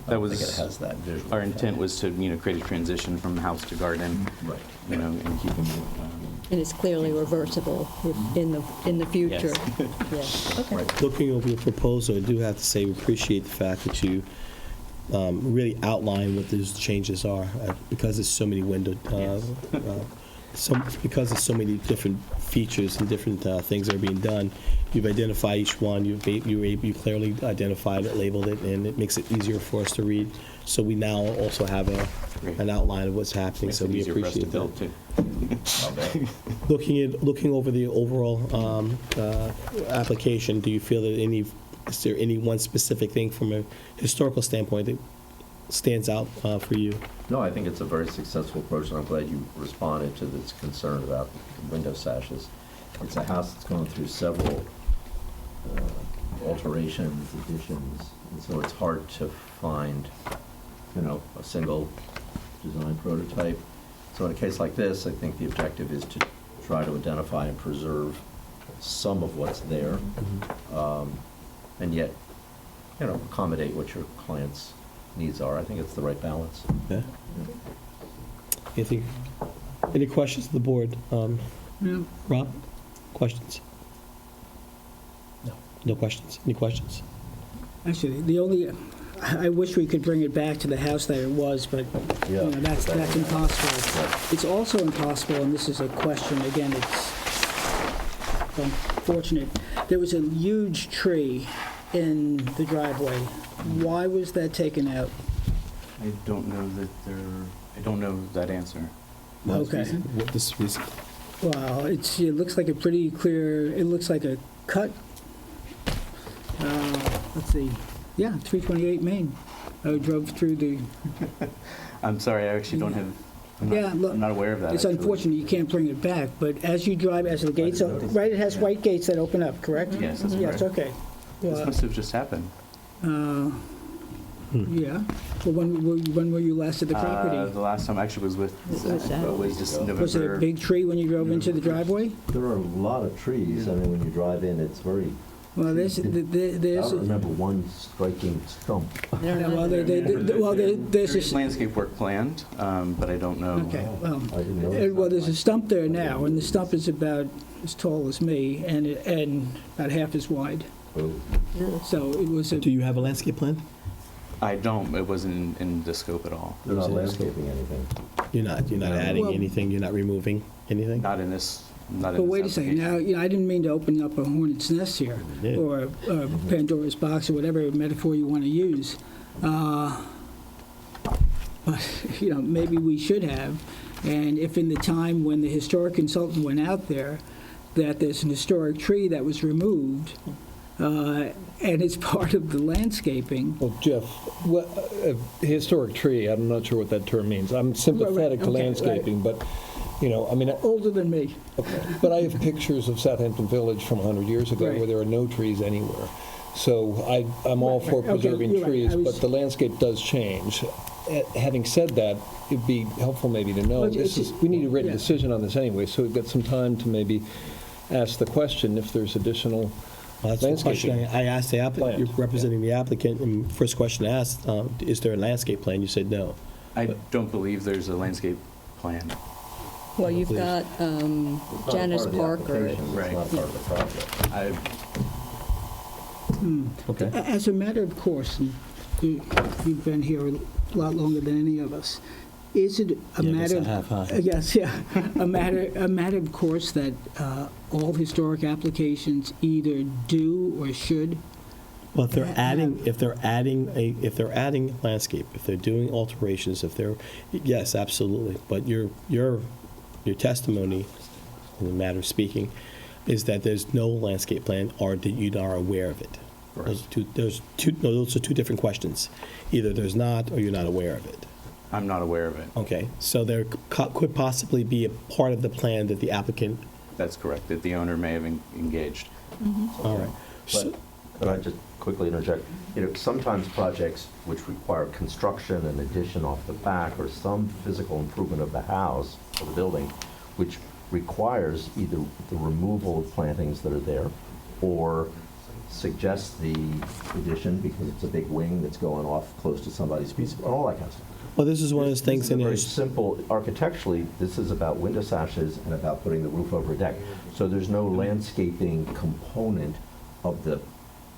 don't think it has that visual. Our intent was to, create a transition from house to garden. Right. And keeping it. And it's clearly reversible in the future. Yes. Yeah. Okay. Right. Looking over your proposal, I do have to say we appreciate the fact that you really outline what those changes are because there's so many because there's so many different features and different things that are being done. You've identified each one. You clearly identified it, labeled it, and it makes it easier for us to read. So we now also have an outline of what's happening. Makes So it we easier for us to appreciate build, that. too. Looking over the overall application, do you feel that is there any one specific thing from a historical standpoint that stands out for you? No, I think it's a very successful approach, and I'm glad you responded to this concern about window sashes. It's a house that's gone through several alterations, additions, and so it's hard to find, a single design prototype. So in a case like this, I think the objective is to try to identify and preserve some of what's there, and yet, accommodate what your client's needs are. I think it's the right balance. Yeah. Any questions of the board? Rob, questions? No. No questions? Any questions? Actually, I wish we could bring it back to the house that it was, but that's impossible. It's also impossible, and this is a question, again, it's unfortunate. There was a huge tree in the driveway. Why was that taken out? I don't know that answer. Okay. What this reason? Wow, it looks like a pretty clear, it looks like a cut. Let's see. Yeah, 328 Main. I drove through the... I'm sorry, I actually don't have Yeah, look, I'm not aware of that. it's actually. unfortunate you can't bring it back, but as you drive, as the gates, right, it has white gates that open up, correct? Yes, that's Yes, correct. okay. This Well, must have just happened. Yeah. Well, when were you last at the property? The last time actually was with Zach, but was just November. Was it a big tree when you drove into the driveway? There are a lot of trees. I mean, when you drive in, it's very, Well, there's, I don't remember one striking stump. Yeah, well, there's There's a, landscape work planned, but I don't know. okay, well, I didn't know. well, there's a stump there now, and the stump is about as tall as me and about half as wide. Oh. So it was a, Do you have a landscape plan? I don't. It wasn't in the scope at all. They're not landscaping anything. You're not adding Well- anything, you're not removing anything? Not in this. Not in but this wait a second, application. now, I didn't mean to open up a hornet's nest here, Yeah. or Pandora's box, or whatever metaphor you want to use. But, maybe we should have, and if in the time when the historic consultant went out there, that there's an historic tree that was removed, and it's part of the landscaping. Well, Jeff, a historic tree, I'm not sure what that term means. I'm sympathetic to okay, landscaping, but, I mean, Older than me. but I have pictures of Southampton Village from 100 years ago Right. where there are no trees anywhere. So I'm all for Right, okay, preserving you're right. trees, I was- but the landscape does change. Having said that, it'd be helpful maybe to know, Well, it's- we need a written yeah. decision on this anyway, so we've got some time to maybe ask the question if there's additional Well, that's the question landscaping. I asked the applicant, Plans, you're representing the applicant, and first question I asked, is there a landscape plan? You said no. I don't believe there's a landscape plan. Well, you've got It's not Janice part of the Parker. application, It's not part of the project. I, Okay. As a matter of course, and you've been here a lot longer than any of us, is it a Yeah, I guess matter? I have, huh? Yes, yeah, a matter of course that all historic applications either do or should. Well, if they're adding landscape, if they're doing alterations, yes, absolutely. But your testimony, in the matter of speaking, is that there's no landscape plan or that you are aware of it. Those are two different questions. Either there's not or you're not aware of it. I'm not aware of it. Okay, so there could possibly be a part of the plan that the applicant, That's correct, that the owner may have engaged. all right. But could I just quickly interject? Sometimes projects which require construction and addition off the back or some physical improvement of the house or the building, which requires either the removal of plantings that are there or suggests the addition because it's a big wing that's going off close to somebody's piece, all that kind of stuff. Well, this is one of those things, This is a and very there's, simple, architecturally, this is about window sashes and about putting the roof over a deck. So there's no landscaping component of the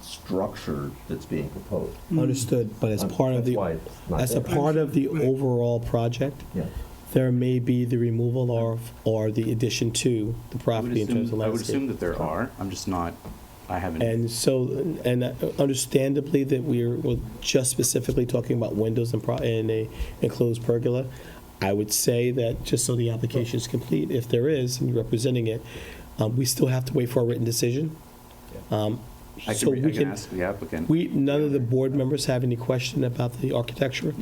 structure that's being proposed. understood, but as part of That's the, why it's not as a there. part of the overall project, Yeah. there may be the removal or the addition to the I would property in terms of assume, I would assume landscape. that there are. I'm just not, I haven't. And so, and understandably that we're just specifically talking about windows in a enclosed pergola, I would say that just so the application is complete, if there is, and you're representing it, we still have to wait for a written decision. I So we can ask the applicant. None of the board members have any question about the architecture,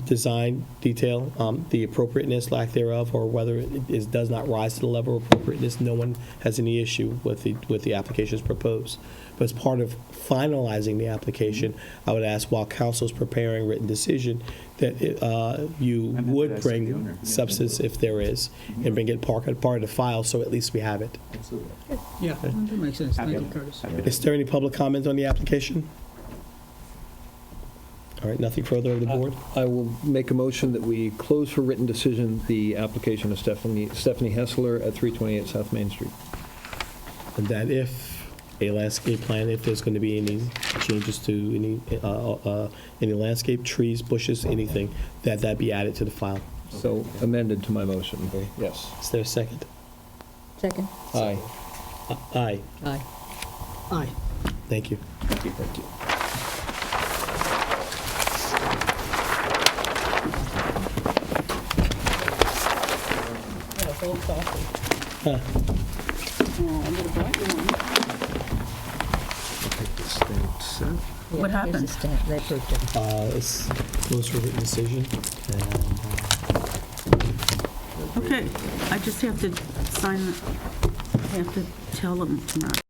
design, detail, the appropriateness, lack thereof, or whether it does not rise to the level of appropriateness. No one has any issue with the applications proposed. But as part of finalizing the application, I would ask while council's preparing written decision that you would ask the bring owner. substance if there is, and bring it part of the file, so at least we have it. Absolutely. Yeah, that makes sense. Thank you, Curtis. Is there any public comment on the application? All right, nothing further of the board? I will make a motion that we close for written decision the application of Stephanie Hessler at 328 South Main Street. And that if a landscape plan, if there's going to be any changes to any landscape, trees, bushes, anything, that be added to the file. So amended to my motion, yes. Is there a second? Second. Aye. Aye. Aye. Aye. Thank you. Thank you. Thank you. Huh. What happened? Here's the stamp. They approved it. Let's close for written decision. And Okay, I just have to sign, I have to tell them tomorrow.